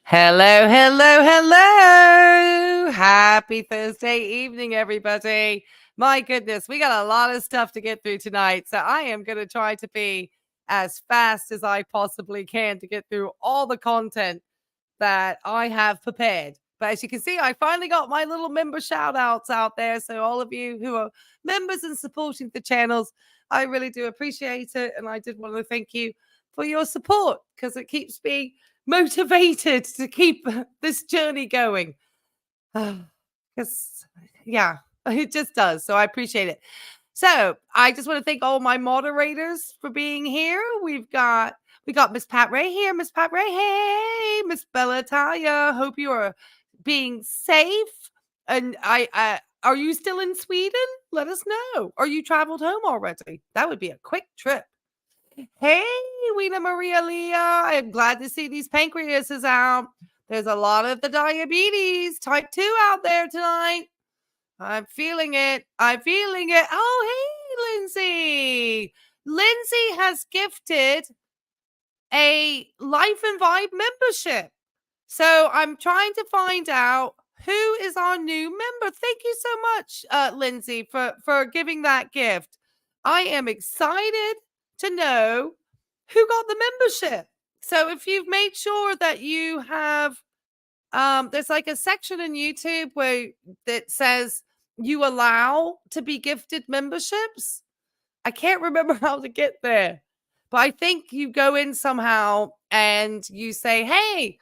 Hello, hello, hello. Happy Thursday evening, everybody. My goodness, we got a lot of stuff to get through tonight. So I am going to try to be as fast as I possibly can to get through all the content that I have prepared. But as you can see, I finally got my little member shout outs out there. So all of you who are members and supporting the channels, I really do appreciate it. And I did want to thank you for your support because it keeps me motivated to keep this journey going. Because, yeah, it just does. So I appreciate it. So I just want to thank all my moderators for being here. We got Miss Pat Ray here. Miss Pat Ray, hey, Miss Bella Talia. Hope you are being safe. And are you still in Sweden? Let us know. Or you traveled home already? That would be a quick trip. Hey, Weena Maria Leah. I'm glad to see these pancreases out. There's a lot of the diabetes type 2 out there tonight. I'm feeling it. I'm feeling it. Oh, hey, Lindsay. Lindsay has gifted a Life and Vibe membership. So I'm trying to find out who is our new member. Thank you so much, Lindsay, for giving that gift. I am excited to know who got the membership. So if you've made sure that you have, there's like a section in YouTube where that says you allow to be gifted memberships. I can't remember how to get there, but I think you go in somehow and you say, hey,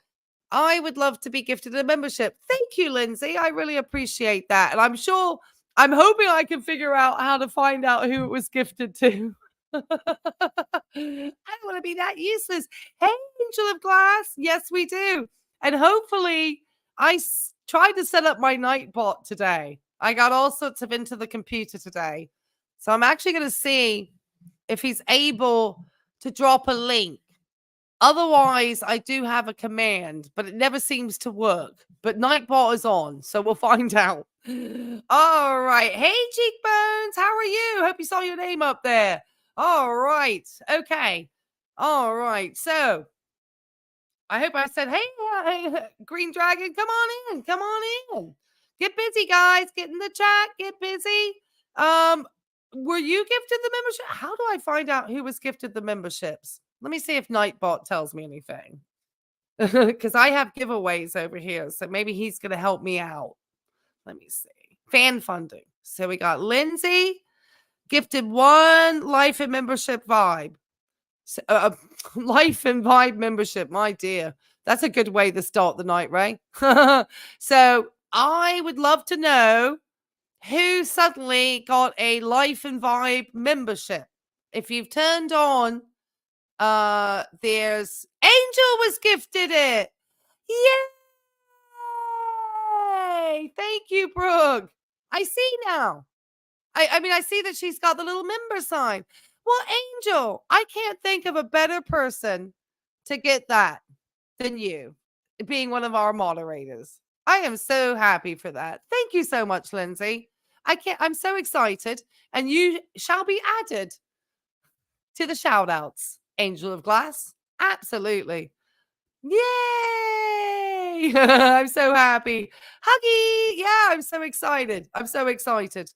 I would love to be gifted a membership. Thank you, Lindsay. I really appreciate that. And I'm hoping I can figure out how to find out who it was gifted to. I don't want to be that useless. Hey, Angel of Glass. Yes, we do. And hopefully, tried to set up my Nightbot today. I got all sorts of into the computer today. So I'm actually going to see if he's able to drop a link. Otherwise, I do have a command, but it never seems to work. But Nightbot is on, so we'll find out. All right. Hey, Cheekbones. How are you? Hope you saw your name up there. All right. Okay. All right. So I hope I said, hey, Green Dragon, come on in. Come on in. Get busy, guys. Get in the chat. Get busy. Were you gifted the membership? How do I find out who was gifted the memberships? Let me see if Nightbot tells me anything. Because I have giveaways over here. So maybe he's going to help me out. Let me see. Fan funding. So we got Lindsay gifted one Life and Membership Vibe. So, Life and Vibe membership. My dear. That's a good way to start the night, right? So I would love to know who suddenly got a Life and Vibe membership. If you've turned on, there's Angel was gifted it. Yay! Thank you, Brooke. I see now. I mean, I see that she's got the little member sign. Well, Angel, I can't think of a better person to get that than you, being one of our moderators. I am so happy for that. Thank you so much, Lindsay. I'm so excited. And you shall be added to the shout outs, Angel of Glass. Absolutely. Yay! I'm so happy. Huggy! Yeah, I'm so excited. I'm so excited.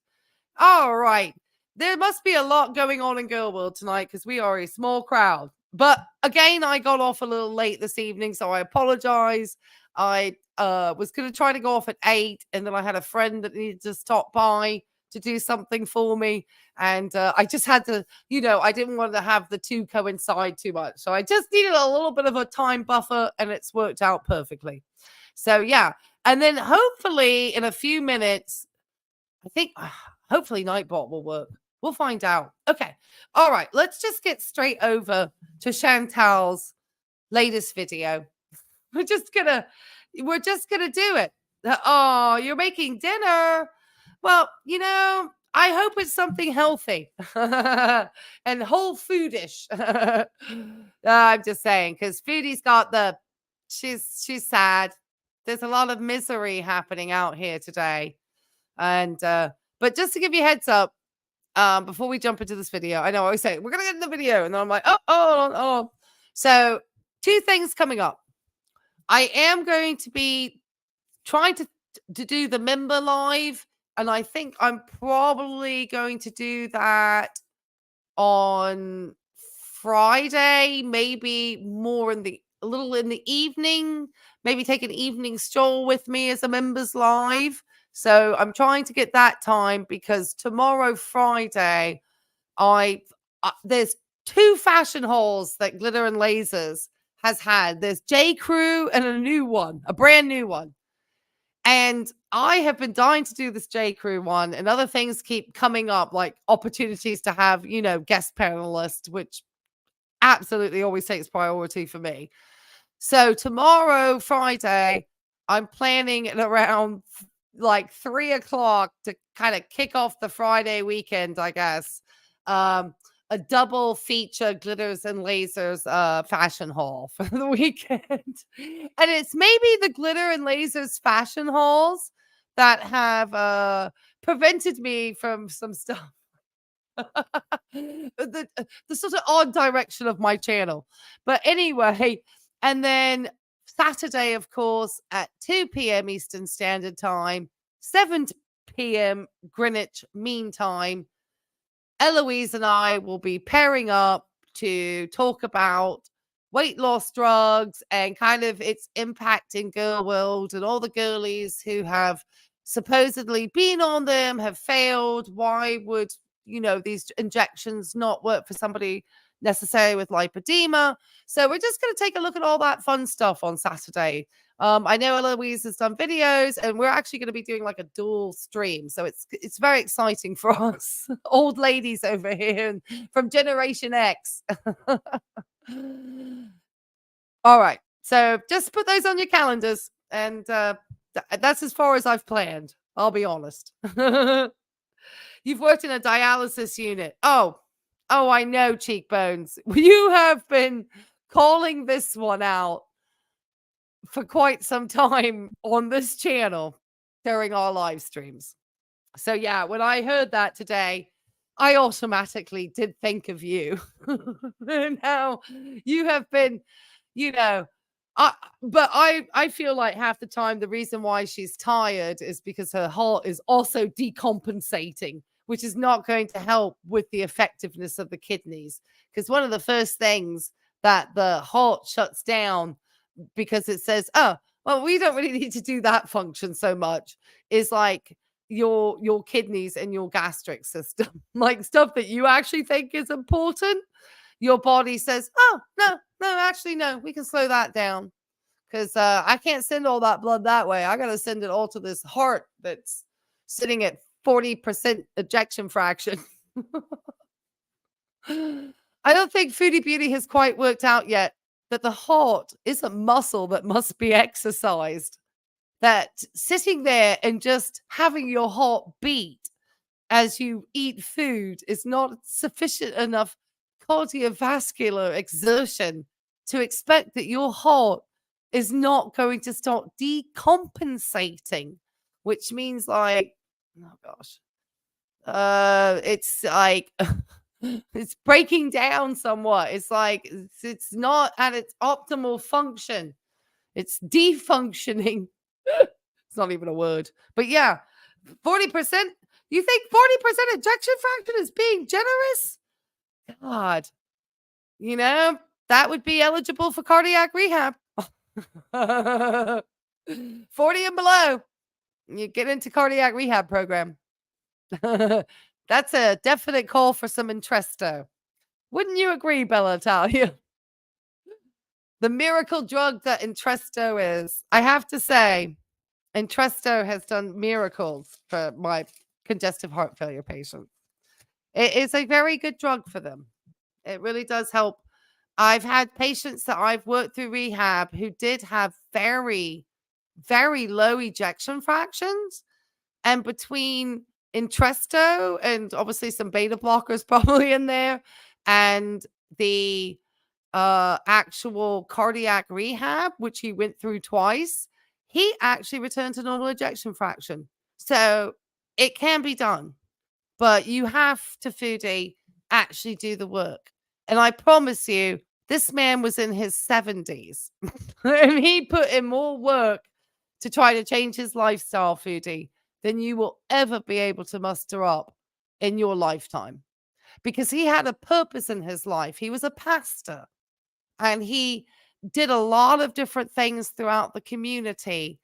All right. There must be a lot going on in Girl World tonight because we are a small crowd. But again, I got off a little late this evening, so I apologize. I was going to try to go off at 8, and then I had a friend that needed to stop by to do something for me. And I just had to, I didn't want to have the two coincide too much. So I just needed a little bit of a time buffer, and it's worked out perfectly. So, yeah. And then hopefully in a few minutes, I think hopefully Nightbot will work. We'll find out. Okay. All right. Let's just get straight over to Chantal's latest video. We're just gonna do it. Oh, you're making dinner. Well, I hope it's something healthy and whole foodish. I'm just saying, because Foodie's got she's sad. There's a lot of misery happening out here today. And but just to give you a heads up, before we jump into this video, I know I always say we're gonna get in the video, and then I'm like, oh. So 2 things coming up. I am going to be trying to do the member live, and I think I'm probably going to do that on Friday, maybe more in the a little in the evening, maybe take an evening stroll with me as a members live. So I'm trying to get that time because tomorrow, Friday, I there's two fashion hauls that Glitter and Lasers has had. There's J. Crew and a new one, a brand new one. And I have been dying to do this J. Crew one, and other things keep coming up, like opportunities to have, guest panelists, which absolutely always takes priority for me. So tomorrow, Friday, I'm planning at around like 3 o'clock to kind of kick off the Friday weekend, I guess. A double feature glitters and lasers fashion haul for the weekend. And it's maybe the glitter and lasers fashion hauls that have prevented me from some stuff. The sort of odd direction of my channel. But anyway, and then Saturday, of course, at 2 p.m. Eastern Standard Time, 7 p.m. Greenwich Mean Time, Eloise and I will be pairing up to talk about weight loss drugs and kind of its impact in girl world and all the girlies who have supposedly been on them have failed. Why would these injections not work for somebody necessarily with lipedema? So we're just going to take a look at all that fun stuff on Saturday. I know Eloise has done videos, and we're actually going to be doing like a dual stream. So it's very exciting for us old ladies over here from Generation X. All right. So just put those on your calendars, and that's as far as I've planned. I'll be honest. You've worked in a dialysis unit. Oh, I know, Cheekbones. You have been calling this one out for quite some time on this channel during our live streams. So yeah, when I heard that today, I automatically did think of you. And how you have been, you know, but I feel like half the time the reason why she's tired is because her heart is also decompensating, which is not going to help with the effectiveness of the kidneys. Because one of the first things that the heart shuts down, because it says, oh, well, we don't really need to do that function so much, is like your kidneys and your gastric system, like stuff that you actually think is important. Your body says, oh, no, actually, no, we can slow that down because I can't send all that blood that way. I got to send it all to this heart that's sitting at 40% ejection fraction. I don't think Foodie Beauty has quite worked out yet that the heart is a muscle that must be exercised. That sitting there and just having your heart beat as you eat food is not sufficient enough cardiovascular exertion to expect that your heart is not going to start decompensating, which means like, oh gosh, it's like it's breaking down somewhat. It's like it's not at its optimal function. It's defunctioning. It's not even a word. But yeah, 40%. You think 40% ejection fraction is being generous? God, that would be eligible for cardiac rehab. 40 and below, you get into cardiac rehab program. That's a definite call for some Entresto. Wouldn't you agree, Bella Italia? The miracle drug that Entresto is. I have to say, Entresto has done miracles for my congestive heart failure patients. It is a very good drug for them. It really does help. I've had patients that I've worked through rehab who did have very, very low ejection fractions. And between Entresto and obviously some beta blockers probably in there, and the actual cardiac rehab, which he went through twice, he actually returned to normal ejection fraction. So it can be done, but you have to, Foodie, actually do the work. And I promise you, This man was in his 70s, and he put in more work to try to change his lifestyle, Foodie, than you will ever be able to muster up in your lifetime, because he had a purpose in his life. He was a pastor, and he did a lot of different things throughout the community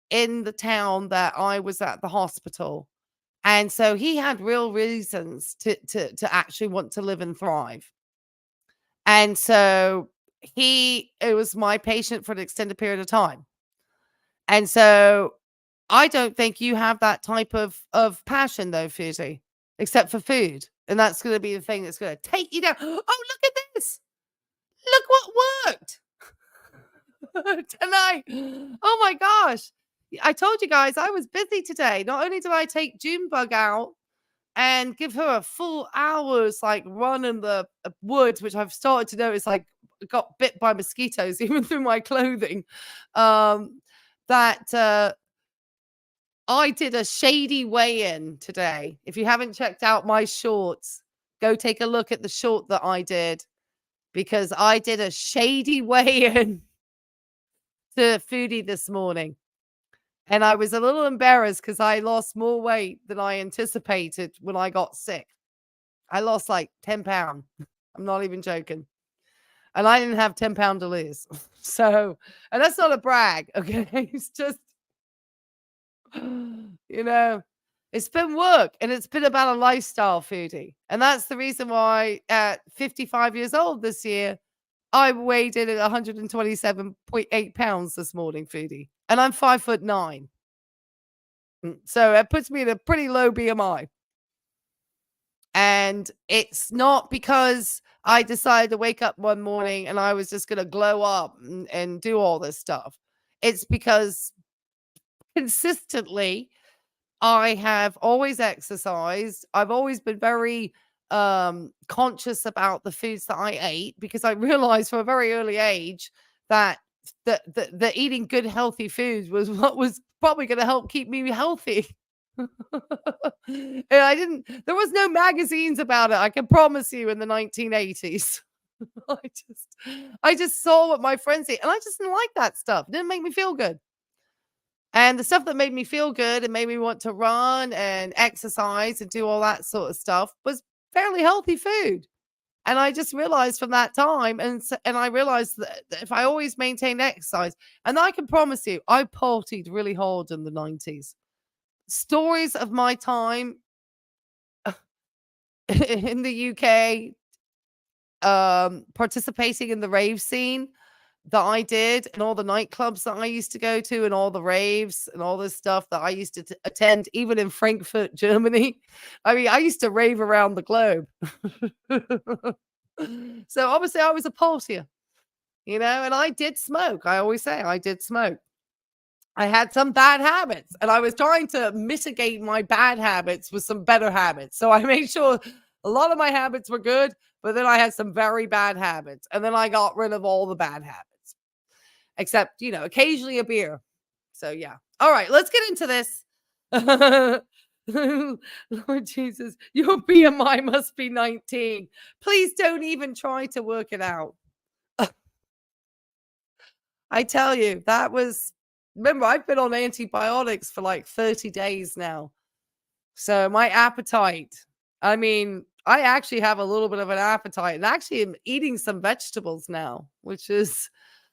in the town that I was at the hospital. And so he had real reasons to actually want to live and thrive. And so it was my patient for an extended period of time. And so I don't think you have that type of passion though, Fuji, except for food. And that's going to be the thing that's going to take you down. Oh, look at this. Look what worked tonight. Oh my gosh. I told you guys I was busy today. Not only did I take Junebug out and give her a full hour's like run in the woods, which I've started to notice like got bit by mosquitoes even through my clothing. That I did a shady weigh-in today. If you haven't checked out my shorts, go take a look at the short that I did, because I did a shady weigh-in to Foodie this morning. And I was a little embarrassed because I lost more weight than I anticipated when I got sick. I lost like 10 pounds. I'm not even joking. And I didn't have 10 pounds to lose. So, and that's not a brag, okay? It's just, it's been work, and it's been about a lifestyle, Foodie. And that's the reason why at 55 years old this year, I weighed in at 127.8 pounds this morning, Foodie. And I'm 5'9". So it puts me in a pretty low BMI. And it's not because I decided to wake up one morning and I was just going to glow up and do all this stuff. It's because consistently I have always exercised. I've always been very conscious about the foods that I ate, because I realized from a very early age that the eating good, healthy foods was what was probably going to help keep me healthy. And there was no magazines about it, I can promise you, in the 1980s. I just saw what my friends ate, and I just didn't like that stuff. It didn't make me feel good. And the stuff that made me feel good and made me want to run and exercise and do all that sort of stuff was fairly healthy food. And I just realized from that time, and I realized that if I always maintain exercise, and I can promise you, I partied really hard in the 90s. Stories of my time in the UK, participating in the rave scene that I did, and all the nightclubs that I used to go to, and all the raves and all this stuff that I used to attend, even in Frankfurt, Germany. I mean, I used to rave around the globe. So obviously I was a partier, and I did smoke. I always say I did smoke. I had some bad habits, and I was trying to mitigate my bad habits with some better habits. So I made sure a lot of my habits were good, but then I had some very bad habits, and then I got rid of all the bad habits, except, occasionally a beer. So yeah. All right, let's get into this. Lord Jesus, your BMI must be 19. Please don't even try to work it out. I tell you, remember, I've been on antibiotics for like 30 days now. So my appetite, I mean, I actually have a little bit of an appetite, and actually am eating some vegetables now, which is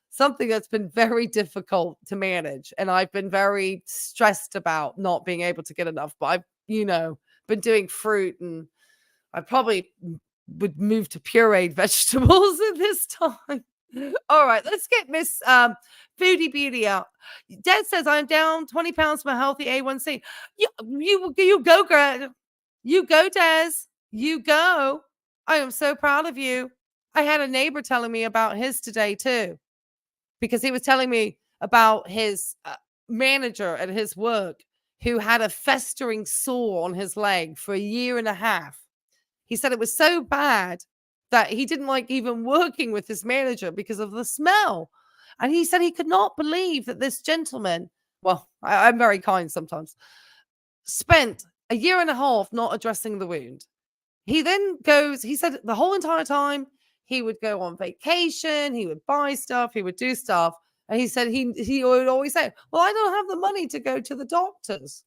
something that's been very difficult to manage. And I've been very stressed about not being able to get enough, but I've, been doing fruit, and I probably would move to pureed vegetables at this time. All right, let's get Miss Foodie Beauty out. Des says, I'm down 20 pounds from a healthy A1C. You go, Greg. You go, Des. You go. I am so proud of you. I had a neighbor telling me about his today, too, because he was telling me about his manager at his work who had a festering sore on his leg for a year and a half. He said it was so bad that he didn't like even working with his manager because of the smell. And he said he could not believe that this gentleman, well, I'm very kind sometimes, spent a year and a half not addressing the wound. He then he said the whole entire time He would go on vacation. He would buy stuff. He would do stuff. And he said he would always say, well, I don't have the money to go to the doctors.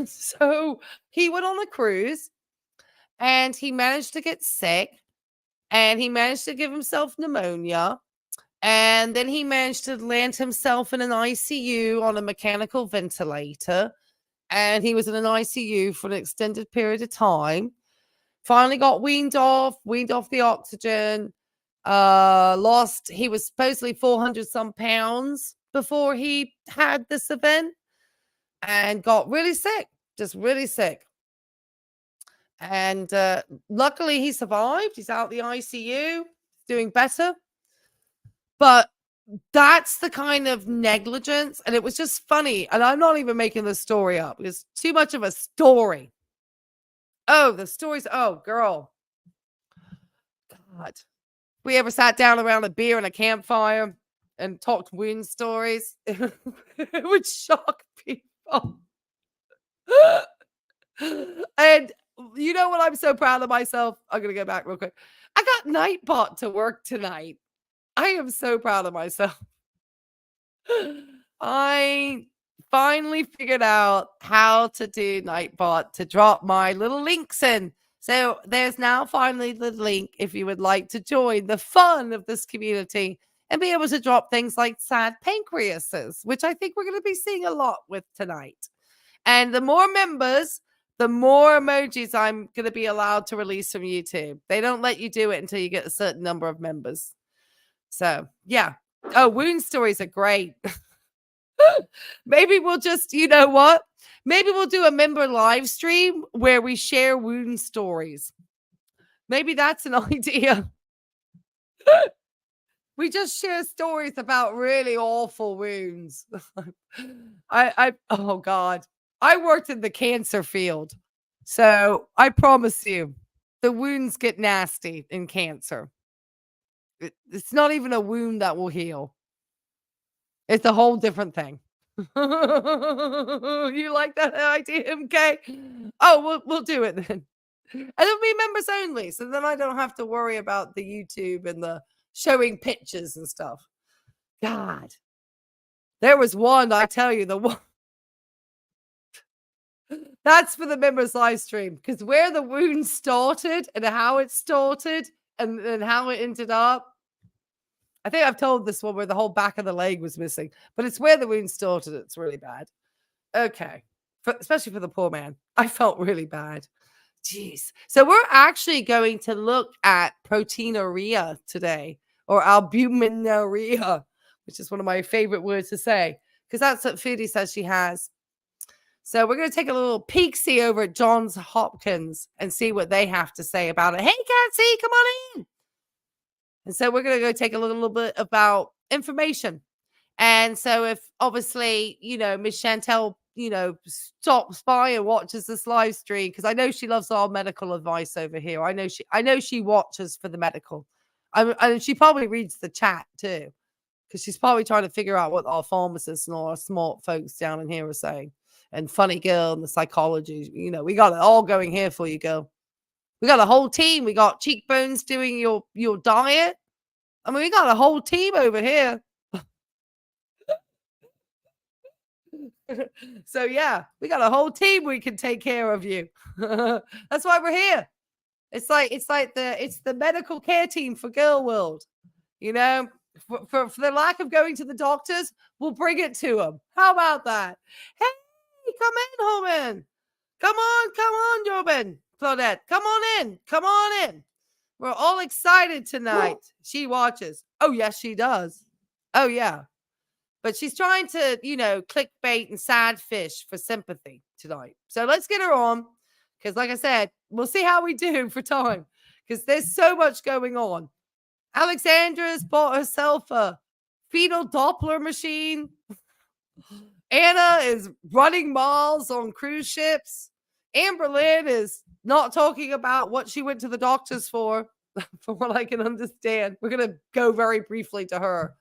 So he went on a cruise and he managed to get sick and he managed to give himself pneumonia. And then he managed to land himself in an ICU on a mechanical ventilator. And he was in an ICU for an extended period of time. Finally got weaned off the oxygen. He was supposedly 400 some pounds before he had this event and got really sick, just really sick. And luckily he survived. He's out the ICU, doing better. But that's the kind of negligence. And it was just funny. And I'm not even making the story up. It's too much of a story. Oh, the stories. Oh, girl. God. We ever sat down around a beer and a campfire and talked wound stories? It would shock people. And you know what? I'm so proud of myself. I'm going to go back real quick. I got Nightbot to work tonight. I am so proud of myself. I finally figured out how to do Nightbot to drop my little links in. So there's now finally the link if you would like to join the fun of this community and be able to drop things like sad pancreases, which I think we're going to be seeing a lot with tonight. And the more members, the more emojis I'm going to be allowed to release from YouTube. They don't let you do it until you get a certain number of members. So, yeah. Oh, wound stories are great. Maybe we'll just, you know what? Maybe we'll do a member live stream where we share wound stories. Maybe that's an idea. We just share stories about really awful wounds. Oh God. I worked in the cancer field. So I promise you, the wounds get nasty in cancer. It's not even a wound that will heal. It's a whole different thing. You like that idea, MK? Oh, we'll do it then. And it'll be members only, so then I don't have to worry about the YouTube and the showing pictures and stuff. God. There was one, I tell you, the one. That's for the members live stream, because where the wound started and how it started and how it ended up. I think I've told this one where the whole back of the leg was missing, but it's where the wound started. It's really bad. Okay. Especially for the poor man. I felt really bad. Jeez. So we're actually going to look at proteinuria today, or albuminuria, which is one of my favorite words to say, because that's what Foodie says she has. So we're going to take a little peek-see over at Johns Hopkins and see what they have to say about it. Hey, Catsy, come on in. And so we're going to go take a little bit about information. And so if obviously, Miss Chantel, stops by and watches this live stream, because I know she loves our medical advice over here. I know she watches for the medical. And she probably reads the chat too, because she's probably trying to figure out what our pharmacists and all our smart folks down in here are saying. And Funny Girl and the psychology, we got it all going here for you, girl. We got a whole team. We got Cheekbones doing your diet. I mean, we got a whole team over here. So yeah, we got a whole team. We can take care of you. That's why we're here. It's the medical care team for Girl World. For the lack of going to the doctors, we'll bring it to them. How about that? Hey, come in, Holman. Come on, Jobin. Claudette, come on in. We're all excited tonight. She watches. Oh, yes, she does. Oh, yeah. But she's trying to, clickbait and sad fish for sympathy tonight. So let's get her on. Because like I said, we'll see how we do for time. Because there's so much going on. Alexandra's bought herself a fetal Doppler machine. Anna is running miles on cruise ships. Amber Lynn is not talking about what she went to the doctors for, from what I can understand. We're going to go very briefly to her.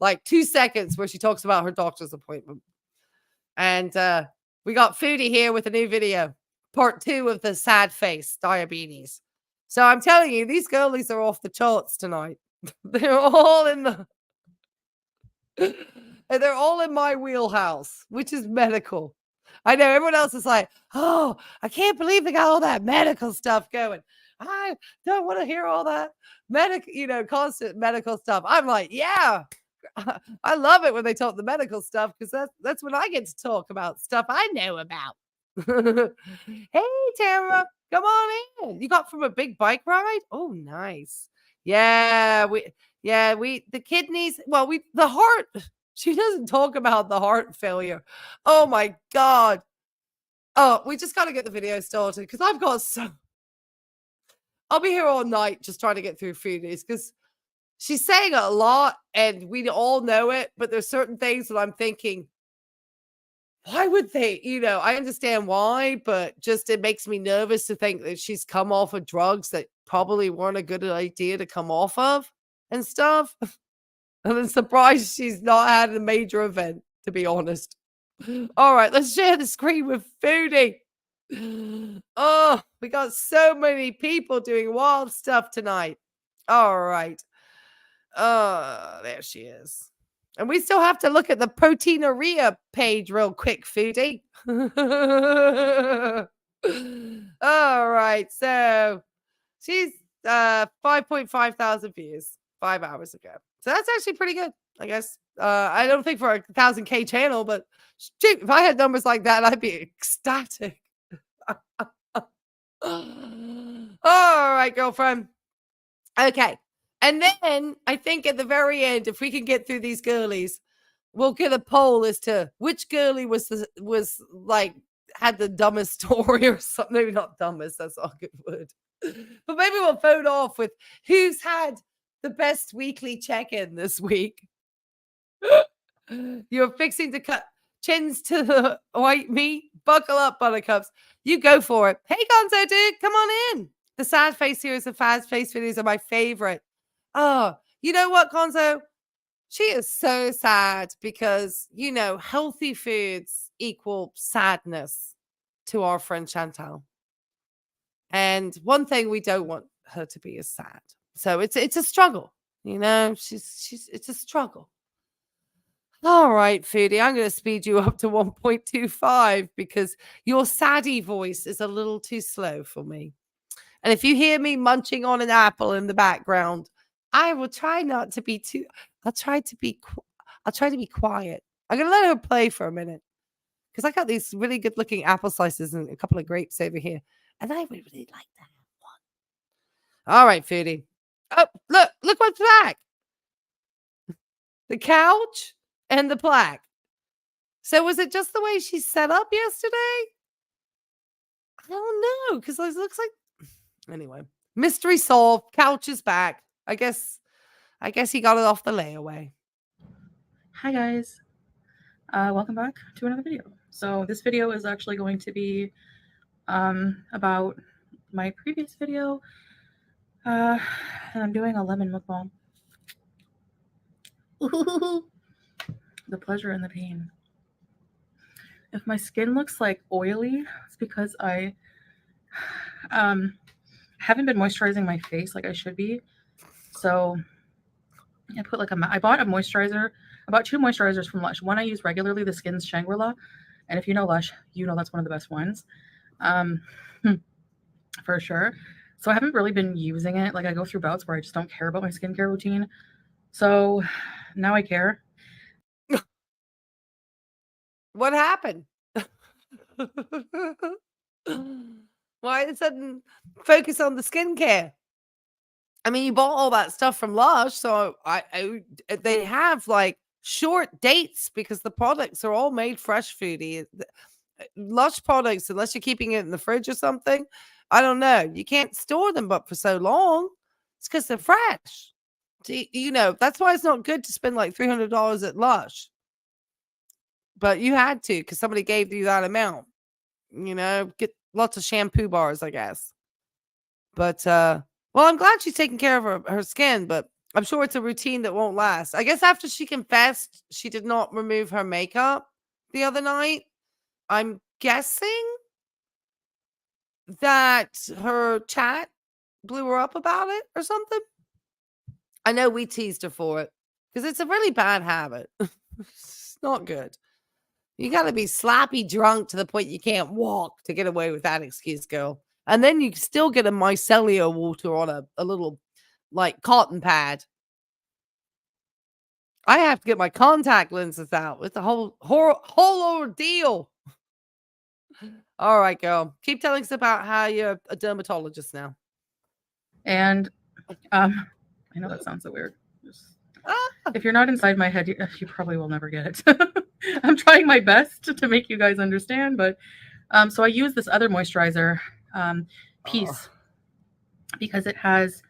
Like 2 seconds where she talks about her doctor's appointment. And we got Foodie here with a new video. Part 2 of the sad face diabetes. So I'm telling you, these girlies are off the charts tonight. They're all in the they're all in my wheelhouse, which is medical. I know everyone else is like, "Oh, I can't believe they got all that medical stuff going. I don't want to hear all that constant medical stuff." I'm like, "Yeah, I love it when they talk the medical stuff because that's when I get to talk about stuff I know about." Hey, Tara, come on in. You got from a big bike ride? Oh, nice. Yeah, the kidneys. Well, the heart. She doesn't talk about the heart failure. Oh my God. Oh, we just got to get the video started because I've got I'll be here all night just trying to get through Foodies because she's saying a lot and we all know it, but there's certain things that I'm thinking, why would they? I understand why, but just it makes me nervous to think that she's come off of drugs that probably weren't a good idea to come off of and stuff. And I'm surprised she's not had a major event, to be honest. All right, let's share the screen with Foodie. Oh, we got so many people doing wild stuff tonight. All right. There she is. And we still have to look at the proteinuria page real quick, Foodie. All right. So she's 5.5 thousand views 5 hours ago. So that's actually pretty good, I guess. I don't think for a 1,000K channel, but shoot, if I had numbers like that, I'd be ecstatic. All right, girlfriend. Okay. And then I think at the very end, if we can get through these girlies, we'll get a poll as to which girly was like had the dumbest story or something. Maybe not dumbest, that's not a good word. But maybe we'll vote off with who's had the best weekly check-in this week. You're fixing to cut chins to the white meat. Buckle up, buttercups. You go for it. Hey, Gonzo, dude, come on in. The sad face series and fast face videos are my favorite. Oh, you know what, Gonzo? She is so sad because, healthy foods equal sadness to our friend Chantal. And one thing we don't want her to be is sad. So it's a struggle, it's a struggle. All right, Foodie, I'm going to speed you up to 1.25 because your saddy voice is a little too slow for me. And if you hear me munching on an apple in the background, I will try not to be too. I'll try to be quiet. I'm going to let her play for a minute because I got these really good looking apple slices and a couple of grapes over here. And I would really like to have one. All right, Foodie. Oh, look what's back. The couch and the plaque. So was it just the way she set up yesterday? I don't know because it looks like. Anyway, mystery solved. Couch is back. I guess he got it off the layaway. Hi guys, welcome back to another video. So this video is actually going to be about my previous video. And I'm doing a lemon mukbang. The pleasure and the pain. If my skin looks like oily, it's because I haven't been moisturizing my face like I should be. So I put I bought a moisturizer. I bought 2 moisturizers from Lush. One I use regularly, the Skin's Shangri-La. And if you know Lush, you know that's one of the best ones. For sure. So I haven't really been using it. Like I go through bouts where I just don't care about my skincare routine. So now I care. What happened? Why did sudden focus on the skincare? I mean, you bought all that stuff from Lush, so they have like short dates because the products are all made fresh, Foodie. Lush products, unless you're keeping it in the fridge or something, I don't know. You can't store them but for so long. It's because they're fresh. That's why it's not good to spend like $300 at Lush. But you had to because somebody gave you that amount. Get lots of shampoo bars, I guess. But well, I'm glad she's taking care of her skin, but I'm sure it's a routine that won't last. I guess after she confessed she did not remove her makeup the other night, I'm guessing that her chat blew her up about it or something. I know we teased her for it because it's a really bad habit. It's not good. You got to be sloppy drunk to the point you can't walk to get away with that excuse, girl. And then you still get a micellar water on a little like cotton pad. I have to get my contact lenses out. It's a whole ordeal. All right, girl. Keep telling us about how you're a dermatologist now. And I know that sounds so weird. If you're not inside my head, you probably will never get it. I'm trying my best to make you guys understand, but so I use this other moisturizer piece because it has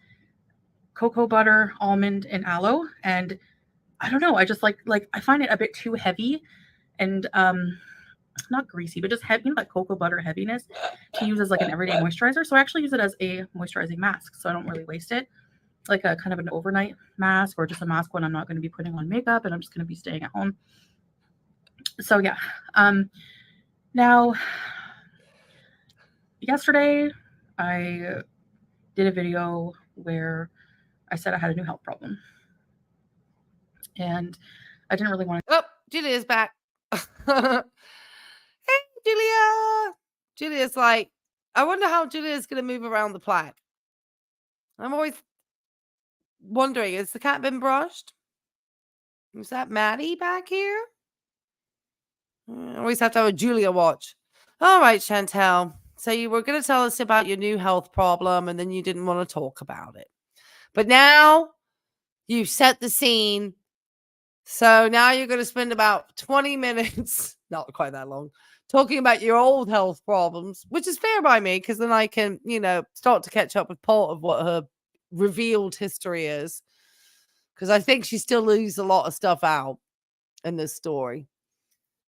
cocoa butter, almond, and aloe, and I don't know, I just like I find it a bit too heavy and not greasy, but just heavy, you know, like cocoa butter heaviness to use as like an everyday moisturizer. So I actually use it as a moisturizing mask, so I don't really waste it. Like a kind of an overnight mask or just a mask when I'm not going to be putting on makeup and I'm just going to be staying at home. So yeah. Now, yesterday I did a video where I said I had a new health problem. And I didn't really want to. Oh, Julia's back. Hey, Julia. Julia's like, I wonder how Julia's going to move around the plaque. I'm always wondering, has the cat been brushed? Is that Maddie back here? I always have to have a Julia watch. All right, Chantel. So you were going to tell us about your new health problem, and then you didn't want to talk about it. But now you've set the scene. So now you're going to spend about 20 minutes, not quite that long, talking about your old health problems, which is fair by me because then I can, start to catch up with part of what her revealed history is. Because I think she still leaves a lot of stuff out in this story.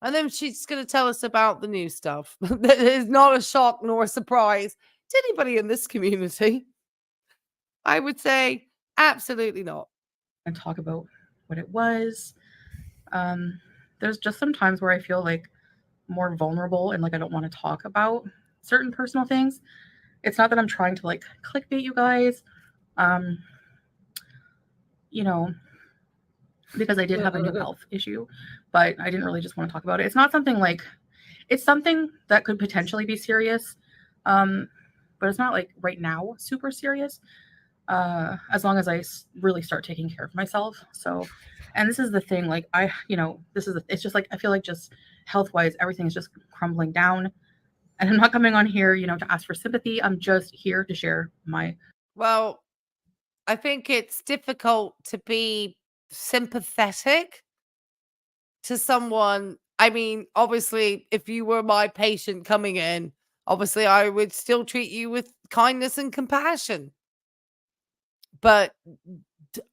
And then she's going to tell us about the new stuff. That is not a shock nor a surprise to anybody in this community. I would say absolutely not. And talk about what it was. There's just some times where I feel like more vulnerable and like I don't want to talk about certain personal things. It's not that I'm trying to like clickbait you guys. Because I did have a new health issue, but I didn't really just want to talk about it. It's not something like, it's something that could potentially be serious, but it's not like right now super serious, as long as I really start taking care of myself. So, and this is the thing, like it's just like, I feel like just health-wise, everything is just crumbling down. And I'm not coming on here, to ask for sympathy. I'm just here to share my... Well, I think it's difficult to be sympathetic to someone. I mean, obviously, if you were my patient coming in, obviously I would still treat you with kindness and compassion. But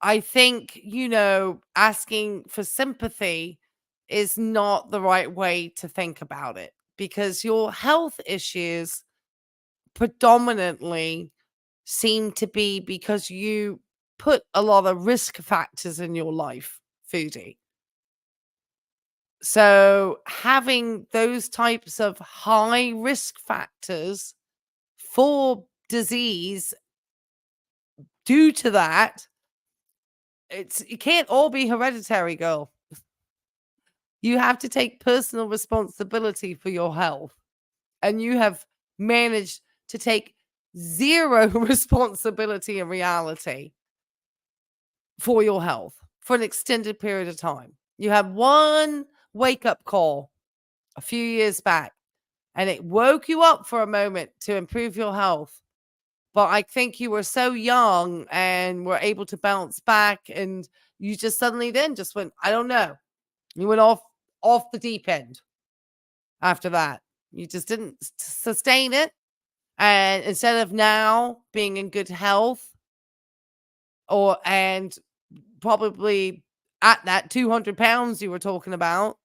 I think, asking for sympathy is not the right way to think about it, because your health issues predominantly seem to be because you put a lot of risk factors in your life, Foodie. So having those types of high risk factors for disease due to that, it can't all be hereditary, girl. You have to take personal responsibility for your health. And you have managed to take zero responsibility in reality for your health for an extended period of time. You had one wake-up call a few years back, and it woke you up for a moment to improve your health. But I think you were so young and were able to bounce back, and you just suddenly then just went, I don't know. You went off the deep end after that. You just didn't sustain it. And instead of now being in good health and probably at that 200 pounds you were talking about,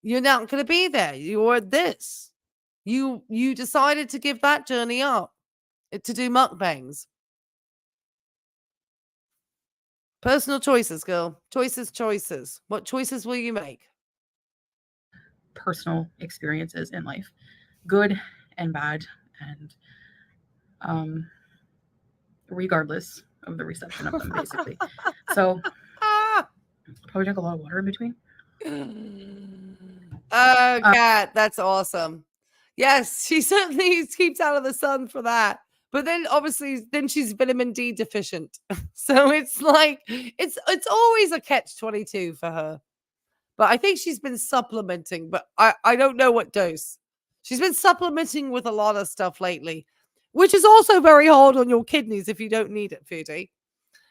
you're not going to be there. You're at this. You decided to give that journey up to do mukbangs. Personal choices, girl. Choices. What choices will you make? Personal experiences in life, good and bad. And regardless of the reception of them, basically. So probably drink a lot of water in between. Oh, Kat, that's awesome. Yes, she certainly keeps out of the sun for that. But then obviously then she's vitamin D deficient. So it's like it's always a catch-22 for her. But I think she's been supplementing, but I don't know what dose. She's been supplementing with a lot of stuff lately, which is also very hard on your kidneys if you don't need it, Foodie.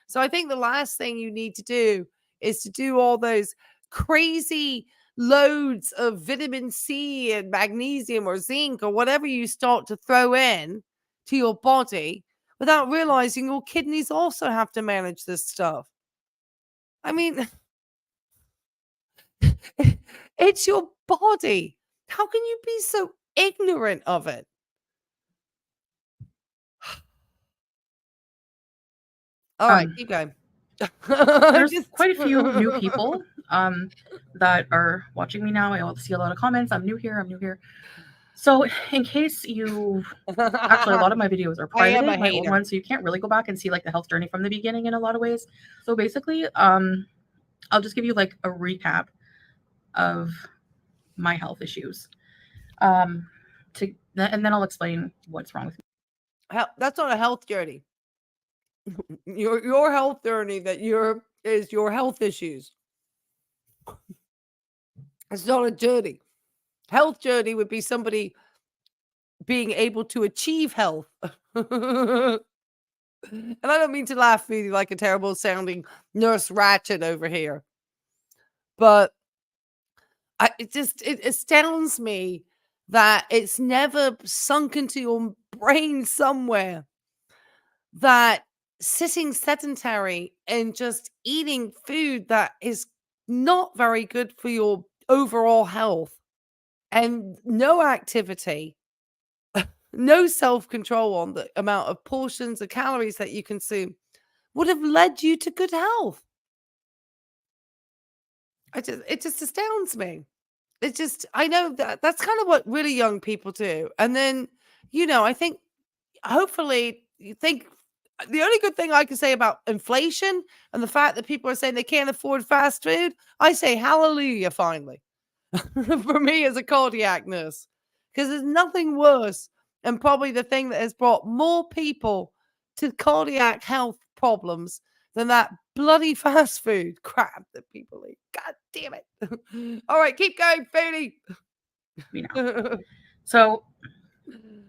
So I think the last thing you need to do is to do all those crazy loads of vitamin C and magnesium or zinc or whatever you start to throw in to your body without realizing your kidneys also have to manage this stuff. I mean, it's your body. How can you be so ignorant of it? All right, keep going. There's quite a few new people that are watching me now. I see a lot of comments. I'm new here. So in case you actually, a lot of my videos are private, my old ones, so you can't really go back and see like the health journey from the beginning in a lot of ways. So basically, I'll just give you like a recap of my health issues. And then I'll explain what's wrong with me. That's not a health journey. Your health journey is your health issues. It's not a journey. Health journey would be somebody being able to achieve health. And I don't mean to laugh really like a terrible sounding Nurse Ratched over here. But it astounds me that it's never sunk into your brain somewhere that sitting sedentary and just eating food that is not very good for your overall health and no activity, no self-control on the amount of portions of calories that you consume would have led you to good health. It just astounds me. I know that's kind of what really young people do. And then, I think hopefully you think the only good thing I can say about inflation and the fact that people are saying they can't afford fast food, I say hallelujah finally. For me as a cardiac nurse, because there's nothing worse and probably the thing that has brought more people to cardiac health problems than that bloody fast food crap that people eat. God damn it. All right, keep going, Foodie. So,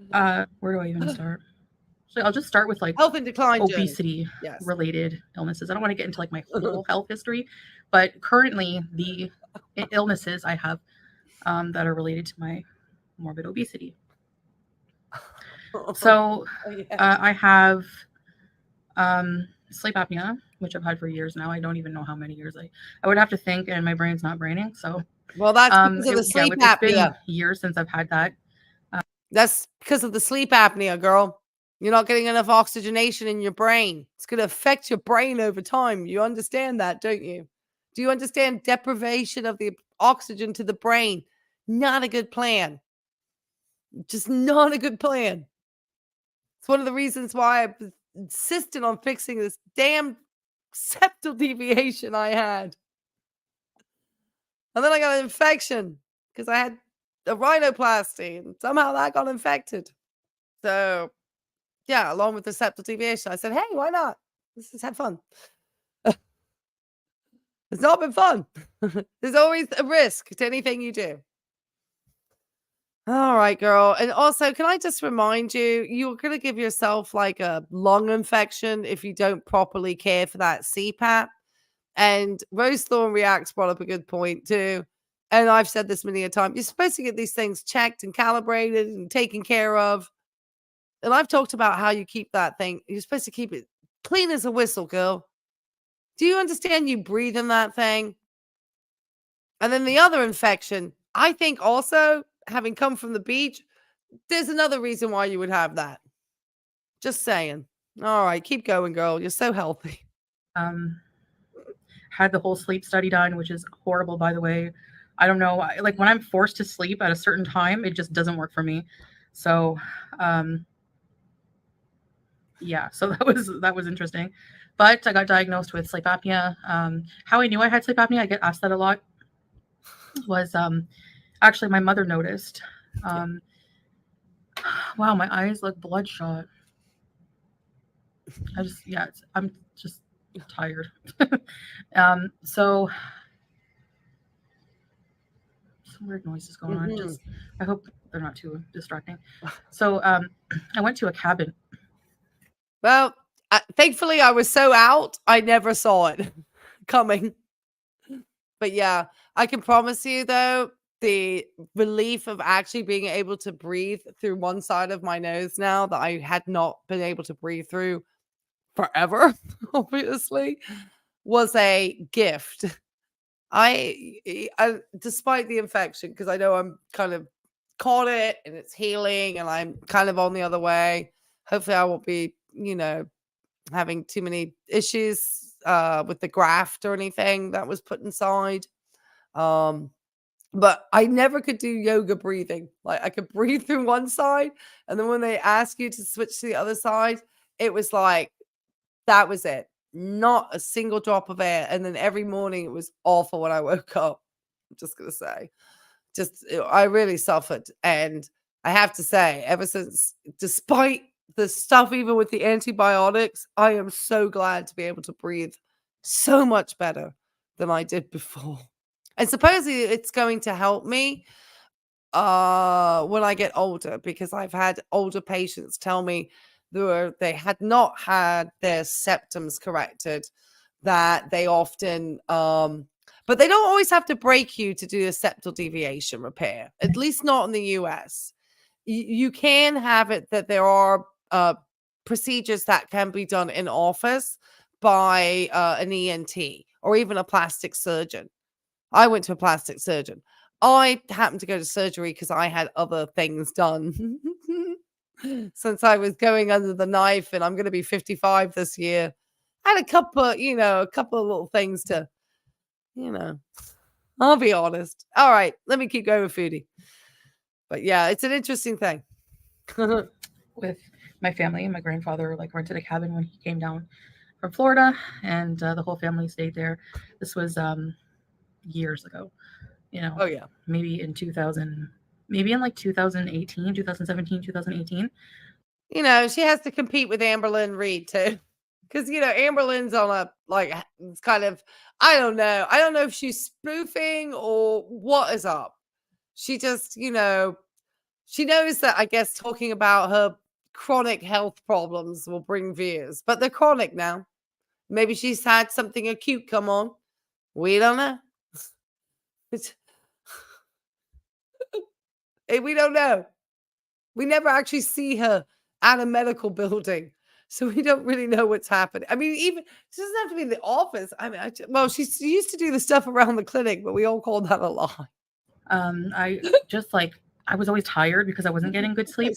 where do I even start? So I'll just start with like health and decline obesity related illnesses. I don't want to get into like my whole health history, but currently the illnesses I have that are related to my morbid obesity. So I have sleep apnea, which I've had for years now. I don't even know how many years. I would have to think, and my brain's not braining. So well, that's because of the sleep apnea. It's been years since I've had that. That's because of the sleep apnea, girl. You're not getting enough oxygenation in your brain. It's going to affect your brain over time. You understand that, don't you? Do you understand deprivation of the oxygen to the brain? Not a good plan. Just not a good plan. It's one of the reasons why I insisted on fixing this damn septal deviation I had. And then I got an infection because I had a rhinoplasty and somehow that got infected. So yeah, along with the septal deviation, I said, hey, why not? Let's just have fun. It's not been fun. There's always a risk to anything you do. All right, girl. And also, can I just remind you, you're going to give yourself like a lung infection if you don't properly care for that CPAP. And Rose Thorn Reacts brought up a good point too. And I've said this many a time. You're supposed to get these things checked and calibrated and taken care of. And I've talked about how you keep that thing. You're supposed to keep it clean as a whistle, girl. Do you understand you breathe in that thing? And then the other infection, I think also, having come from the beach, there's another reason why you would have that. Just saying. All right, keep going, girl. You're so healthy. Had the whole sleep study done, which is horrible, by the way. I don't know. Like when I'm forced to sleep at a certain time, it just doesn't work for me. So, yeah, so that was interesting. But I got diagnosed with sleep apnea. How I knew I had sleep apnea, I get asked that a lot, was actually my mother noticed. Um, wow, my eyes look bloodshot. I'm just tired. So some weird noises going on. Mhm. Just I hope they're not too distracting. So I went to a cabin. Well, thankfully, I was so out, I never saw it coming. But yeah, I can promise you though, the relief of actually being able to breathe through one side of my nose now that I had not been able to breathe through forever, obviously, was a gift. Despite the infection, because I know I'm kind of caught it and it's healing and I'm kind of on the other way. Hopefully, I won't be, having too many issues with the graft or anything that was put inside. Um, but I never could do yoga breathing. Like I could breathe through one side, and then when they ask you to switch to the other side, it was like that was it. Not a single drop of air. And then every morning it was awful when I woke up. I'm just gonna say. I really suffered. And I have to say, ever since, despite the stuff, even with the antibiotics, I am so glad to be able to breathe so much better than I did before. And supposedly it's going to help me when I get older, because I've had older patients tell me they had not had their septums corrected, that they often but they don't always have to break you to do a septal deviation repair, at least not in the US. You can have it that there are procedures that can be done in office by an ENT or even a plastic surgeon. I went to a plastic surgeon. I happened to go to surgery because I had other things done. Since I was going under the knife and I'm going to be 55 this year, I had a couple of little things to, you know, I'll be honest. All right, let me keep going with Foodie. But yeah, it's an interesting thing. With my family. My grandfather like rented a cabin when he came down from Florida, and the whole family stayed there. This was years ago. Oh yeah. Maybe in 2000, maybe in like 2018, 2017, 2018. She has to compete with Amberlynn Reed too. Because Amberlynn's on a it's kind of, I don't know. I don't know if she's spoofing or what is up. She just, she knows that, I guess, talking about her chronic health problems will bring views, but they're chronic now. Maybe she's had something acute come on. We don't know. We don't know. We never actually see her at a medical building, so we don't really know what's happening. I mean, even she doesn't have to be in the office. I mean, she used to do the stuff around the clinic, but we all called that a lie. I just I was always tired because I wasn't getting good sleep,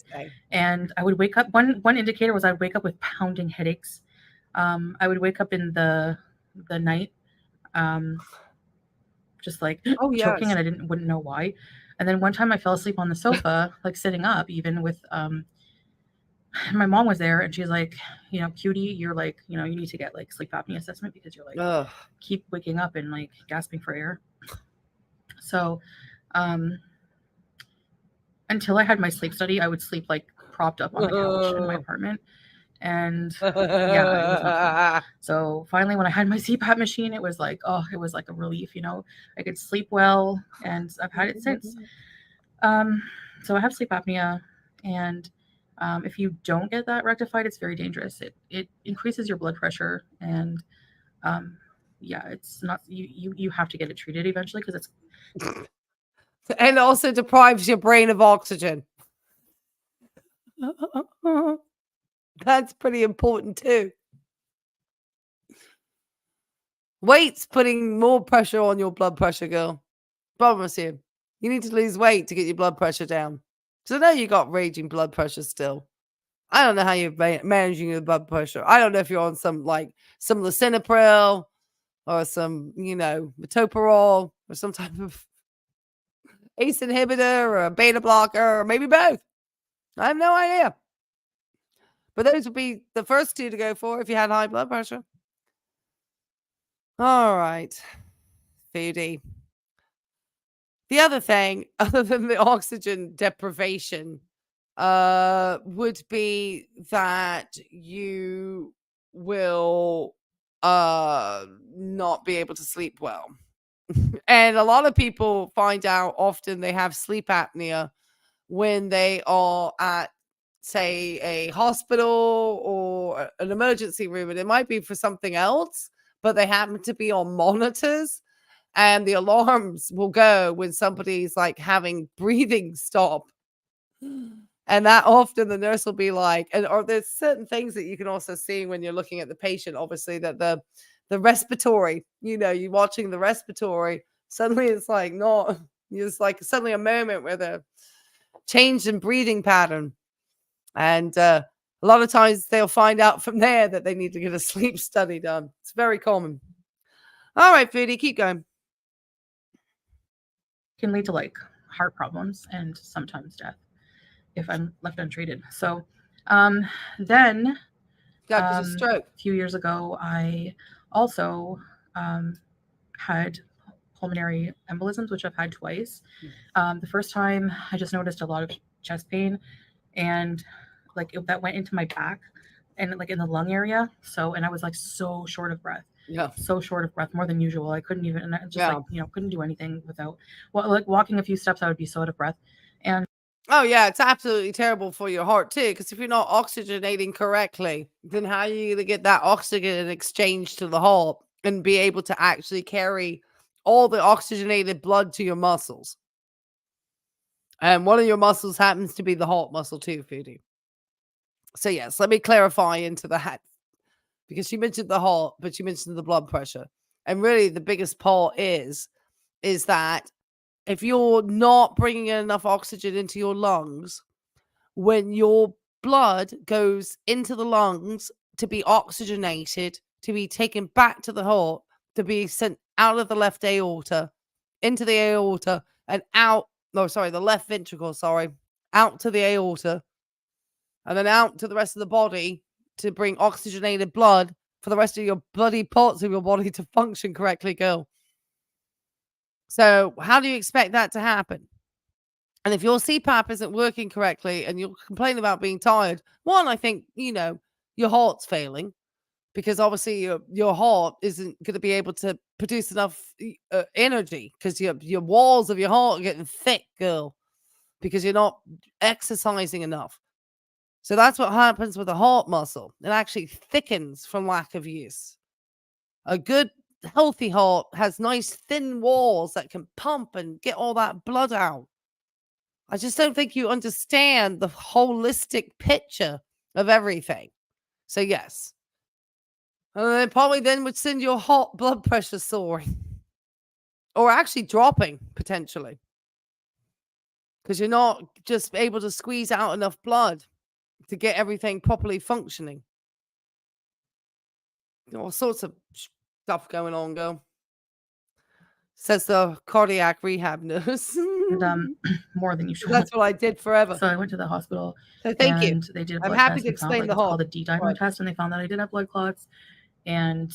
and I would wake up. One indicator was I'd wake up with pounding headaches. I would wake up in the night, just Oh choking, yes. and I wouldn't know why. And then one time I fell asleep on the sofa, like sitting up, even with my mom was there, and she's like, cutie, you're like, you need to get like sleep apnea assessment because you're like Ugh. keep waking up and like gasping for air. So until I had my sleep study, I would sleep like propped up on the couch in my apartment. And yeah, it was not fun. So finally, when I had my CPAP machine, it was like a relief. I could sleep well, and I've had it since. So I have sleep apnea, and if you don't get that rectified, it's very dangerous. It increases your blood pressure, and it's not you have to get it treated eventually because it's and also deprives your brain of oxygen. That's pretty important too. Weight's putting more pressure on your blood pressure, girl. Promise you. You need to lose weight to get your blood pressure down. So now you got raging blood pressure still. I don't know how you're managing your blood pressure. I don't know if you're on some lisinopril or some, metoprolol or some type of ACE inhibitor or a beta blocker or maybe both. I have no idea. But those would be the first 2 to go for if you had high blood pressure. All right, Foodie. The other thing, other than the oxygen deprivation, would be that you will not be able to sleep well. And a lot of people find out often they have sleep apnea when they are at, say, a hospital or an emergency room, and it might be for something else, but they happen to be on monitors, and the alarms will go when somebody's like having breathing stop. And that often the nurse will be like, and or there's certain things that you can also see when you're looking at the patient, obviously, that the respiratory, you're watching the respiratory, suddenly it's like not, it's like suddenly a moment where the change in breathing pattern. And a lot of times they'll find out from there that they need to get a sleep study done. It's very common. All right, Foodie, keep going. Can lead to like heart problems and sometimes death if I'm left untreated. So then Got a stroke. a few years ago, I also had pulmonary embolisms, which I've had twice. The first time, I just noticed a lot of chest pain, and like that went into my back and like in the lung area. And I was like so short of breath. Yeah. So short of breath, more than usual. I couldn't even, and I just couldn't do anything without, like walking a few steps, I would be so out of breath. And oh yeah, it's absolutely terrible for your heart too, because if you're not oxygenating correctly, then how are you gonna get that oxygen exchanged to the heart and be able to actually carry all the oxygenated blood to your muscles? And one of your muscles happens to be the heart muscle too, Foodie. So yes, let me clarify into that, because you mentioned the heart, but you mentioned the blood pressure. And really the biggest part is that if you're not bringing enough oxygen into your lungs, when your blood goes into the lungs to be oxygenated, to be taken back to the heart, to be sent out of the left aorta, into the aorta, and out, the left ventricle, out to the aorta, and then out to the rest of the body to bring oxygenated blood for the rest of your bloody parts of your body to function correctly, girl. So how do you expect that to happen? And if your CPAP isn't working correctly and you're complaining about being tired, one, I think, your heart's failing, because obviously your heart isn't going to be able to produce enough energy, because your walls of your heart are getting thick, girl, because you're not exercising enough. So that's what happens with the heart muscle. It actually thickens from lack of use. A good, healthy heart has nice thin walls that can pump and get all that blood out. I just don't think you understand the holistic picture of everything. So yes. And it probably then would send your hot blood pressure soaring. Or actually dropping, potentially. Because you're not just able to squeeze out enough blood to get everything properly functioning. All sorts of stuff going on, girl. Says the cardiac rehab nurse. and more than usual. That's what I did forever. So I went to the hospital, So thank you. and they did a I'm blood happy test to and found, explain like, the it's whole called a D-dimer right. test, and they found that I did have blood clots. And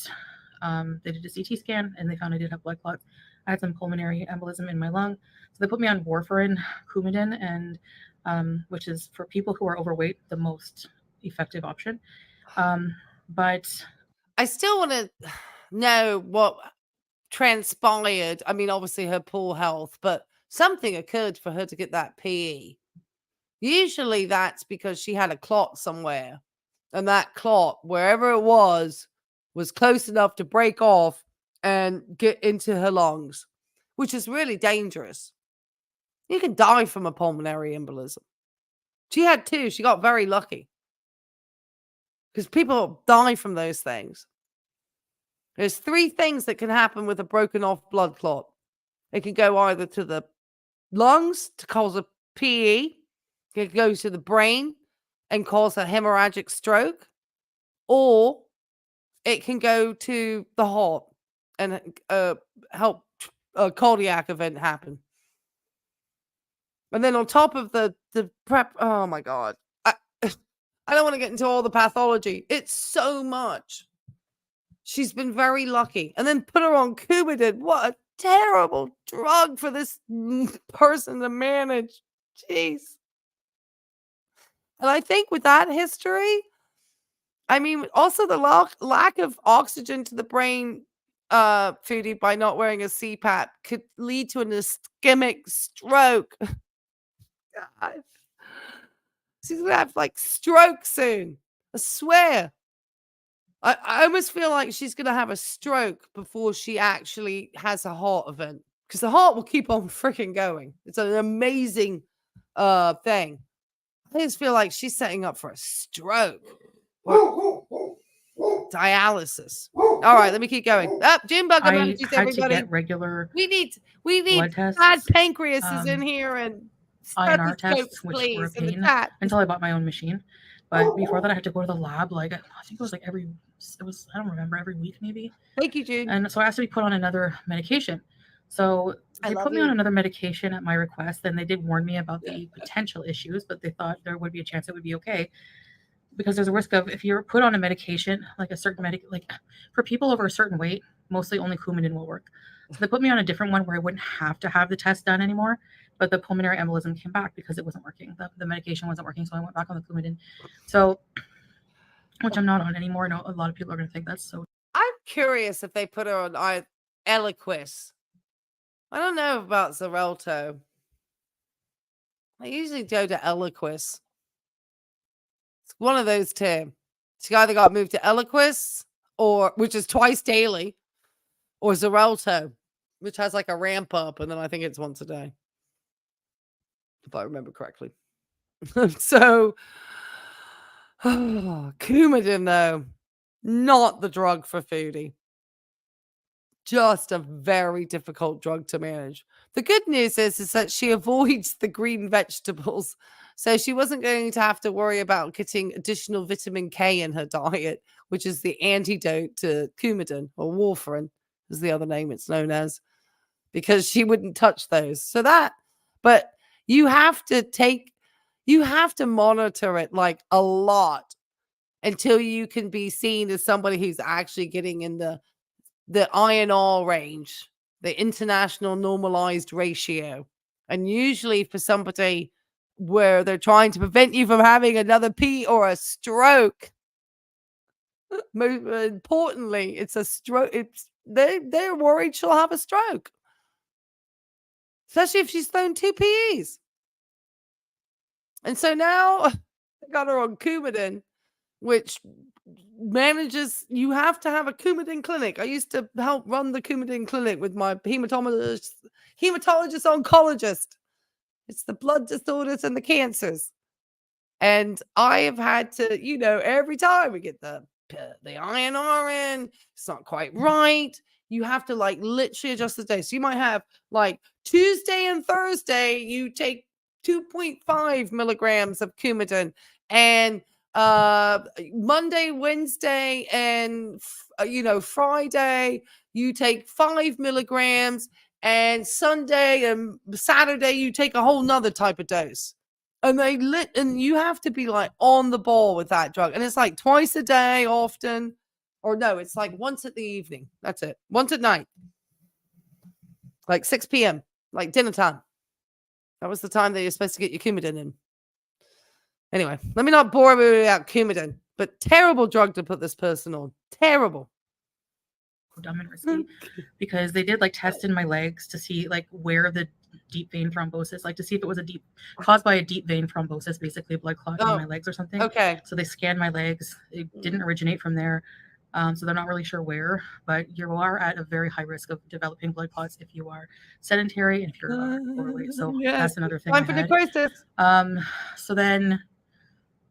they did a CT scan, and they found I did have blood clots. I had some pulmonary embolism in my lung, so they put me on warfarin, Coumadin, and which is for people who are overweight the most effective option. But I still want to know what transpired. I mean, obviously her poor health, but something occurred for her to get that PE. Usually that's because she had a clot somewhere, and that clot, wherever it was close enough to break off and get into her lungs, which is really dangerous. You can die from a pulmonary embolism. She had 2. She got very lucky, because people die from those things. There's 3 things that can happen with a broken off blood clot. It can go either to the lungs to cause a PE, it goes to the brain and cause a hemorrhagic stroke, or it can go to the heart and help a cardiac event happen. And then on top of the prep, oh my God. I don't want to get into all the pathology. It's so much. She's been very lucky. And then put her on Coumadin. What a terrible drug for this person to manage. Jeez. And I think with that history, I mean, also the lack of oxygen to the brain, Foodie, by not wearing a CPAP could lead to an ischemic stroke. God. She's gonna have like stroke soon. I swear. I almost feel like she's gonna have a stroke before she actually has a heart event. Because the heart will keep on freaking going. It's an amazing thing. I just feel like she's setting up for a stroke or dialysis. All right, let me keep going. Up, June bug I emojis, had to everybody. get regular We need blood tests, bad pancreases in here and INR stethoscopes, tests, which were a please, in the pain chat. until I bought my own machine. But before that, I had to go to the lab. Like, I think it was like I don't remember, every week maybe. Thank you, June. And so I asked to be put on another medication. So they put me on another medication at my request. Then they did warn me about the potential issues, but they thought there would be a chance it would be okay. Because there's a risk of, if you're put on a medication, like a certain like for people over a certain weight, mostly only Coumadin will work. So they put me on a different one where I wouldn't have to have the test done anymore, but the pulmonary embolism came back because it wasn't working. The medication wasn't working, so I went back on the Coumadin. So, which I'm not on anymore. I know a lot of people are going to think that's so. I'm curious if they put her on Eliquis. I don't know about Xarelto. I usually go to Eliquis. It's one of those two. She either got moved to Eliquis, which is twice daily, or Xarelto, which has like a ramp up, and then I think it's once a day, if I remember correctly. So, Coumadin, though, not the drug for Foodie. Just a very difficult drug to manage. The good news is that she avoids the green vegetables. So she wasn't going to have to worry about getting additional vitamin K in her diet, which is the antidote to Coumadin, or warfarin is the other name it's known as, because she wouldn't touch those. But you have to monitor it like a lot until you can be seen as somebody who's actually getting in the ALR range, the international normalized ratio. And usually for somebody where they're trying to prevent you from having another P or a stroke, more importantly, it's a stroke. They're worried she'll have a stroke, especially if she's thrown 2 PEs. And so now I got her on Coumadin, which manages, you have to have a Coumadin clinic. I used to help run the Coumadin clinic with my hematologist oncologist. It's the blood disorders and the cancers. And I have had to, every time we get the INR in, it's not quite right. You have to like literally adjust the day. So you might have like Tuesday and Thursday, you take 2.5 milligrams of Coumadin, and Monday, Wednesday, and Friday, you take 5 milligrams, and Sunday and Saturday, you take a whole nother type of dose. And and you have to be like on the ball with that drug. And it's like twice a day often. Or no, it's like once at the evening. That's it. Once at night. Like 6 p.m. Like dinner time. That was the time that you're supposed to get your Coumadin in. Anyway, let me not bore everybody about Coumadin, but terrible drug to put this person on. Terrible. Dumb and risky, because they did like test in my legs to see like where the deep vein thrombosis, like to see if it was caused by a deep vein thrombosis, basically a blood clot in my legs or something. Okay. So they scanned my legs. It didn't originate from there. So they're not really sure where, but you are at a very high risk of developing blood clots if you are sedentary and if you're overweight. So that's another thing. Time for necrosis. So then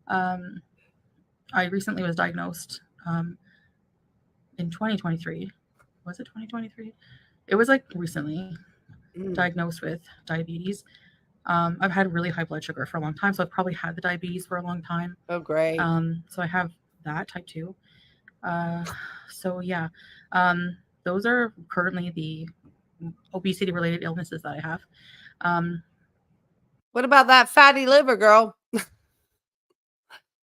I recently was diagnosed in 2023. Was it 2023? It was like recently diagnosed with diabetes. I've had really high blood sugar for a long time, so I've probably had the diabetes for a long time. Oh, great. So I have that type 2. So yeah, those are currently the obesity related illnesses that I have. What about that fatty liver, girl?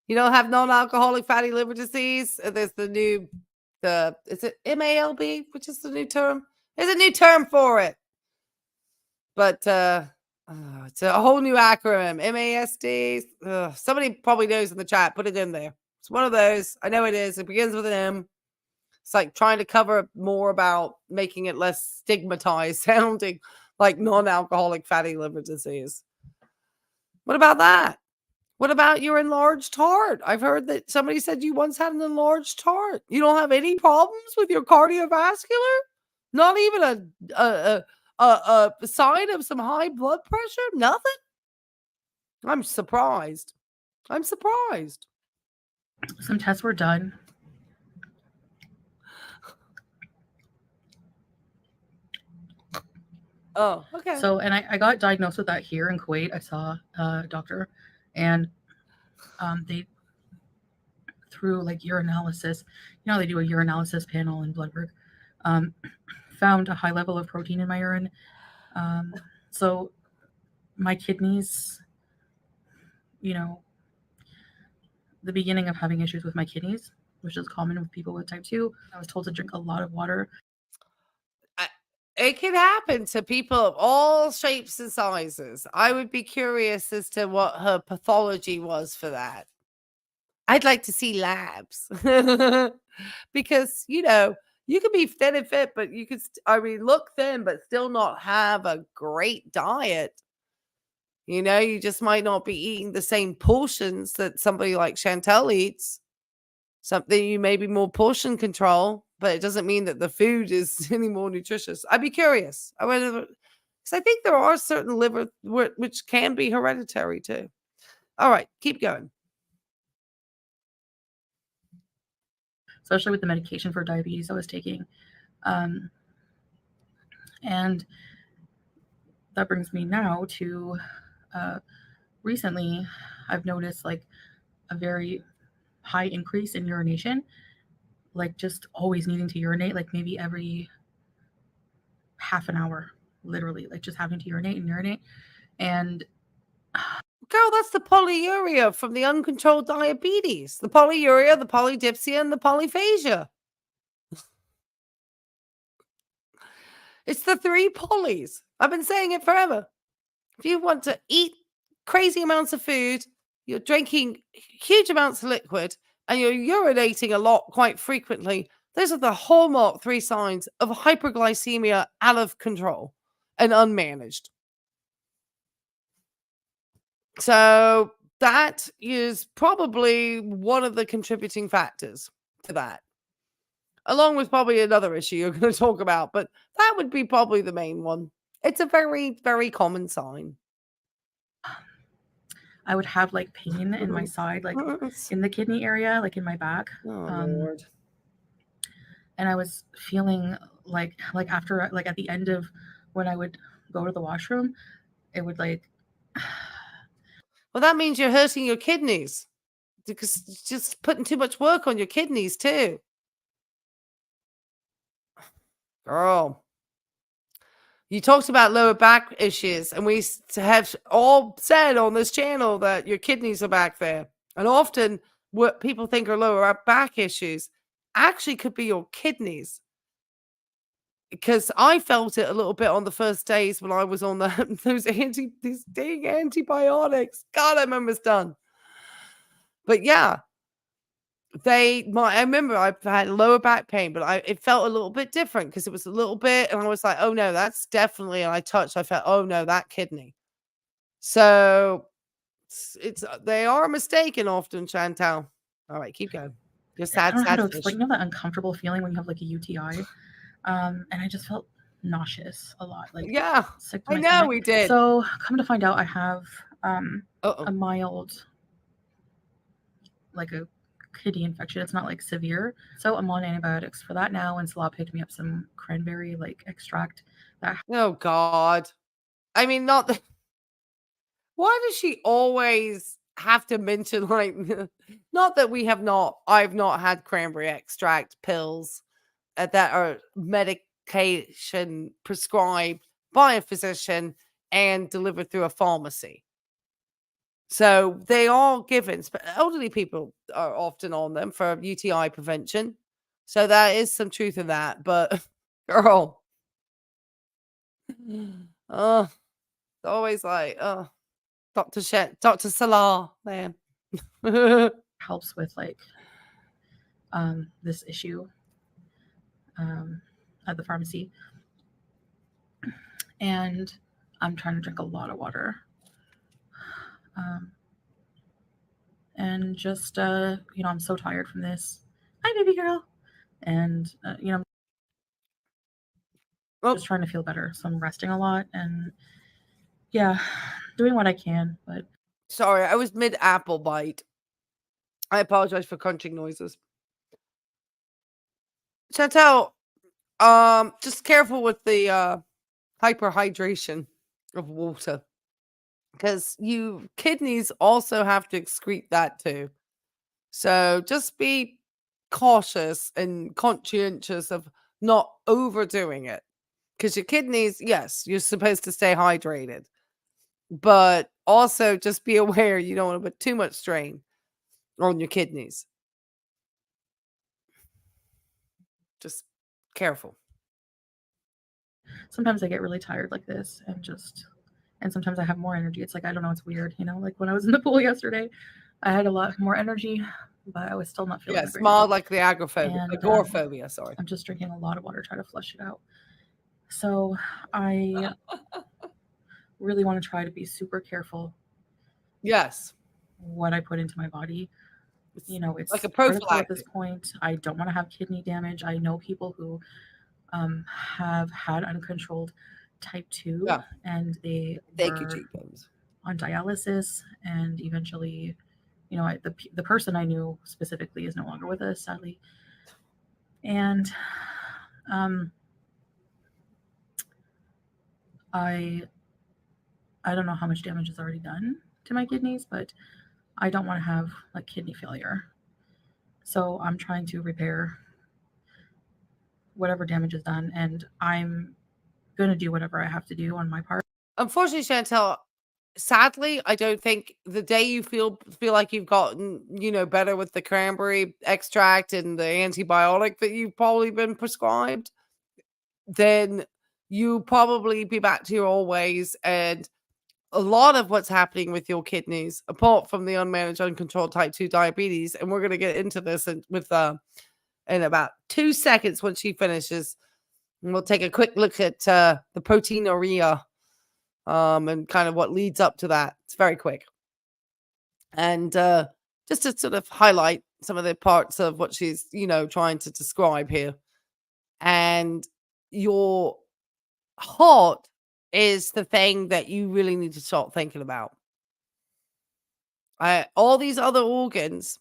You don't have non-alcoholic fatty liver disease. There's is it MALB, which is the new term? There's a new term for it. But it's a whole new acronym. MASD. Somebody probably knows in the chat. Put it in there. It's one of those. I know it is. It begins with an M. It's like trying to cover more about making it less stigmatized, sounding like non-alcoholic fatty liver disease. What about that? What about your enlarged heart? I've heard that somebody said you once had an enlarged heart. You don't have any problems with your cardiovascular? Not even a sign of some high blood pressure? Nothing? I'm surprised. I'm surprised. Some tests were done. Oh, okay. So, and I got diagnosed with that here in Kuwait. I saw a doctor, and they, through like urinalysis, they do a urinalysis panel and blood work, found a high level of protein in my urine. So my kidneys, the beginning of having issues with my kidneys, which is common with people with type 2. I was told to drink a lot of water. It can happen to people of all shapes and sizes. I would be curious as to what her pathology was for that. I'd like to see labs because, you can be thin and fit, but you could, look thin, but still not have a great diet. You just might not be eating the same portions that somebody like Chantel eats. Something you may be more portion control, but it doesn't mean that the food is any more nutritious. I'd be curious. Because I think there are certain liver which can be hereditary too. All right, keep going. Especially with the medication for diabetes I was taking. And that brings me now to recently I've noticed like a very high increase in urination, like just always needing to urinate, like maybe every half an hour, literally, like just having to urinate. And girl, that's the polyuria from the uncontrolled diabetes. The polyuria, the polydipsia, and the polyphagia. It's the 3 polys. I've been saying it forever. If you want to eat crazy amounts of food, you're drinking huge amounts of liquid, and you're urinating a lot quite frequently, those are the hallmark 3 signs of hyperglycemia out of control and unmanaged. So that is probably one of the contributing factors to that, along with probably another issue you're going to talk about, but that would be probably the main one. It's a very, very common sign. I would have like pain in my side, like in the kidney area, like in my back. Oh, Lord. And I was feeling like after, like at the end of when I would go to the washroom, it would like. Well, that means you're hurting your kidneys because it's just putting too much work on your kidneys too. Girl. You talked about lower back issues, and we have all said on this channel that your kidneys are back there. And often what people think are lower back issues actually could be your kidneys. Because I felt it a little bit on the first days when I was on these dang antibiotics. God, I'm almost done. But yeah, I remember I had lower back pain, but it felt a little bit different because it was a little bit, and I was like, oh no, that's definitely, and I felt, oh no, that kidney. So they are mistaken often, Chantal. All right, keep going. You're sad, I don't know how to fish. explain, that uncomfortable feeling when you have like a UTI. And I just felt nauseous a lot. Like, yeah, sick to my I know stomach. we did. So come to find out, I have a mild, like a kidney infection. It's not like severe. So I'm on antibiotics for that now. And Salah picked me up some cranberry like extract. Oh God. I mean, not the. Why does she always have to mention like not that I've not had cranberry extract pills that are medication prescribed by a physician and delivered through a pharmacy. So they are given, elderly people are often on them for UTI prevention. So there is some truth in that. But girl, oh, it's always like, oh, Dr. Salah, man. helps with like this issue at the pharmacy. And I'm trying to drink a lot of water. And just, I'm so tired from this. Hi, baby girl. And, I'm just trying to feel better. So I'm resting a lot and, yeah, doing what I can. But sorry, I was mid apple bite. I apologize for crunching noises. Chantel, just careful with the hyperhydration of water, because you kidneys also have to excrete that too. So just be cautious and conscientious of not overdoing it, because your kidneys, yes, you're supposed to stay hydrated, but also just be aware you don't want to put too much strain on your kidneys. Just careful. sometimes I get really tired like this and sometimes I have more energy. It's like, I don't know, it's weird, like when I was in the pool yesterday, I had a lot more energy, but I was still not feeling great. Mild like the agoraphobia, sorry. I'm just drinking a lot of water, try to flush it out. So I really want to try to be super careful. Yes. What I put into my body. It's like a critical at prophylactic. this point. I don't want to have kidney damage. I know people who have had uncontrolled type 2 and they were on dialysis, and eventually, the person I knew specifically is no longer with us, sadly. And I don't know how much damage is already done to my kidneys, but I don't want to have like kidney failure. So I'm trying to repair whatever damage is done, and I'm going to do whatever I have to do on my part. Unfortunately, Chantel, sadly, I don't think the day you feel like you've gotten, better with the cranberry extract and the antibiotic that you've probably been prescribed, then you probably be back to your old ways. And a lot of what's happening with your kidneys, apart from the unmanaged, uncontrolled type 2 diabetes, and we're going to get into this in about 2 seconds when she finishes. And we'll take a quick look at the proteinuria and kind of what leads up to that. It's very quick. And just to sort of highlight some of the parts of what she's, trying to describe here. And your heart is the thing that you really need to start thinking about. All these other organs,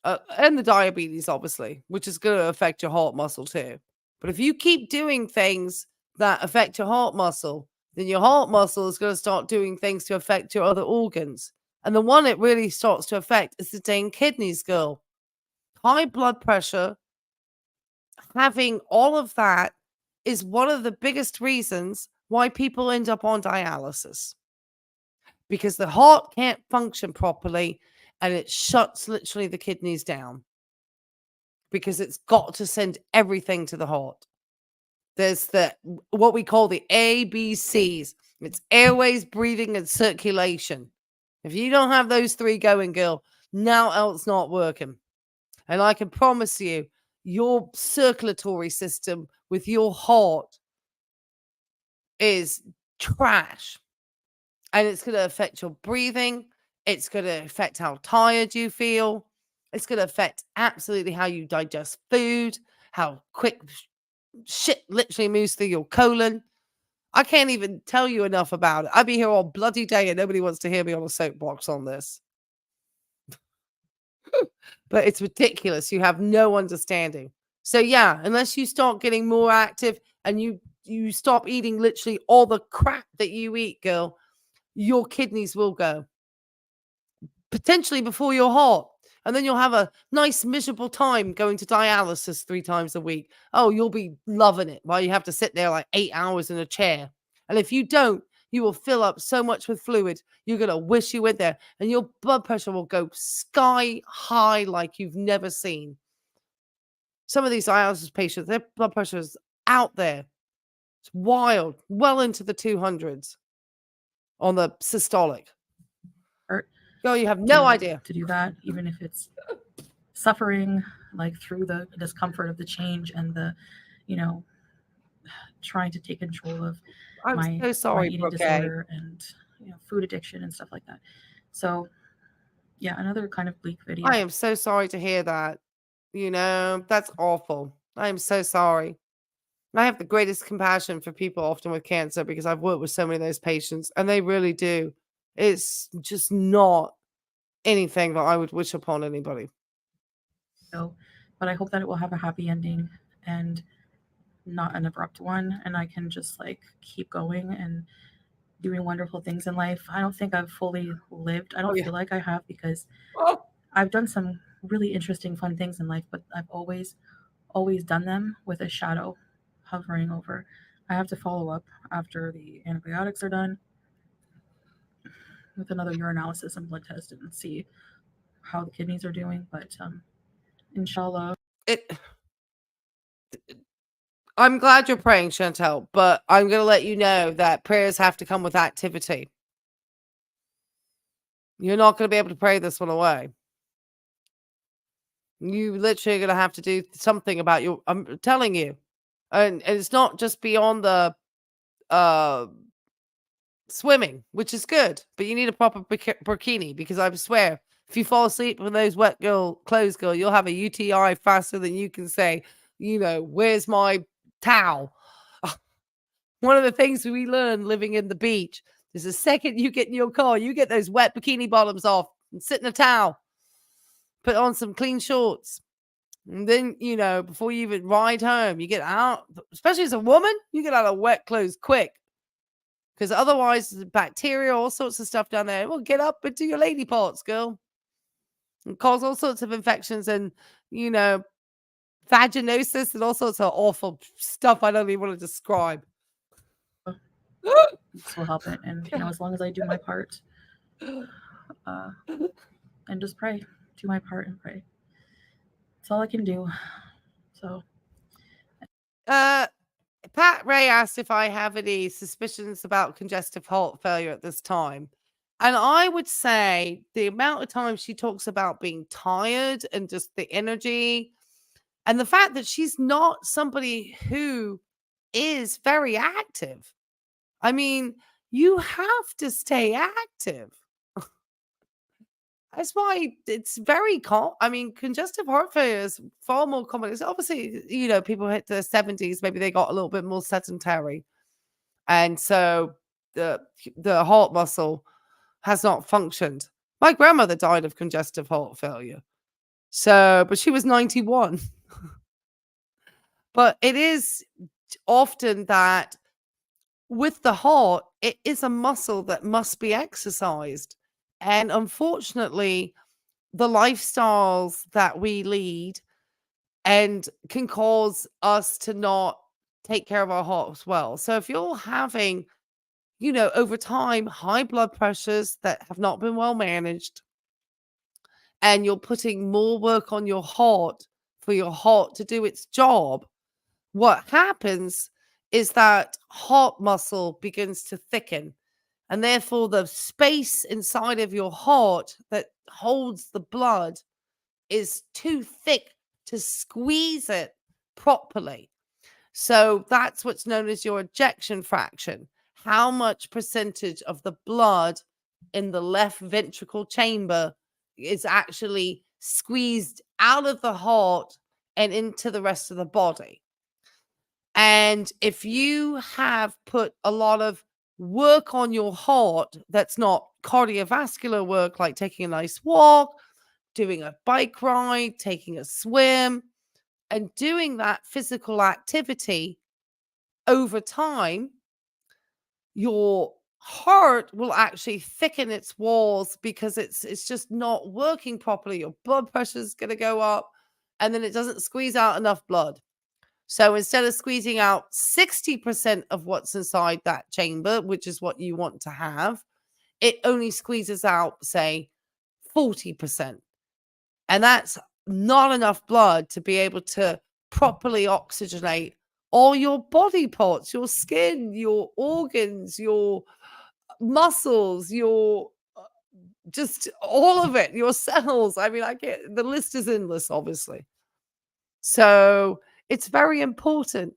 and the diabetes, obviously, which is going to affect your heart muscle too. But if you keep doing things that affect your heart muscle, then your heart muscle is going to start doing things to affect your other organs. And the one it really starts to affect is the dang kidneys, girl. High blood pressure, having all of that is one of the biggest reasons why people end up on dialysis. Because the heart can't function properly and it shuts literally the kidneys down. Because it's got to send everything to the heart. There's what we call the ABCs. It's airways, breathing, and circulation. If you don't have those three going, girl, now else not working. And I can promise you, your circulatory system with your heart is trash. And it's going to affect your breathing. It's going to affect how tired you feel. It's going to affect absolutely how you digest food, how quick shit literally moves through your colon. I can't even tell you enough about it. I'd be here all bloody day and nobody wants to hear me on a soapbox on this. But it's ridiculous. You have no understanding. So yeah, unless you start getting more active and you stop eating literally all the crap that you eat, girl, your kidneys will go. Potentially before your heart. And then you'll have a nice, miserable time going to dialysis 3 times a week. Oh, you'll be loving it while you have to sit there like 8 hours in a chair. And if you don't, You will fill up so much with fluid. You're going to wish you went there, and your blood pressure will go sky high like you've never seen. Some of these dialysis patients, their blood pressure is out there. It's wild, well into the 200s on the systolic. Girl, you have no idea. To do that, even if it's suffering, like through the discomfort of the change and the, trying to take control of I'm so sorry, my eating Brooke. disorder and food addiction and stuff like that. So, yeah, another kind of bleak video. I am so sorry to hear that. That's awful. I am so sorry. I have the greatest compassion for people often with cancer because I've worked with so many of those patients, and they really do. It's just not anything that I would wish upon anybody. So, but I hope that it will have a happy ending and not an abrupt one, and I can just like keep going and doing wonderful things in life. I don't think I've fully lived. I don't feel like I have, because I've done some really interesting, fun things in life, but I've always done them with a shadow hovering over. I have to follow up after the antibiotics are done with another urinalysis and blood test and see how the kidneys are doing. But inshallah. I'm glad you're praying, Chantel, but I'm going to let you know that prayers have to come with activity. You're not going to be able to pray this one away. You literally are going to have to do something about your, I'm telling you. And it's not just beyond the swimming, which is good, but you need a proper bikini, because I swear, if you fall asleep with those wet clothes, girl, you'll have a UTI faster than you can say, where's my towel? One of the things we learn living in the beach is the second you get in your car, you get those wet bikini bottoms off and sit in a towel, put on some clean shorts. And then, before you even ride home, you get out, especially as a woman, you get out of wet clothes quick. Because otherwise, bacteria, all sorts of stuff down there. Well, get up into your lady parts, girl. And cause all sorts of infections and, vaginosis and all sorts of awful stuff I don't even want to describe. This will help it. And, as long as I do my part and just pray, do my part and pray. That's all I can do. So. Pat Ray asked if I have any suspicions about congestive heart failure at this time. And I would say the amount of time she talks about being tired and just the energy and the fact that she's not somebody who is very active. I mean, you have to stay active. That's why it's very common. I mean, congestive heart failure is far more common. It's obviously, people hit their 70s, maybe they got a little bit more sedentary. And so the heart muscle has not functioned. My grandmother died of congestive heart failure. But she was 91. But it is often that with the heart, it is a muscle that must be exercised. And unfortunately, the lifestyles that we lead and can cause us to not take care of our heart as well. So if you're having, over time, high blood pressures that have not been well managed, and you're putting more work on your heart for your heart to do its job, what happens is that heart muscle begins to thicken. And therefore, the space inside of your heart that holds the blood is too thick to squeeze it properly. So that's what's known as your ejection fraction. How much percentage of the blood in the left ventricle chamber is actually squeezed out of the heart and into the rest of the body. And if you have put a lot of work on your heart that's not cardiovascular work, like taking a nice walk, doing a bike ride, taking a swim, and doing that physical activity over time, your heart will actually thicken its walls because it's just not working properly. Your blood pressure is going to go up, and then it doesn't squeeze out enough blood. So instead of squeezing out 60% of what's inside that chamber, which is what you want to have, it only squeezes out, say, 40%. And that's not enough blood to be able to properly oxygenate all your body parts, your skin, your organs, your muscles, your just all of it, your cells. I mean, the list is endless, obviously. So it's very important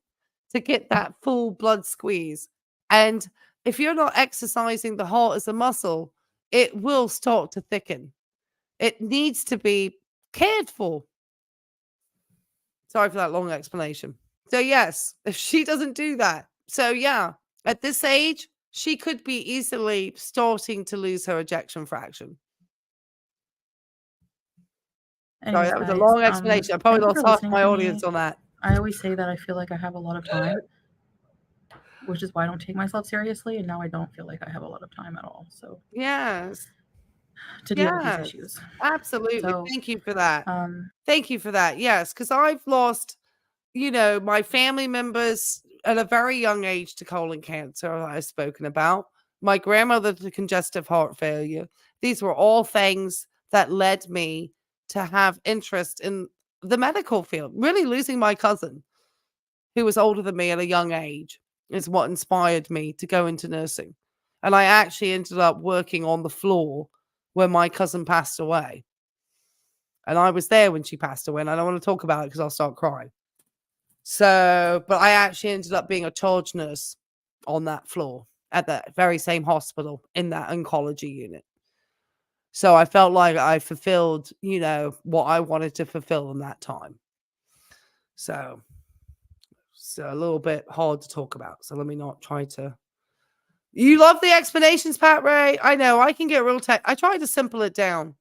to get that full blood squeeze. And if you're not exercising the heart as a muscle, it will start to thicken. It needs to be cared for. Sorry for that long explanation. So yes, if she doesn't do that. So yeah, at this age, she could be easily starting to lose her ejection fraction. Sorry, Anyways, that was a guys, long explanation. I probably thank you lost for half listening my to audience me. on that. I always say that I feel like I have a lot of time, which is why I don't take myself seriously, and now I don't feel like I have a lot of time at all. So Yes. to deal with these Yes. issues. Absolutely. So, Thank you for that. Thank you for that. Yes, because I've lost, my family members at a very young age to colon cancer, I've spoken about. My grandmother to congestive heart failure. These were all things that led me to have interest in the medical field. Really losing my cousin, who was older than me at a young age, is what inspired me to go into nursing. And I actually ended up working on the floor when my cousin passed away. And I was there when she passed away, and I don't want to talk about it because I'll start crying. So, but I actually ended up being a charge nurse on that floor at that very same hospital in that oncology unit. So I felt like I fulfilled, what I wanted to fulfill in that time. So it's a little bit hard to talk about. So let me not try to. You love the explanations, Pat Ray. I know I can get real tech. I try to simple it down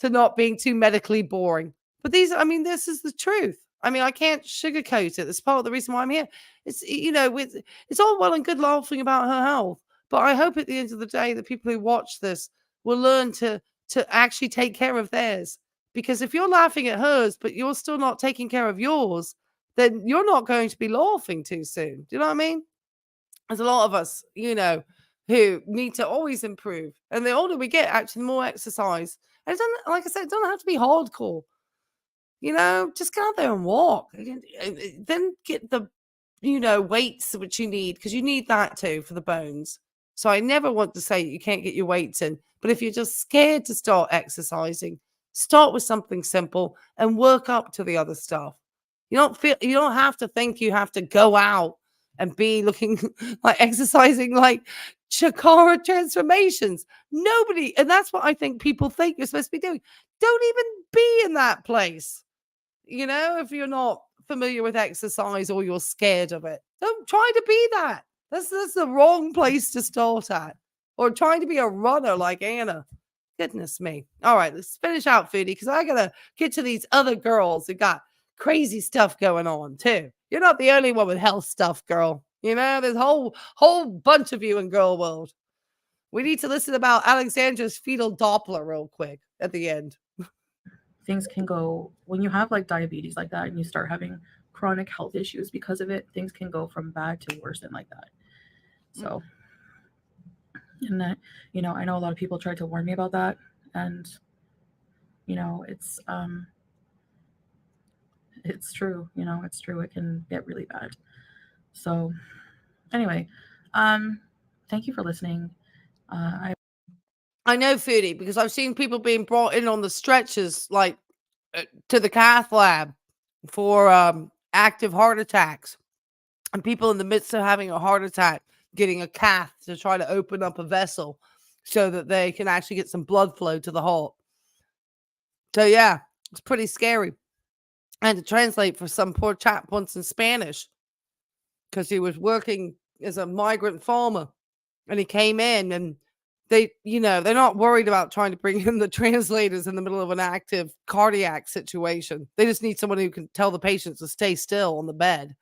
to not being too medically boring. But this is the truth. I mean, I can't sugarcoat it. That's part of the reason why I'm here. It's it's all well and good laughing about her health, but I hope at the end of the day that people who watch this will learn to actually take care of theirs. Because if you're laughing at hers, but you're still not taking care of yours, then you're not going to be laughing too soon. Do you know what I mean? There's a lot of us, who need to always improve. And the older we get, actually, the more exercise. And it doesn't, like I said, it doesn't have to be hardcore. Just go out there and walk. Then get the, weights which you need, because you need that too for the bones. So I never want to say you can't get your weights in. But if you're just scared to start exercising, start with something simple and work up to the other stuff. You don't have to think you have to go out and be looking like exercising like Chakara transformations. Nobody, and that's what I think people think you're supposed to be doing. Don't even be in that place. If you're not familiar with exercise or you're scared of it, don't try to be that. That's the wrong place to start at. Or trying to be a runner like Anna. Goodness me. All right, let's finish out, Foodie, because I gotta get to these other girls who got crazy stuff going on too. You're not the only one with health stuff, girl. There's a whole bunch of you in girl world. We need to listen about Alexandra's fetal Doppler real quick at the end. Things can go when you have like diabetes like that and you start having chronic health issues because of it. Things can go from bad to worse and like that. So, and that, I know a lot of people tried to warn me about that, and it's true. It's true. It can get really bad. So, anyway, thank you for listening. I know, Foodie, because I've seen people being brought in on the stretchers, like to the cath lab for active heart attacks, and people in the midst of having a heart attack getting a cath to try to open up a vessel so that they can actually get some blood flow to the heart. So yeah, it's pretty scary. I had to translate for some poor chap once in Spanish because he was working as a migrant farmer, and he came in, and they're not worried about trying to bring in the translators in the middle of an active cardiac situation. They just need someone who can tell the patients to stay still on the bed.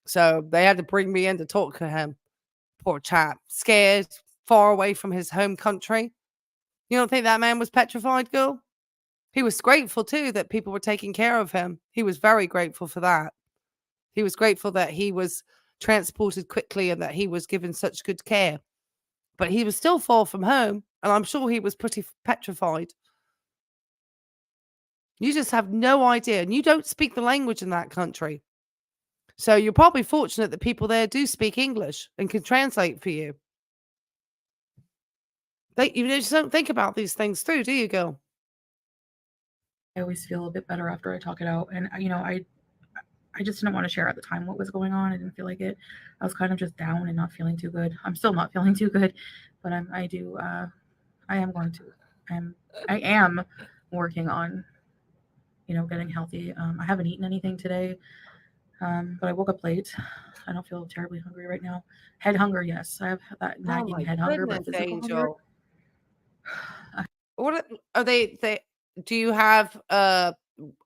So they had to bring me in to talk to him. Poor chap, scared, far away from his home country. You don't think that man was petrified, girl? He was grateful too that people were taking care of him. He was very grateful for that. He was grateful that he was transported quickly and that he was given such good care. But he was still far from home, and I'm sure he was pretty petrified. You just have no idea, and you don't speak the language in that country. So you're probably fortunate that people there do speak English and can translate for you. You just don't think about these things through, do you, girl? I always feel a bit better after I talk it out. And, I just didn't want to share at the time what was going on. I didn't feel like it. I was kind of just down and not feeling too good. I'm still not feeling too good, but I am working on, getting healthy. I haven't eaten anything today, but I woke up late. I don't feel terribly hungry right now. Head hunger, yes. I have that nagging head hunger, but physical hunger. What are they? Do you have? Are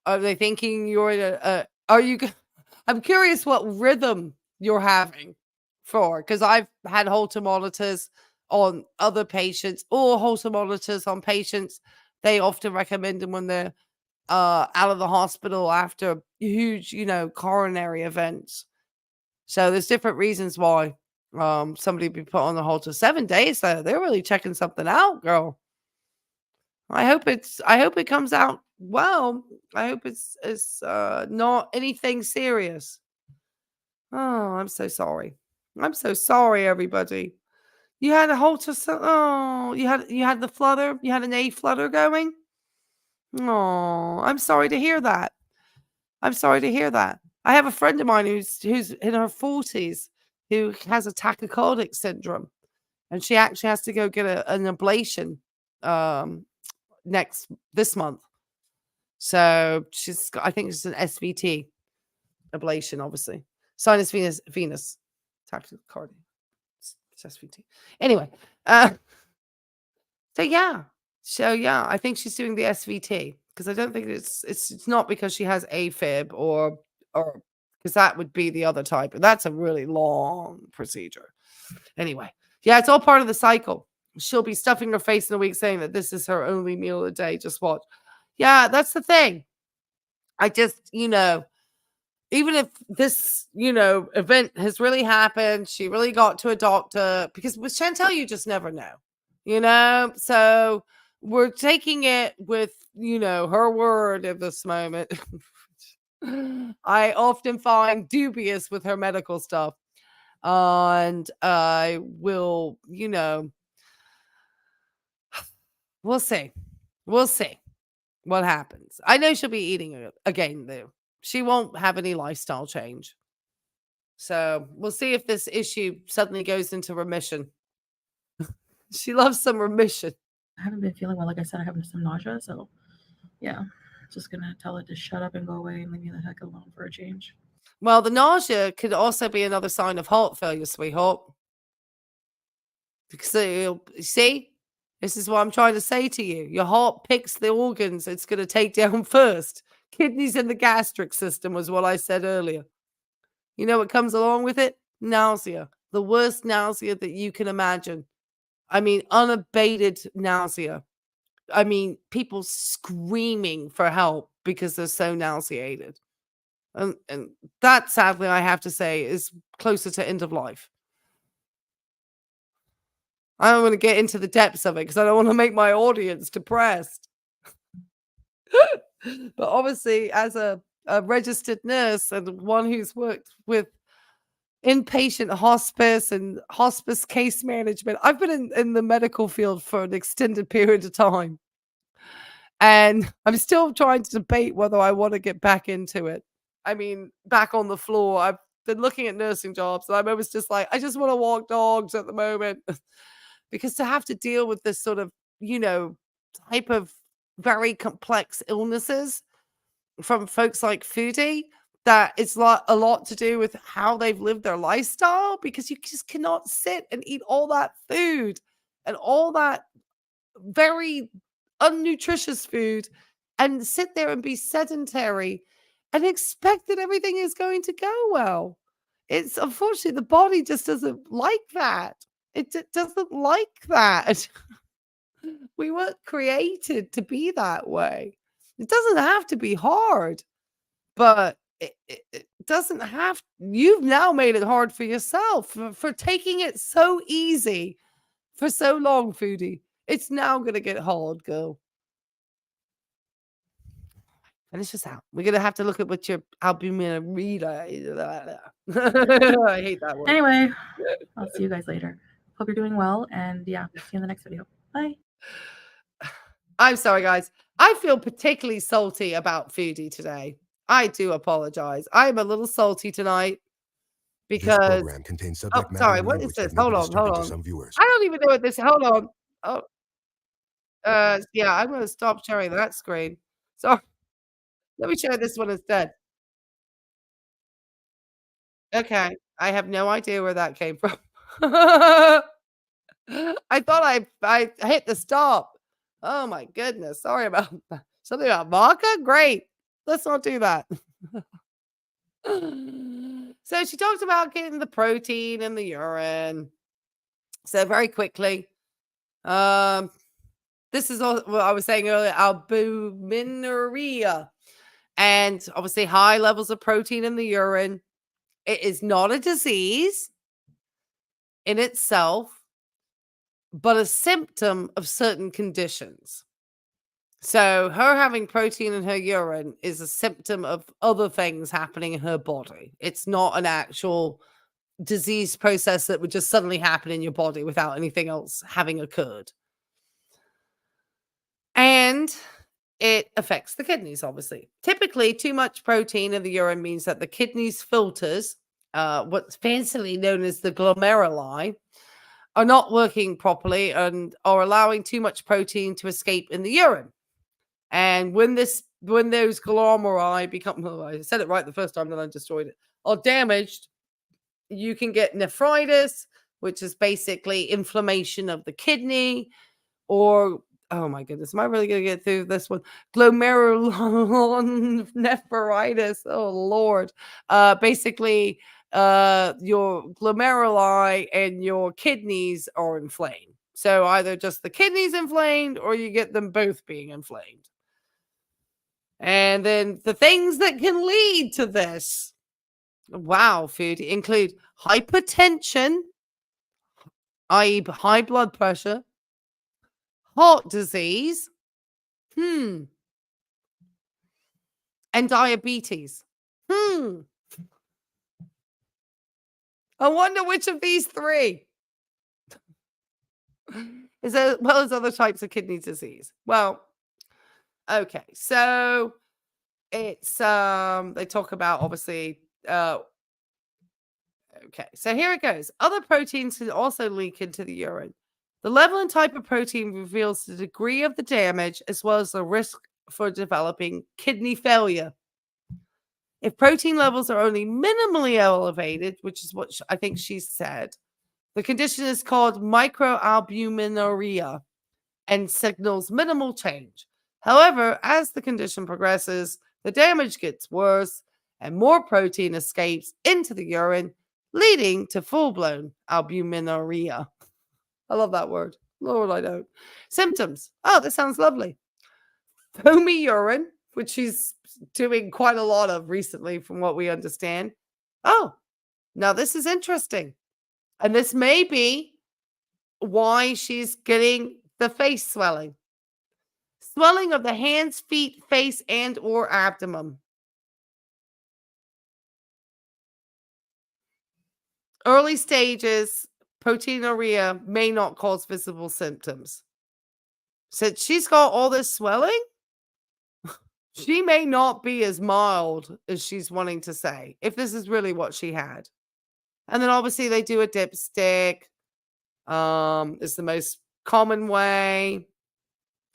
they thinking you're are you? I'm curious what rhythm you're having for, because I've had Holter monitors on other patients or Holter monitors on patients. They often recommend them when they're out of the hospital after huge, coronary events. So there's different reasons why somebody be put on the Holter. 7 days though, they're really checking something out, girl. I hope it comes out well. I hope it's not anything serious. Oh, I'm so sorry. I'm so sorry, everybody. You had a Holter. Oh, you had the flutter. You had an A flutter going. Oh, I'm sorry to hear that. I'm sorry to hear that. I have a friend of mine who's in her 40s who has a tachycardic syndrome, and she actually has to go get an ablation this month. So I think it's an SVT ablation, obviously. Sinus venous tachycardia. It's SVT. Anyway, so yeah. I think she's doing the SVT because I don't think it's not because she has AFib or because that would be the other type. That's a really long procedure. Anyway, yeah, it's all part of the cycle. She'll be stuffing her face in a week saying that this is her only meal a day. Just watch. Yeah, that's the thing. I just, even if this, event has really happened, she really got to a doctor, because with Chantel, you just never know, so we're taking it with, her word at this moment. I often find dubious with her medical stuff. And I will, we'll see. We'll see what happens. I know she'll be eating again, though. She won't have any lifestyle change. So we'll see if this issue suddenly goes into remission. She loves some remission. I haven't been feeling well. Like I said, I have some nausea. So, yeah, just going to tell it to shut up and go away and leave me the heck alone for a change. Well, the nausea could also be another sign of heart failure, sweetheart. Because you see, this is what I'm trying to say to you. Your heart picks the organs it's going to take down first. Kidneys and the gastric system was what I said earlier. You know what comes along with it? Nausea. The worst nausea that you can imagine. I mean, unabated nausea. I mean, people screaming for help because they're so nauseated. And that, sadly, I have to say, is closer to end of life. I don't want to get into the depths of it because I don't want to make my audience depressed. But obviously, as a registered nurse and one who's worked with inpatient hospice and hospice case management, I've been in the medical field for an extended period of time. And I'm still trying to debate whether I want to get back into it. I mean, back on the floor. I've been looking at nursing jobs and I'm always just like, I just want to walk dogs at the moment. Because to have to deal with this sort of, type of very complex illnesses from folks like Foodie, that it's a lot to do with how they've lived their lifestyle, because you just cannot sit and eat all that food and all that very unnutritious food and sit there and be sedentary and expect that everything is going to go well. It's unfortunately the body just doesn't like that. It doesn't like that. We weren't created to be that way. It doesn't have to be hard, but it doesn't have. You've now made it hard for yourself for taking it so easy for so long, Foodie. It's now gonna get hard, girl. Finish this out. We're gonna have to look at what your albumin reader. I hate that word. Anyway, I'll see you guys later. Hope you're doing well, and yeah, see you in the next video. Bye. I'm sorry, guys. I feel particularly salty about Foodie today. I do apologize. I'm a little salty tonight This because program contains subject matter sorry, and what is language this? that may Hold be on, disturbing hold to on. some viewers. I don't even know what this. Hold on. Oh, yeah, I'm gonna stop sharing that screen. So let me share this one instead. Okay, I have no idea where that came from. I thought I hit the stop. Oh my goodness. Sorry about that. Something about maca? Great. Let's not do that. So she talks about getting the protein in the urine. So very quickly, this is all what I was saying earlier, albuminuria. And obviously high levels of protein in the urine. It is not a disease in itself, but a symptom of certain conditions. So her having protein in her urine is a symptom of other things happening in her body. It's not an actual disease process that would just suddenly happen in your body without anything else having occurred. And it affects the kidneys, obviously. Typically, too much protein in the urine means that the kidneys filters, what's fancily known as the glomeruli, are not working properly and are allowing too much protein to escape in the urine. And when those glomeruli become, oh, I said it right the first time, then I destroyed it, are damaged, you can get nephritis, which is basically inflammation of the kidney, or oh my goodness, am I really gonna get through this one? Glomerulonephritis. Oh Lord. Basically, your glomeruli and your kidneys are inflamed. So either just the kidneys inflamed or you get them both being inflamed. And then the things that can lead to this, wow, food include hypertension, i.e., high blood pressure, heart disease, and diabetes. I wonder which of these three is as well as other types of kidney disease. Well, okay, so it's they talk about obviously okay, so here it goes. Other proteins can also leak into the urine. The level and type of protein reveals the degree of the damage as well as the risk for developing kidney failure. If protein levels are only minimally elevated, which is what I think she said, the condition is called microalbuminuria and signals minimal change. However, as the condition progresses, the damage gets worse and more protein escapes into the urine, leading to full-blown albuminuria. I love that word. Lord, I don't. Symptoms. Oh, that sounds lovely. Foamy urine, which she's doing quite a lot of recently from what we understand. Oh, now this is interesting. And this may be why she's getting the face swelling. Swelling of the hands, feet, face, and or abdomen. Early stages, proteinuria may not cause visible symptoms. Since she's got all this swelling, she may not be as mild as she's wanting to say, if this is really what she had. And then obviously they do a dipstick. Is the most common way.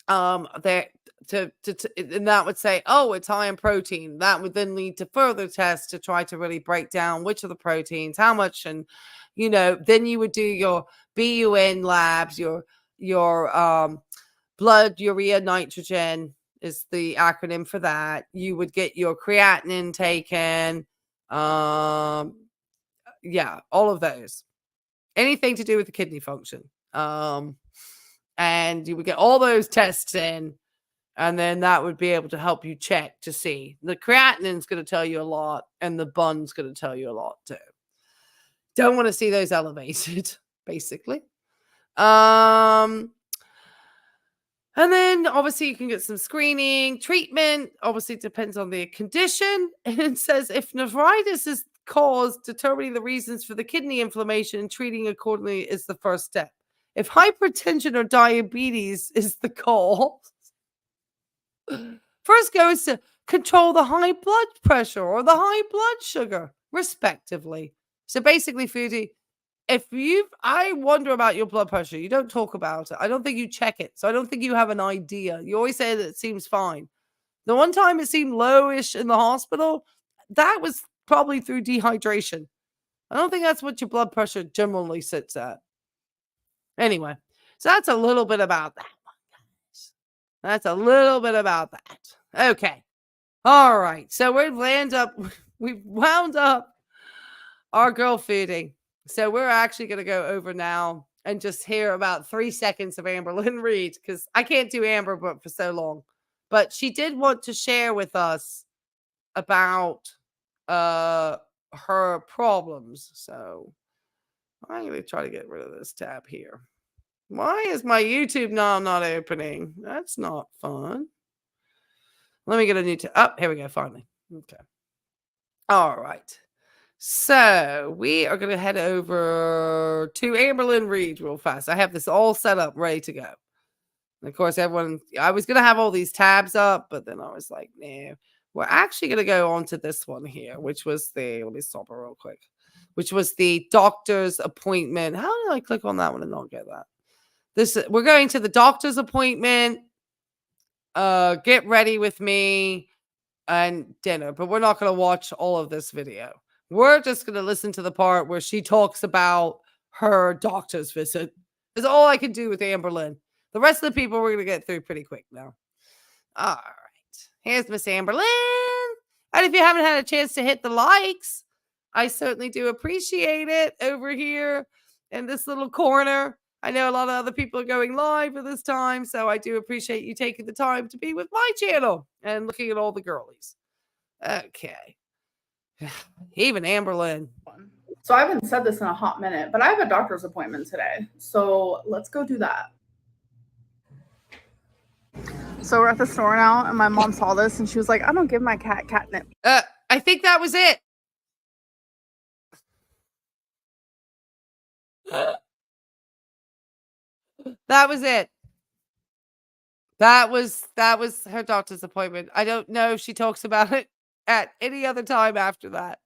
There and that would say, oh, it's high in protein. That would then lead to further tests to try to really break down which of the proteins, how much, and then you would do your BUN labs, your blood urea nitrogen is the acronym for that. You would get your creatinine taken. Yeah, all of those. Anything to do with the kidney function. And you would get all those tests in. And then that would be able to help you check to see. The creatinine is going to tell you a lot, and the bun's going to tell you a lot too. Don't want to see those elevated, basically. And then obviously you can get some screening, treatment. Obviously, it depends on the condition. And it says if nephritis is caused, determining the reasons for the kidney inflammation and treating accordingly is the first step. If hypertension or diabetes is the cause, first goes to control the high blood pressure or the high blood sugar, respectively. So basically, Foodie, I wonder about your blood pressure. You don't talk about it. I don't think you check it. So I don't think you have an idea. You always say that it seems fine. The one time it seemed lowish in the hospital, that was probably through dehydration. I don't think that's what your blood pressure generally sits at. Anyway, so that's a little bit about that one, guys. That's a little bit about that. Okay. All right. So we've wound up our girl Foodie. So we're actually going to go over now and just hear about 3 seconds of Amberlynn Reed, because I can't do Amber but for so long. But she did want to share with us about her problems. So I'm going to try to get rid of this tab here. Why is my YouTube now not opening? That's not fun. Let me get a new tab. Oh, here we go. Finally. Okay. All right. So we are going to head over to Amberlynn Reed real fast. I have this all set up, ready to go. And of course, I was going to have all these tabs up, but then I was like, no. We're actually going to go on to this one here, which was let me stop it real quick, which was the doctor's appointment. How did I click on that one and not get that? We're going to the doctor's appointment, get ready with me, and dinner. But we're not going to watch all of this video. We're just going to listen to the part where she talks about her doctor's visit. That's all I can do with Amberlynn. The rest of the people we're going to get through pretty quick now. All right. Here's Miss Amberlynn. And if you haven't had a chance to hit the likes, I certainly do appreciate it over here in this little corner. I know a lot of other people are going live at this time, so I do appreciate you taking the time to be with my channel and looking at all the girlies. Okay. Even Amberlynn. So I haven't said this in a hot minute, but I have a doctor's appointment today. So let's go do that. So we're at the store now, and my mom saw this, and she was like, I don't give my cat catnip. I think that was it. That was it. That was her doctor's appointment. I don't know if she talks about it at any other time after that.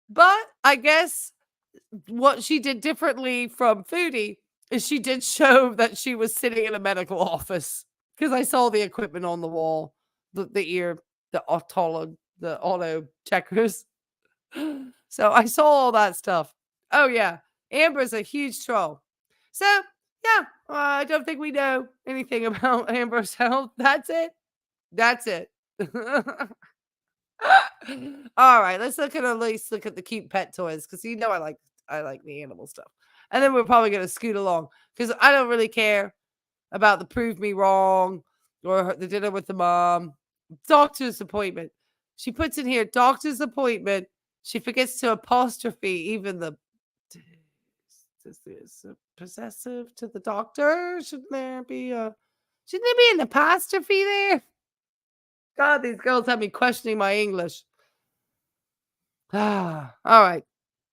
But I guess what she did differently from Foodie is she did show that she was sitting in a medical office, because I saw the equipment on the wall, the auto checkers. So I saw all that stuff. Oh yeah, Amber's a huge troll. So yeah, I don't think we know anything about Amber's health. That's it. All right, let's at least look at the cute pet toys, because you know I like the animal stuff. And then we're probably going to scoot along, because I don't really care about the prove me wrong or the dinner with the mom. Doctor's appointment. She puts in here doctor's appointment. She forgets to apostrophe even the is possessive to the doctor. Shouldn't there be an apostrophe there? God, these girls have me questioning my English. All right.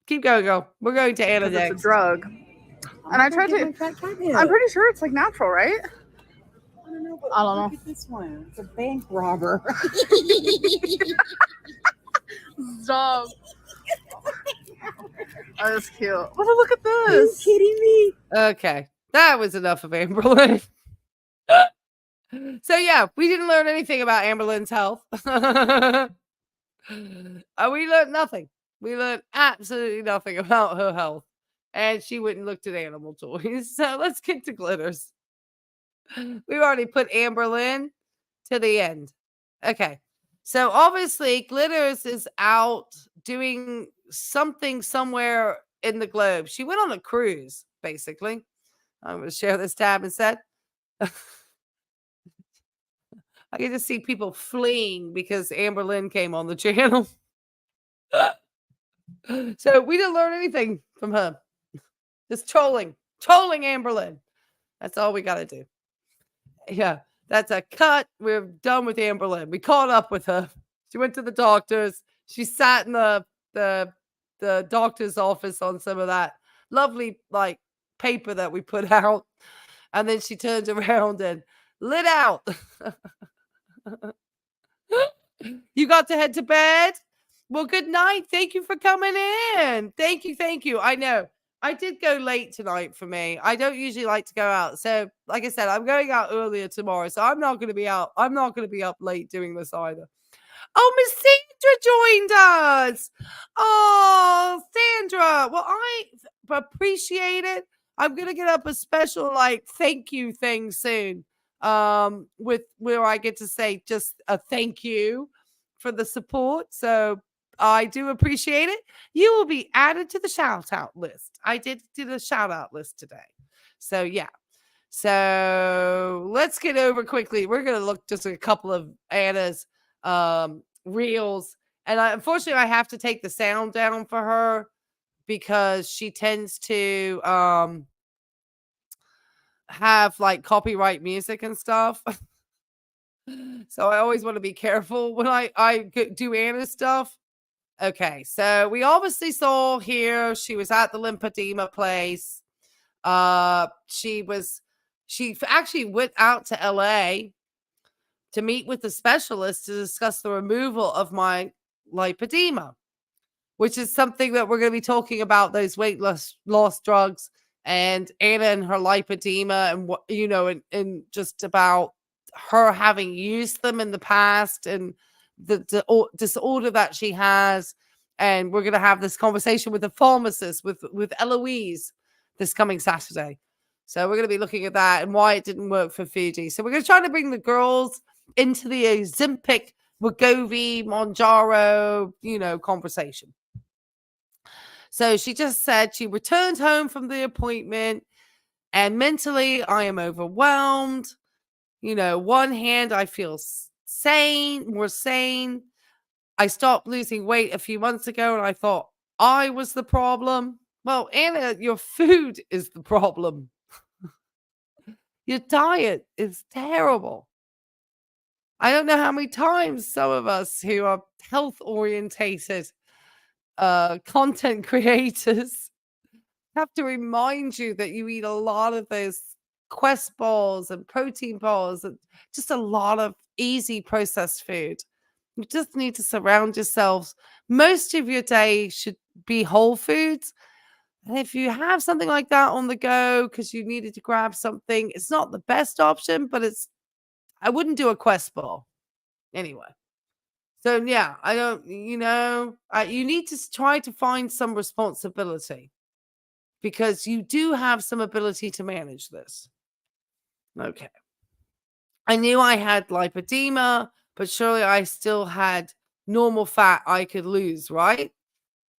Keep going, girl. We're going to Anna next. It's a drug. And I tried to. I'm pretty sure it's like natural, right? I don't know. But I don't know. Look at this one. It's a bank robber. Stop. Oh, that's cute. Oh, look at Are you this. kidding me? Okay. That was enough of Amberlynn. So yeah, we didn't learn anything about Amberlynn's health. We learned nothing. We learned absolutely nothing about her health. And she went and looked at animal toys. So let's get to glitters. We've already put Amberlynn to the end. Okay. So obviously Glitters is out doing something somewhere in the globe. She went on a cruise, basically. I'm going to share this tab instead. I get to see people fleeing because Amber Lynn came on the channel. So we didn't learn anything from her. Just trolling Amber Lynn. That's all we got to do. Yeah, that's a cut. We're done with Amber Lynn. We caught up with her. She went to the doctors. She sat in the doctor's office on some of that lovely like paper that we put out. And then she turned around and lit out. You got to head to bed? Well, good night. Thank you for coming in. Thank you. I know. I did go late tonight for me. I don't usually like to go out. So, like I said, I'm going out earlier tomorrow. So I'm not going to be out. I'm not going to be up late doing this either. Oh, Miss Sandra joined us. Oh, Sandra. Well, I appreciate it. I'm going to get up a special like thank you thing soon. With where I get to say just a thank you for the support. So I do appreciate it. You will be added to the shout out list. I did do the shout out list today. So yeah. So let's get over quickly. We're going to look just a couple of Anna's reels. And unfortunately, I have to take the sound down for her because she tends to have like copyright music and stuff. So I always want to be careful when I do Anna's stuff. Okay, so we obviously saw here she was at the lymphedema place. She actually went out to LA to meet with the specialist to discuss the removal of my lipedema, which is something that we're going to be talking about, those weight loss drugs and Anna and her lipedema and what, you know, and just about her having used them in the past and the disorder that she has. And we're going to have this conversation with the pharmacist, with Eloise this coming Saturday. So we're going to be looking at that and why it didn't work for Foodie. So we're going to try to bring the girls into the Ozempic, Wegovy, Monjaro, conversation. So she just said she returned home from the appointment and mentally I am overwhelmed. One hand, I feel more sane. I stopped losing weight a few months ago and I thought I was the problem. Well, Anna, your food is the problem. Your diet is terrible. I don't know how many times some of us who are health orientated content creators have to remind you that you eat a lot of those Quest balls and protein balls and just a lot of easy processed food. You just need to surround yourselves. Most of your day should be whole foods. And if you have something like that on the go because you needed to grab something, it's not the best option, but I wouldn't do a Quest ball anyway. So yeah, I don't, you need to try to find some responsibility because you do have some ability to manage this. Okay. I knew I had lipedema, but surely I still had normal fat I could lose, right?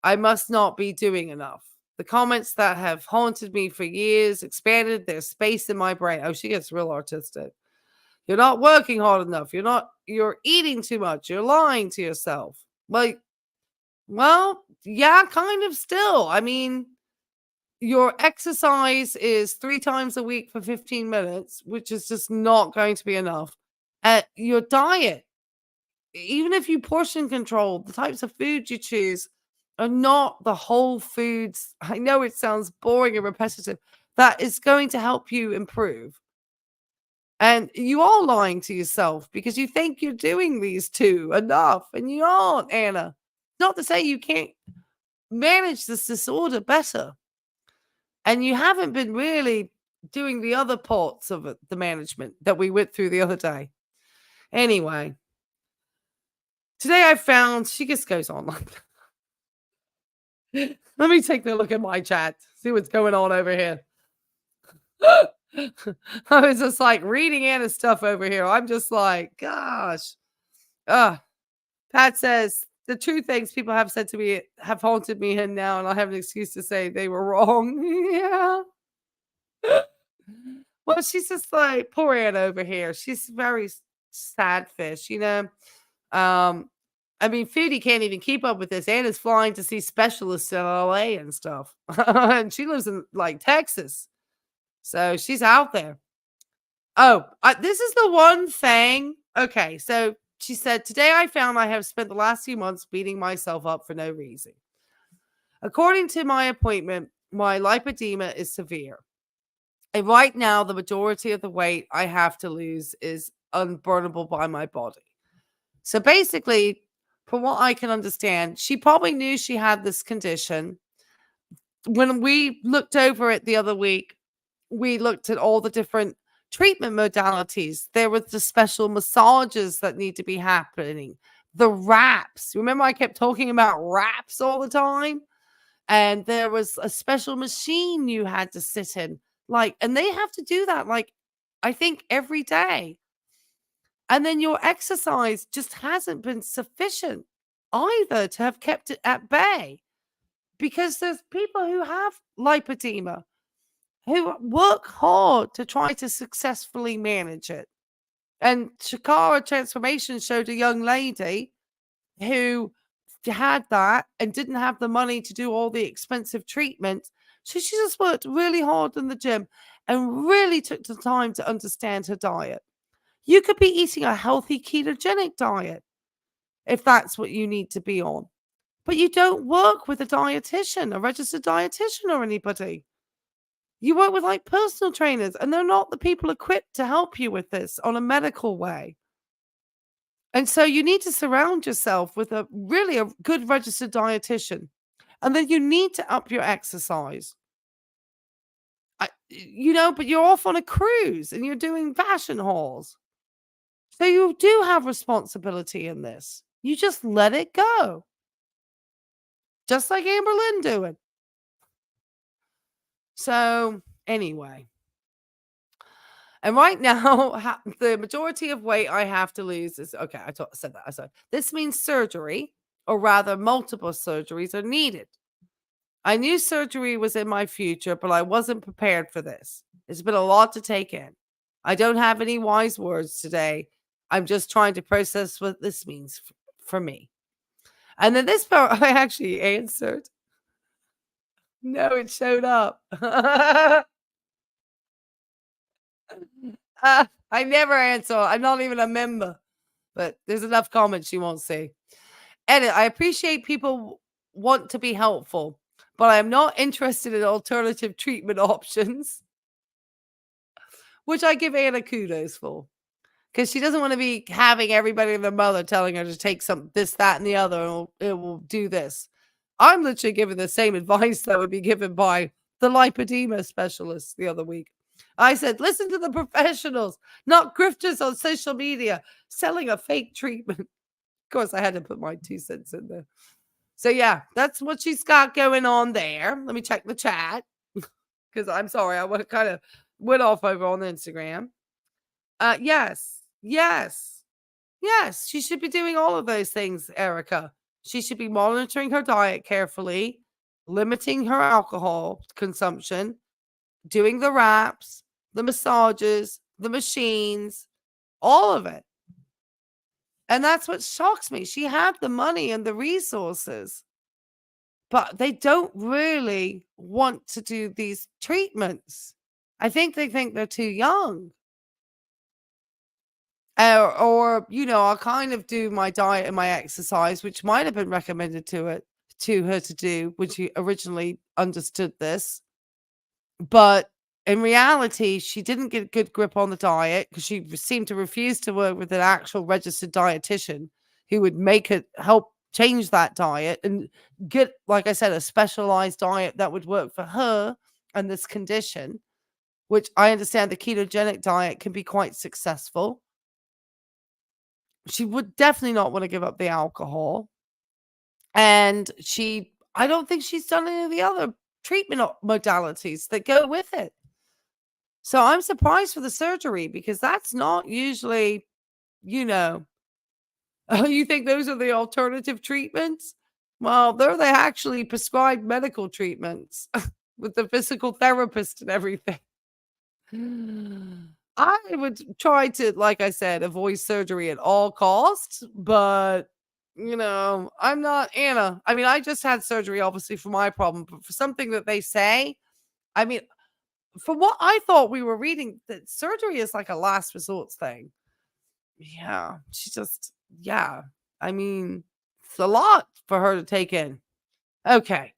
I must not be doing enough. The comments that have haunted me for years expanded their space in my brain. Oh, she gets real artistic. You're not working hard enough. You're eating too much. You're lying to yourself. Well, yeah, kind of still. I mean, your exercise is 3 times a week for 15 minutes, which is just not going to be enough. Your diet, even if you portion control, the types of food you choose are not the whole foods. I know it sounds boring and repetitive. That is going to help you improve. And you are lying to yourself because you think you're doing these two enough, and you aren't, Anna. Not to say you can't manage this disorder better. And you haven't been really doing the other parts of the management that we went through the other day. Anyway, today I found, she just goes on like that. Let me take a look at my chat, see what's going on over here. I was just like reading Anna's stuff over here. I'm just like, gosh. Pat says, the true things people have said to me have haunted me, and now, and I have an excuse to say they were wrong. Yeah. Well, she's just like poor Anne over here. She's very sad fish, you know. I mean, Foodie can't even keep up with this. Anna's flying to see specialists in LA and stuff, and she lives in like Texas, so she's out there. Oh, this is the one thing. Okay, so she said, today I found I have spent the last few months beating myself up for no reason. According to my appointment, my lipedema is severe. And right now, the majority of the weight I have to lose is unburnable by my body. So basically, from what I can understand, she probably knew she had this condition. When we looked over it the other week, we looked at all the different treatment modalities. There was the special massages that need to be happening. The wraps. Remember, I kept talking about wraps all the time? And there was a special machine you had to sit in. Like, and they have to do that, like, I think every day. And then your exercise just hasn't been sufficient either to have kept it at bay. Because there's people who have lipedema who work hard to try to successfully manage it. And Shakara Transformation showed a young lady who had that and didn't have the money to do all the expensive treatment. So she just worked really hard in the gym and really took the time to understand her diet. You could be eating a healthy ketogenic diet if that's what you need to be on. But you don't work with a dietitian, a registered dietitian or anybody. You work with like personal trainers, and they're not the people equipped to help you with this on a medical way. And so you need to surround yourself with a good registered dietitian. And then you need to up your exercise. But you're off on a cruise and you're doing fashion hauls. So you do have responsibility in this. You just let it go. Just like Amber Lynn doing. So anyway. And right now, the majority of weight I have to lose is, okay, I said that. I said, this means surgery, or rather multiple surgeries are needed. I knew surgery was in my future, but I wasn't prepared for this. It's been a lot to take in. I don't have any wise words today. I'm just trying to process what this means for me. And then this part, I actually answered. No, it showed up. I never answer. I'm not even a member. But there's enough comments you won't see. Edit, I appreciate people want to be helpful, but I am not interested in alternative treatment options. Which I give Anna kudos for. Because she doesn't want to be having everybody and their mother telling her to take this, that, and the other, and it will do this. I'm literally giving the same advice that would be given by the lipedema specialist the other week. I said, listen to the professionals, not grifters on social media selling a fake treatment. Of course, I had to put my 2 cents in there. So, yeah, that's what she's got going on there. Let me check the chat. Because I'm sorry, I kind of went off over on Instagram. Yes. She should be doing all of those things, Erica. She should be monitoring her diet carefully, limiting her alcohol consumption, doing the wraps, the massages, the machines, all of it. And that's what shocks me. She had the money and the resources, but they don't really want to do these treatments. I think they think they're too young. Or I'll kind of do my diet and my exercise, which might have been recommended to her to do when she originally understood this. But in reality, she didn't get a good grip on the diet because she seemed to refuse to work with an actual registered dietitian who would help change that diet and get, like I said, a specialized diet that would work for her and this condition, which I understand the ketogenic diet can be quite successful. She would definitely not want to give up the alcohol. And I don't think she's done any of the other treatment modalities that go with it. So I'm surprised for the surgery because that's not usually, Oh, you think those are the alternative treatments? Well, they're the actually prescribed medical treatments with the physical therapist and everything. I would try to, like I said, avoid surgery at all costs, but I'm not Anna. I mean, I just had surgery, obviously, for my problem, but for something that they say, I mean, from what I thought we were reading, that surgery is like a last resort thing. Yeah, yeah. I mean, it's a lot for her to take in. Okay.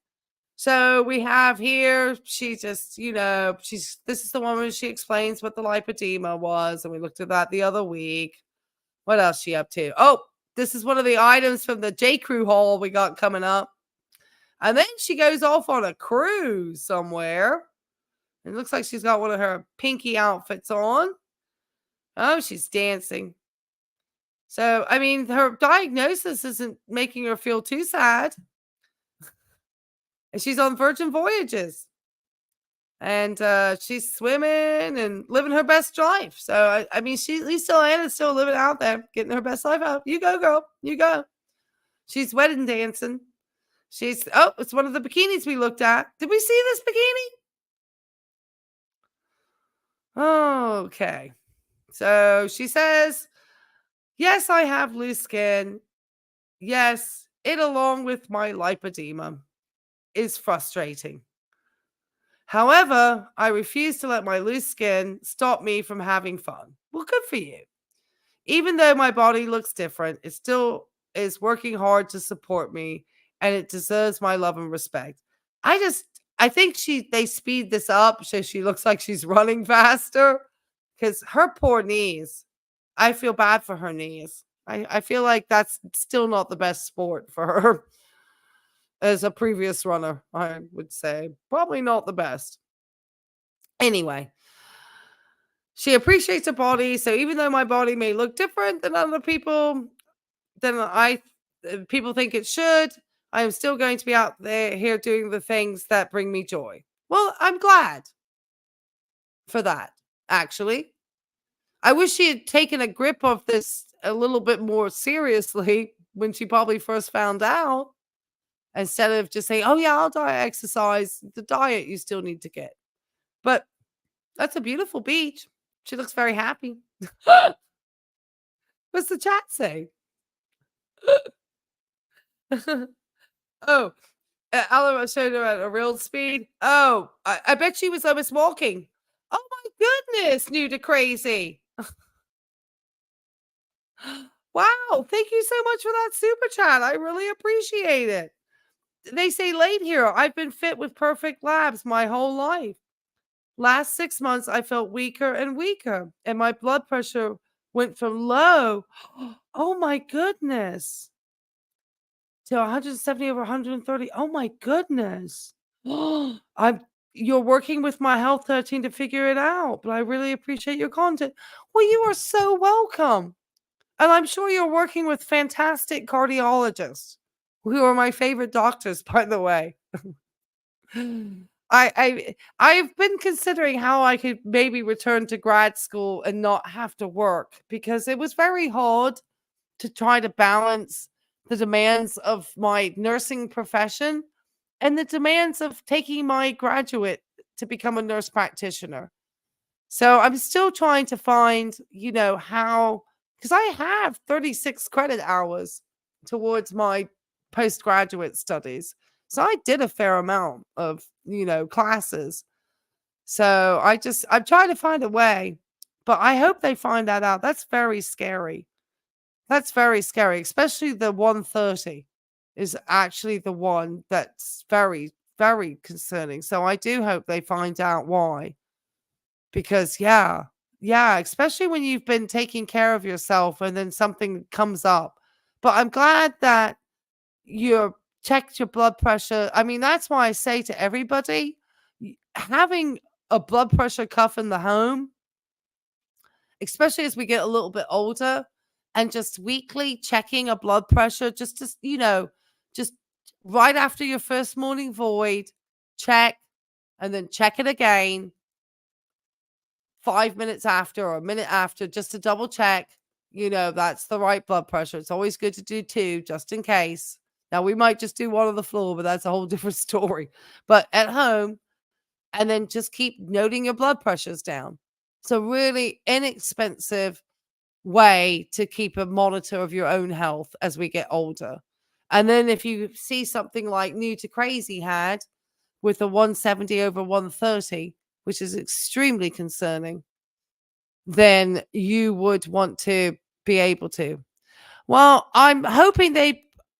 So we have here, she just, this is the one where she explains what the lipedema was. And we looked at that the other week. What else is she up to? Oh, this is one of the items from the J. Crew haul we got coming up. And then she goes off on a cruise somewhere. It looks like she's got one of her pinky outfits on. Oh, she's dancing. So, I mean, her diagnosis isn't making her feel too sad. And she's on Virgin Voyages. And she's swimming and living her best life. So, I mean, Anna's still living out there, getting her best life out. You go, girl. You go. She's wedding dancing. It's one of the bikinis we looked at. Did we see this bikini? Okay. So she says, yes, I have loose skin. Yes, it along with my lipedema is frustrating. However, I refuse to let my loose skin stop me from having fun. Well, good for you. Even though my body looks different, it still is working hard to support me, and it deserves my love and respect. I think they speed this up so she looks like she's running faster, because her poor knees, I feel bad for her knees. I feel like that's still not the best sport for her. As a previous runner, I would say. Probably not the best. Anyway, she appreciates her body. So even though my body may look different than other people, people think it should, I am still going to be out there here doing the things that bring me joy. Well, I'm glad for that, actually. I wish she had taken a grip of this a little bit more seriously when she probably first found out. Instead of just saying, oh, yeah, I'll diet exercise, the diet you still need to get. But that's a beautiful beach. She looks very happy. What's the chat say? Oh, Alan showed her at a real speed. Oh, I bet she was almost walking. Oh, my goodness, new to crazy. Wow, thank you so much for that super chat. I really appreciate it. They say late here, I've been fit with perfect labs my whole life. Last 6 months, I felt weaker and weaker, and my blood pressure went from low, oh my goodness, to 170 over 130. Oh my goodness. You're working with my Health 13 to figure it out, but I really appreciate your content. Well, you are so welcome. And I'm sure you're working with fantastic cardiologists. Who are my favorite doctors, by the way. I've been considering how I could maybe return to grad school and not have to work, because it was very hard to try to balance the demands of my nursing profession and the demands of taking my graduate to become a nurse practitioner. So I'm still trying to find, how, because I have 36 credit hours towards my postgraduate studies. So I did a fair amount of, classes. So I'm trying to find a way, but I hope they find that out. That's very scary. That's very scary, especially the 130 is actually the one that's very, very concerning. So I do hope they find out why. Because yeah, especially when you've been taking care of yourself and then something comes up. But I'm glad that you checked your blood pressure. I mean, that's why I say to everybody, having a blood pressure cuff in the home, especially as we get a little bit older, and just weekly checking a blood pressure, just right after your first morning void, check, and then check it again 5 minutes after or a minute after, just to double check that's the right blood pressure. It's always good to do 2 just in case. Now, we might just do 1 on the floor, but that's a whole different story. But at home, and then just keep noting your blood pressures down. So really inexpensive way to keep a monitor of your own health as we get older. And then if you see something like New to Crazy had with a 170 over 130, which is extremely concerning, then you would want to be able to. Well, I'm hoping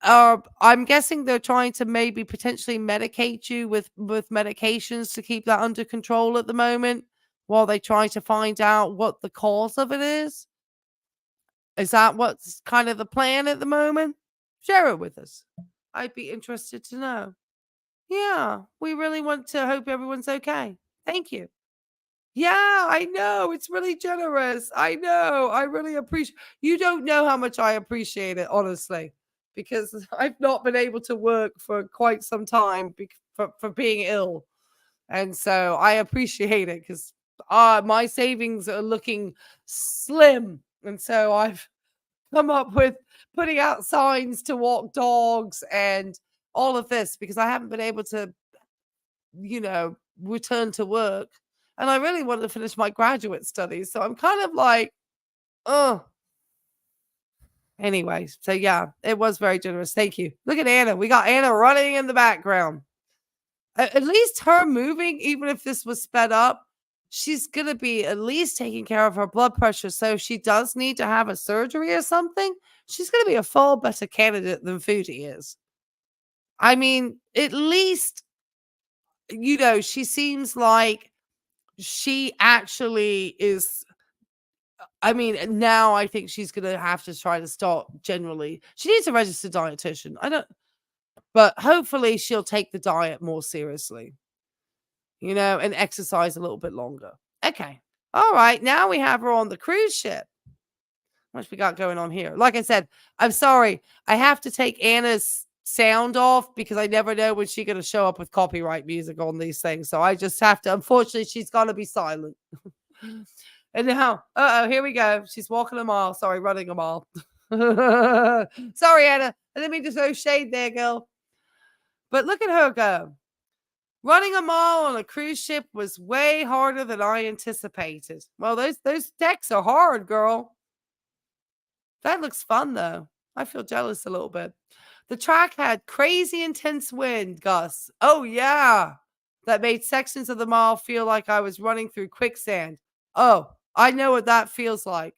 I'm guessing they're trying to maybe potentially medicate you with medications to keep that under control at the moment while they try to find out what the cause of it is. Is that what's kind of the plan at the moment? Share it with us. I'd be interested to know. Yeah, we really want to hope everyone's okay. Thank you. Yeah, I know. It's really generous. I know. I really appreciate. You don't know how much I appreciate it, honestly, because I've not been able to work for quite some time for being ill. And so I appreciate it because my savings are looking slim. And so I've come up with putting out signs to walk dogs and all of this because I haven't been able to, return to work. And I really wanted to finish my graduate studies. So I'm kind of like, oh. Anyway, so yeah, it was very generous. Thank you. Look at Anna. We got Anna running in the background. At least her moving, even if this was sped up, she's going to be at least taking care of her blood pressure. So if she does need to have a surgery or something, she's going to be a far better candidate than Foodie is. I mean, at least, she seems like she actually is. I mean, now I think she's going to have to try to start generally. She needs a registered dietitian. But hopefully she'll take the diet more seriously, and exercise a little bit longer. Okay. All right. Now we have her on the cruise ship. What we got going on here? Like I said, I'm sorry. I have to take Anna's sound off because I never know when she's going to show up with copyright music on these things. So I just have to, unfortunately, she's got to be silent. And now, here we go. She's walking a mile. Sorry, running a mile. Sorry, Anna. I didn't mean to throw shade there, girl. But look at her go. Running a mile on a cruise ship was way harder than I anticipated. Well, those decks are hard, girl. That looks fun, though. I feel jealous a little bit. The track had crazy intense wind gusts. Oh, yeah. That made sections of the mile feel like I was running through quicksand. Oh, I know what that feels like.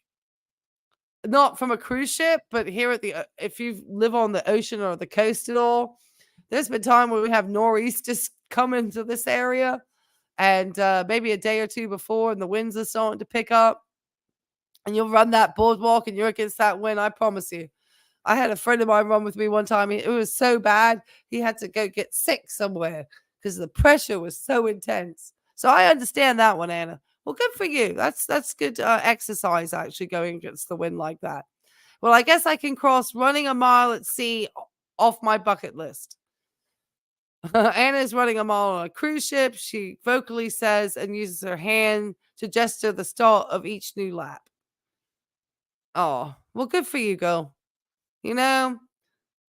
Not from a cruise ship, but here if you live on the ocean or the coast at all, there's been time where we have nor'easters come into this area and maybe a day or two before and the winds are starting to pick up and you'll run that boardwalk and you're against that wind. I promise you. I had a friend of mine run with me one time. It was so bad. He had to go get sick somewhere because the pressure was so intense. So I understand that one, Anna. Well, good for you. That's good exercise, actually, going against the wind like that. Well, I guess I can cross running a mile at sea off my bucket list. Anna's running a mile on a cruise ship. She vocally says and uses her hand to gesture the start of each new lap. Oh, well, good for you, girl. You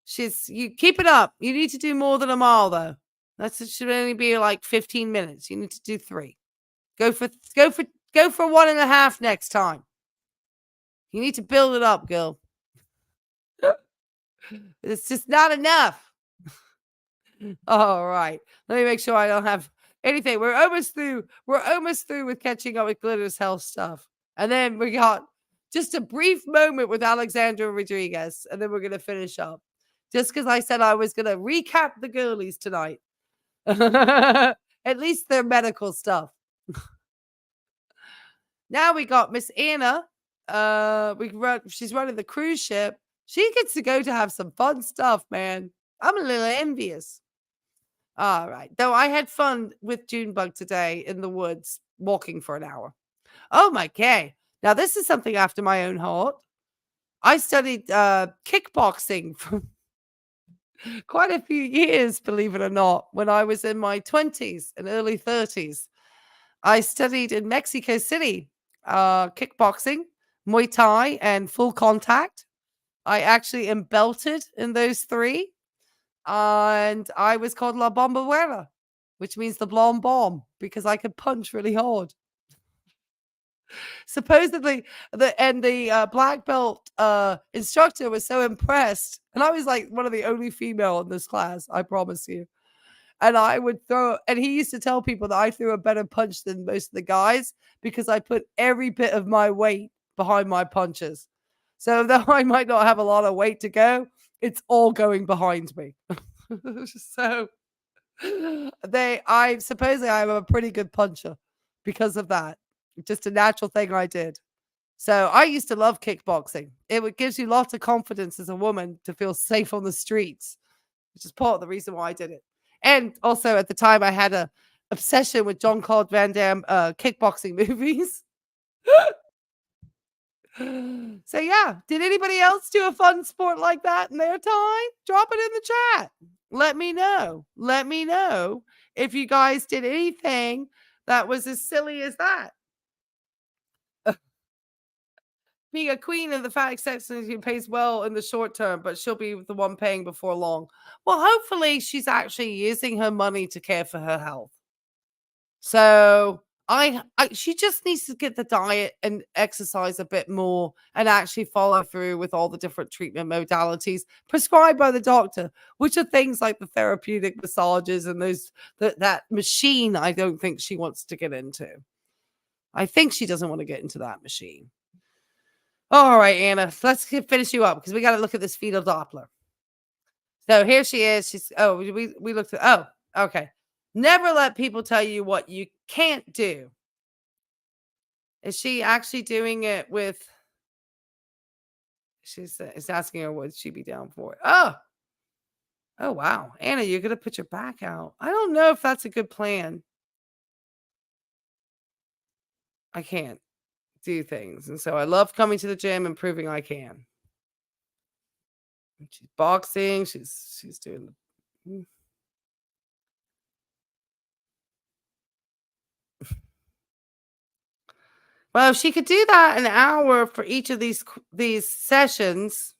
keep it up. You need to do more than a mile, though. It should only be like 15 minutes. You need to do 3. Go for 1.5 next time. You need to build it up, girl. It's just not enough. All right. Let me make sure I don't have anything. We're almost through with catching up with Glitter's health stuff. And then we got just a brief moment with Alexandra Rodriguez. And then we're going to finish up. Just because I said I was going to recap the girlies tonight. At least their medical stuff. Now we got Miss Anna. She's running the cruise ship. She gets to go to have some fun stuff, man. I'm a little envious. All right. Though I had fun with Junebug today in the woods, walking for an hour. Oh my God. Now this is something after my own heart. I studied kickboxing for quite a few years, believe it or not, when I was in my 20s and early 30s. I studied in Mexico City, kickboxing Muay Thai, and full contact. I actually am belted in those 3. And I was called La Bombawera, which means the blonde bomb, because I could punch really hard. Supposedly, the black belt instructor was so impressed, and I was like one of the only female in this class, I promise you. And I would throw, and he used to tell people that I threw a better punch than most of the guys because I put every bit of my weight behind my punches. So though I might not have a lot of weight to go, it's all going behind me. So supposedly I'm a pretty good puncher because of that. Just a natural thing I did. So I used to love kickboxing. Gives you lots of confidence as a woman to feel safe on the streets, which is part of the reason why I did it. And also at the time I had a obsession with Jean-Claude Van Damme kickboxing movies. So yeah, did anybody else do a fun sport like that in their time? Drop it in the chat. Let me know. Let me know if you guys did anything that was as silly as that. Being a queen of the fat section pays well in the short term, but she'll be the one paying before long. Well, hopefully she's actually using her money to care for her health. So she just needs to get the diet and exercise a bit more and actually follow through with all the different treatment modalities prescribed by the doctor, which are things like the therapeutic massages and that machine. I don't think she wants to get into. I think she doesn't want to get into that machine. All right, Anna, let's finish you up because we got to look at this fetal Doppler. So here she is. We looked at, okay. Never let people tell you what you can't do. Is she actually doing it with, she's asking her, would she be down for it? Oh, wow. Anna, you're going to put your back out. I don't know if that's a good plan. I can't do things. And so I love coming to the gym and proving I can. She's boxing. She's doing the... Well, if she could do that an hour for each of these sessions,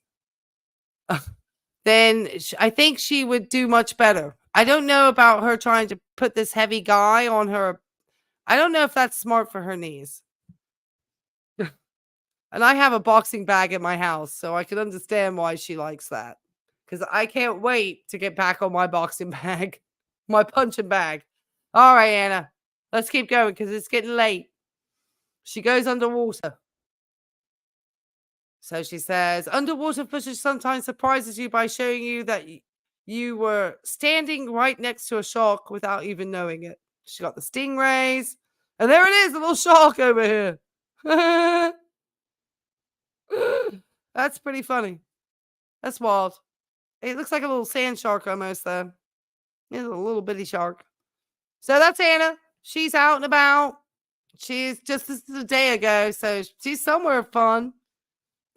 then I think she would do much better. I don't know about her trying to put this heavy guy on her. I don't know if that's smart for her knees. And I have a boxing bag in my house, so I can understand why she likes that. Because I can't wait to get back on my boxing bag, my punching bag. All right, Anna, let's keep going because it's getting late. She goes underwater. So she says, underwater footage sometimes surprises you by showing you that you were standing right next to a shark without even knowing it. She got the stingrays. And there it is, a little shark over here. That's pretty funny. That's wild. It looks like a little sand shark almost, though. It's a little bitty shark. So that's Anna. She's out and about. This is a day ago, so she's somewhere fun.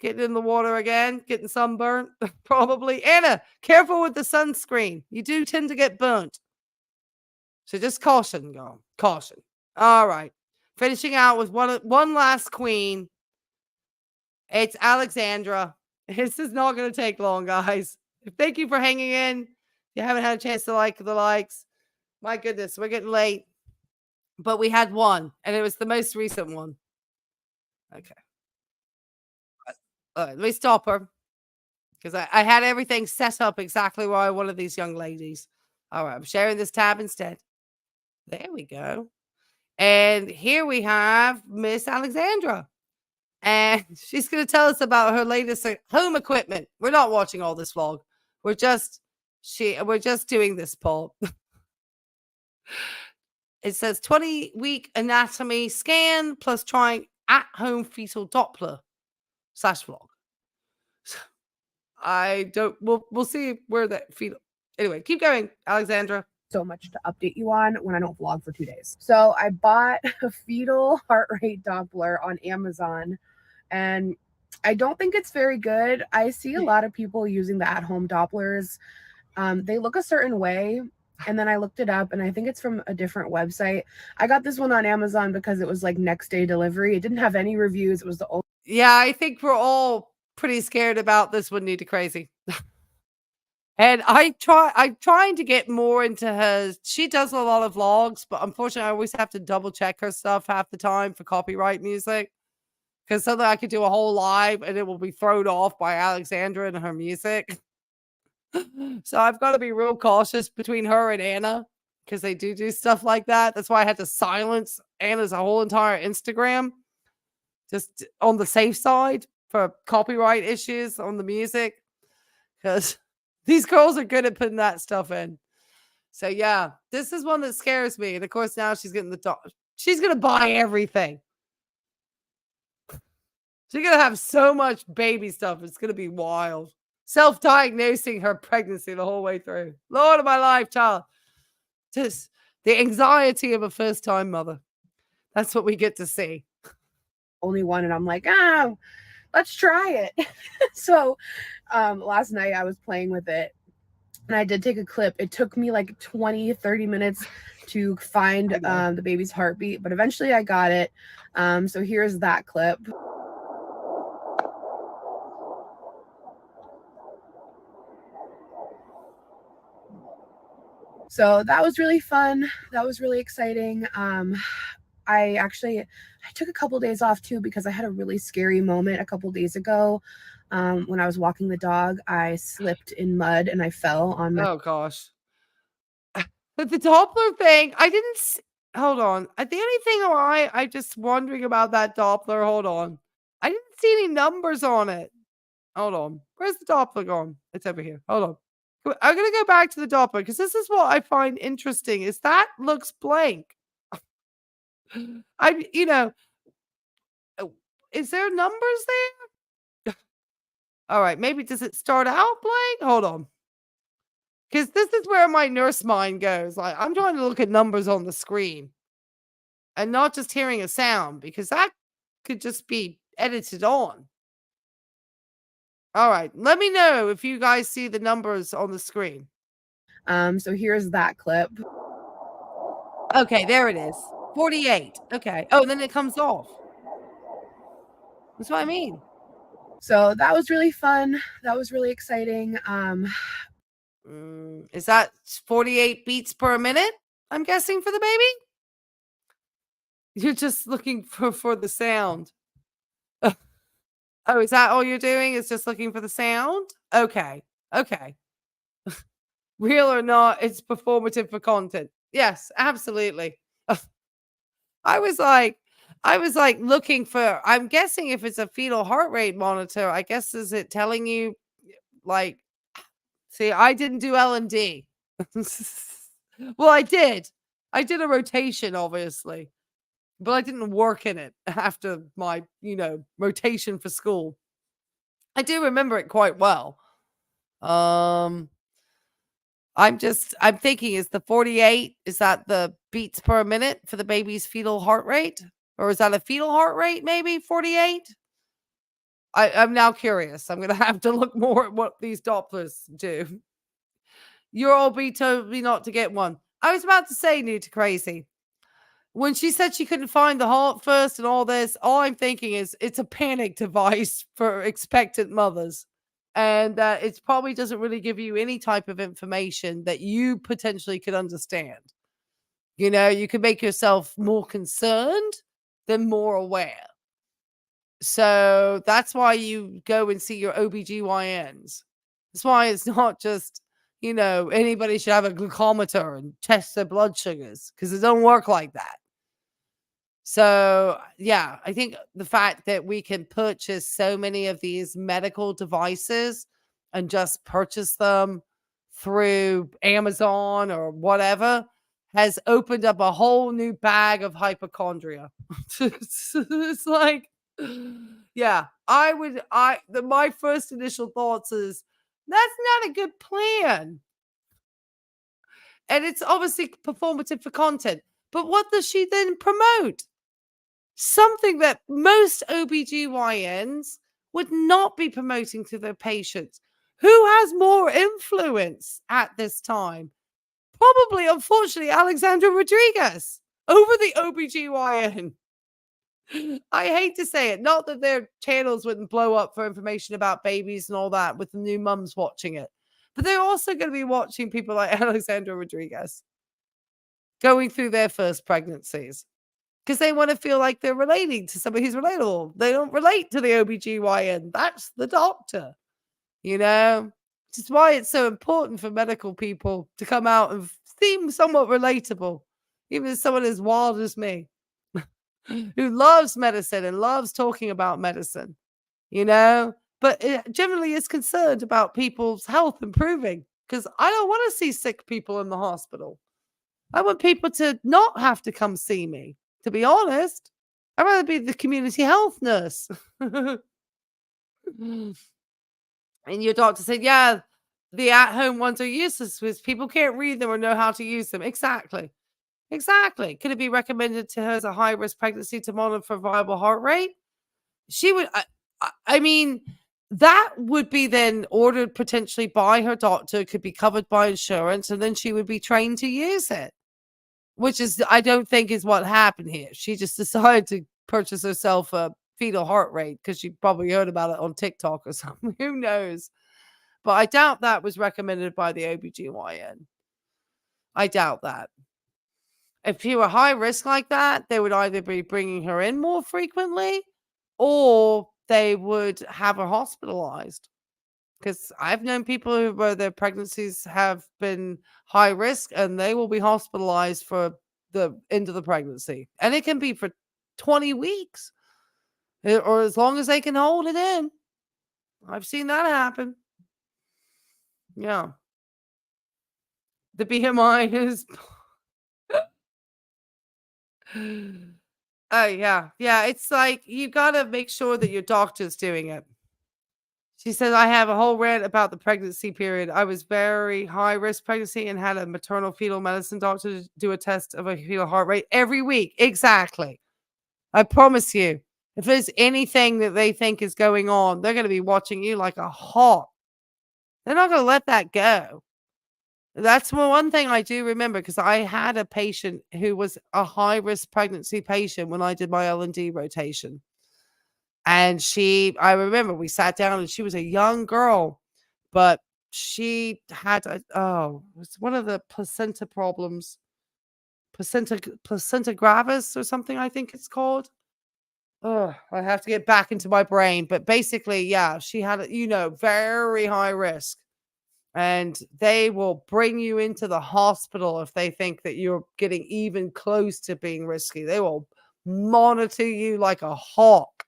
Getting in the water again, getting sunburnt, probably. Anna, careful with the sunscreen. You do tend to get burnt. So just caution, girl. Caution. All right. Finishing out with one last queen. It's Alexandra. This is not going to take long, guys. Thank you for hanging in. If you haven't had a chance to like the likes, my goodness, we're getting late. But we had one, and it was the most recent one. Okay. All right, let me stop her. Because I had everything set up exactly where I wanted these young ladies. All right, I'm sharing this tab instead. There we go. And here we have Miss Alexandra. And she's going to tell us about her latest home equipment. We're not watching all this vlog. We're just doing this poll. It says 20-week anatomy scan plus trying at-home fetal Doppler /vlog. We'll see where that fetal. Anyway, keep going, Alexandra. So much to update you on when I don't vlog for 2 days. So I bought a fetal heart rate Doppler on Amazon, and I don't think it's very good. I see a lot of people using the at-home Dopplers. They look a certain way. And then I looked it up, and I think it's from a different website. I got this one on Amazon because it was like next day delivery. It didn't have any reviews. It was the only. Yeah, I think we're all pretty scared about this one, Nita Crazy. And I'm trying to get more into her. She does a lot of vlogs, but unfortunately, I always have to double check her stuff half the time for copyright music. Because something I could do a whole live and it will be thrown off by Alexandra and her music. So I've got to be real cautious between her and Anna because they do stuff like that. That's why I had to silence Anna's whole entire Instagram just on the safe side for copyright issues on the music because these girls are good at putting that stuff in. So yeah, this is one that scares me. And of course, now she's getting the dog. She's going to buy everything. She's going to have so much baby stuff. It's going to be wild. Self-diagnosing her pregnancy the whole way through. Lord of my life, child. Just the anxiety of a first-time mother. That's what we get to see. Only one, and I'm like, oh, let's try it. So last night I was playing with it, and I did take a clip. It took me like 20-30 minutes to find the baby's heartbeat, but eventually I got it. So here's that clip. So that was really fun. That was really exciting. I took a couple days off too because I had a really scary moment a couple days ago. When I was walking the dog, I slipped in mud and I fell on my. Oh gosh. But the Doppler thing, I didn't see, hold on. The only thing I'm just wondering about that Doppler. Hold on. I didn't see any numbers on it. Hold on. Where's the Doppler gone? It's over here. Hold on. I'm going to go back to the Doppler because this is what I find interesting is that looks blank. Is there numbers there? All right. Maybe does it start out blank? Hold on. Because this is where my nurse mind goes. Like, I'm trying to look at numbers on the screen and not just hearing a sound because that could just be edited on. All right. Let me know if you guys see the numbers on the screen. So here's that clip. Okay, there it is. 48. Okay. Oh, then it comes off. That's what I mean. So that was really fun. That was really exciting. Is that 48 beats per minute? I'm guessing for the baby? You're just looking for the sound. Oh, is that all you're doing? Is just looking for the sound? Okay. Real or not, it's performative for content. Yes, absolutely. I was like looking for, I'm guessing if it's a fetal heart rate monitor, I guess, is it telling you like, see, I didn't do L&D. Well, I did a rotation, obviously, but I didn't work in it after my, rotation for school. I do remember it quite well. I'm thinking, is the 48, is that the beats per minute for the baby's fetal heart rate? Or is that a fetal heart rate, maybe 48? I'm now curious. I'm going to have to look more at what these Dopplers do. You're all be told me not to get one. I was about to say, new to crazy. When she said she couldn't find the heart first and all this, all I'm thinking is it's a panic device for expectant mothers. And it probably doesn't really give you any type of information that you potentially could understand. You could make yourself more concerned than more aware. So that's why you go and see your OBGYNs. That's why it's not just, anybody should have a glucometer and test their blood sugars because it don't work like that. So, yeah, I think the fact that we can purchase so many of these medical devices and just purchase them through Amazon or whatever has opened up a whole new bag of hypochondria. It's like, yeah, my first initial thoughts is that's not a good plan. And it's obviously performative for content. But what does she then promote? Something that most OBGYNs would not be promoting to their patients. Who has more influence at this time? Probably, unfortunately, Alexandra Rodriguez over the OBGYN. I hate to say it, not that their channels wouldn't blow up for information about babies and all that with the new mums watching it, but they're also going to be watching people like Alexandra Rodriguez going through their first pregnancies because they want to feel like they're relating to somebody who's relatable. They don't relate to the OBGYN. That's the doctor, you know? Which is why it's so important for medical people to come out and seem somewhat relatable, even as someone as wild as me. Who loves medicine and loves talking about medicine, you know, but it generally is concerned about people's health improving because I don't want to see sick people in the hospital. I want people to not have to come see me, to be honest. I'd rather be the community health nurse. And your doctor said, yeah, the at-home ones are useless because people can't read them or know how to use them. Exactly. Exactly. Could it be recommended to her as a high-risk pregnancy to monitor for viable heart rate? She would, I mean, that would be then ordered potentially by her doctor, could be covered by insurance, and then she would be trained to use it, which is, I don't think is what happened here. She just decided to purchase herself a fetal heart rate because she probably heard about it on TikTok or something. Who knows? But I doubt that was recommended by the OBGYN. I doubt that. If you were high risk like that, they would either be bringing her in more frequently or they would have her hospitalized. Because I've known people where their pregnancies have been high risk and they will be hospitalized for the end of the pregnancy. And it can be for 20 weeks or as long as they can hold it in. I've seen that happen. Yeah. The BMI is... Oh, yeah. Yeah, it's like you gotta make sure that your doctor's doing it. She says, I have a whole rant about the pregnancy period. I was very high-risk pregnancy and had a maternal fetal medicine doctor do a test of a fetal heart rate every week. Exactly. I promise you, if there's anything that they think is going on, they're gonna be watching you like a hawk. They're not gonna let that go. That's one thing I do remember because I had a patient who was a high-risk pregnancy patient when I did my L&D rotation. And I remember we sat down and she was a young girl, but she had, it's one of the placenta problems, placenta gravis or something, I think it's called. Oh, I have to get back into my brain. But basically, yeah, she had, very high risk. And they will bring you into the hospital if they think that you're getting even close to being risky. They will monitor you like a hawk.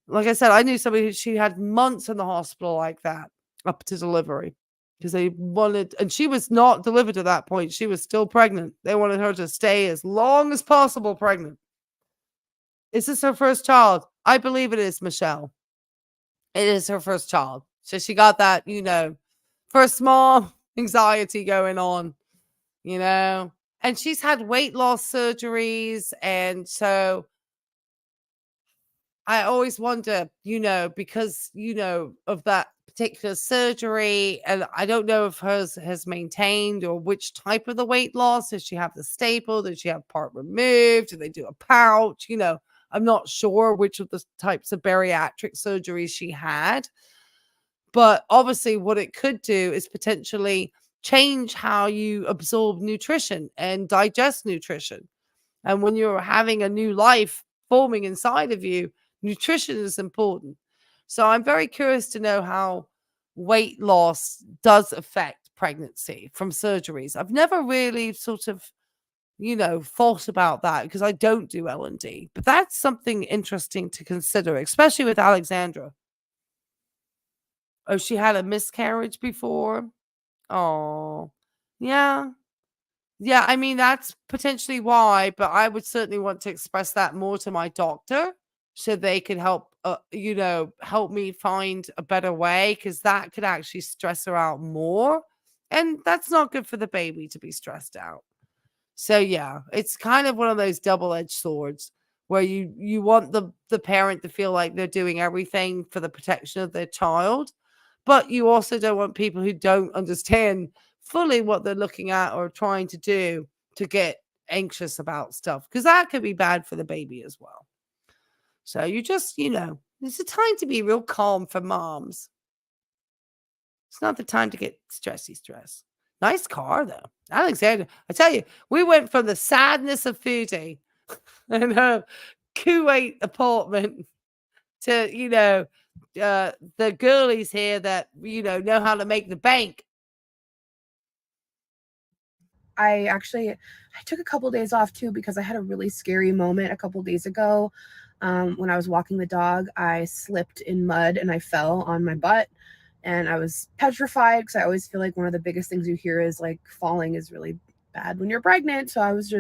Like I said, I knew somebody she had months in the hospital like that up to delivery because they wanted, and she was not delivered at that point. She was still pregnant. They wanted her to stay as long as possible pregnant. Is this her first child? I believe it is, Michelle. It is her first child. So she got that, first mom anxiety going on, and she's had weight loss surgeries. And so I always wonder, because, of that particular surgery, and I don't know if hers has maintained or which type of the weight loss. Does she have the staple? Does she have part removed? Do they do a pouch? I'm not sure which of the types of bariatric surgeries she had. But obviously what it could do is potentially change how you absorb nutrition and digest nutrition. And when you're having a new life forming inside of you, nutrition is important. So I'm very curious to know how weight loss does affect pregnancy from surgeries. I've never really sort of, thought about that because I don't do L&D. But that's something interesting to consider, especially with Alexandra. Oh, she had a miscarriage before? Oh, yeah. Yeah, I mean, that's potentially why, but I would certainly want to express that more to my doctor so they could help, help me find a better way because that could actually stress her out more. And that's not good for the baby to be stressed out. So, yeah, it's kind of one of those double-edged swords where you want the parent to feel like they're doing everything for the protection of their child. But you also don't want people who don't understand fully what they're looking at or trying to do to get anxious about stuff because that could be bad for the baby as well. So you just, it's a time to be real calm for moms. It's not the time to get stress. Nice car, though. Alexandra, I tell you, we went from the sadness of Foodie and her Kuwait apartment to, the girlies here that, know how to make the bank. I took a couple days off too because I had a really scary moment a couple days ago. When I was walking the dog, I slipped in mud and I fell on my butt, and I was petrified because I always feel like one of the biggest things you hear is like falling is really bad when you're pregnant. So I was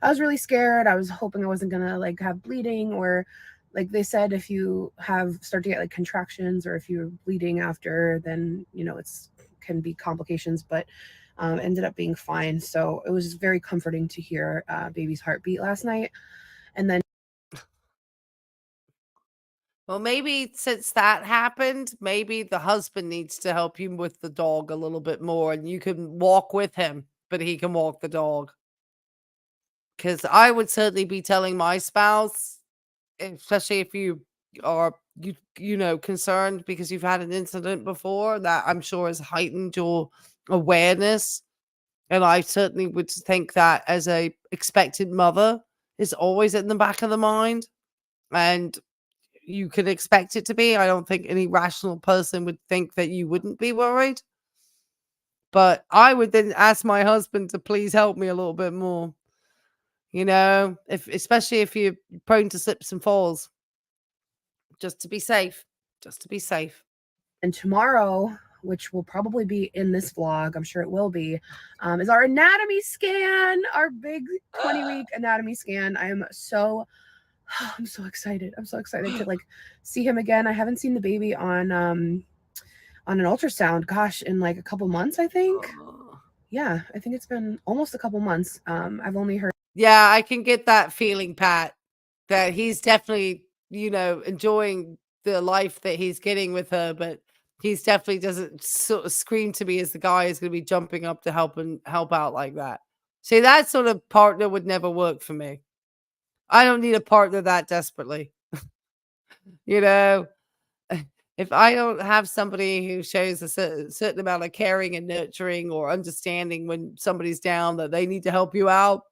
really scared. I was hoping I wasn't gonna like have bleeding, or like they said, if you start to get like contractions or if you're bleeding after, then it's can be complications, but ended up being fine. So it was very comforting to hear baby's heartbeat last night. And then Well, maybe since that happened, maybe the husband needs to help you with the dog a little bit more, and you can walk with him, but he can walk the dog. Because I would certainly be telling my spouse, especially if you are concerned because you've had an incident before that I'm sure has heightened your awareness. And I certainly would think that as a expectant mother is always in the back of the mind, and you can expect it to be. I don't think any rational person would think that you wouldn't be worried. But I would then ask my husband to please help me a little bit more. Especially if you're prone to slips and falls. Just to be safe. And tomorrow, which will probably be in this vlog, I'm sure it will be, is our anatomy scan, our big 20-week anatomy scan. I'm so excited. I'm so excited to like see him again. I haven't seen the baby on an ultrasound, gosh, in like a couple months, I think. Yeah, I think it's been almost a couple months. I've only heard. Yeah, I can get that feeling, Pat, that he's definitely, enjoying the life that he's getting with her, but he's definitely doesn't sort of scream to me as the guy is going to be jumping up to help out like that. See, that sort of partner would never work for me. I don't need a partner that desperately. If I don't have somebody who shows a certain amount of caring and nurturing or understanding when somebody's down that they need to help you out,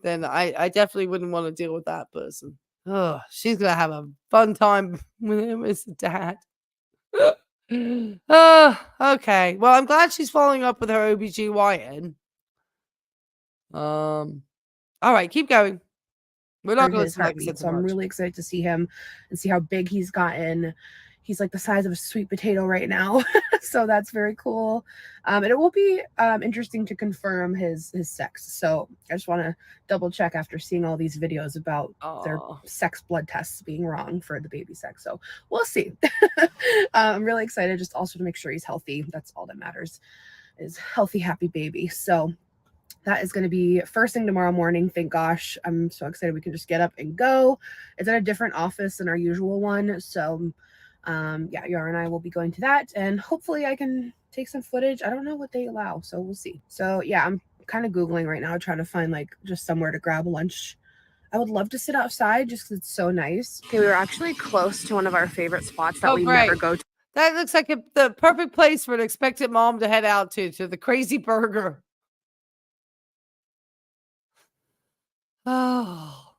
then I definitely wouldn't want to deal with that person. Oh, she's going to have a fun time with him as a dad. Okay. Well, I'm glad she's following up with her OBGYN. All right, keep going. We're not going his heartbeat, so I'm really excited to see him and see how big he's gotten. He's like the size of a sweet potato right now. So that's very cool. And it will be interesting to confirm his sex. So I just want to double check after seeing all these videos about their sex blood tests being wrong for the baby sex. So we'll see. I'm really excited just also to make sure he's healthy. That's all that matters, is healthy, happy baby. So that is going to be first thing tomorrow morning. Thank gosh. I'm so excited we can just get up and go. It's at a different office than our usual one. So yeah, Yara and I will be going to that, and hopefully I can take some footage. I don't know what they allow, so we'll see. So yeah, I'm kind of Googling right now, trying to find like just somewhere to grab lunch. I would love to sit outside just because it's so nice. Okay, we were actually close to one of our favorite spots that we never go to. That looks like the perfect place for an expectant mom to head out to the Crazy Burger. Oh,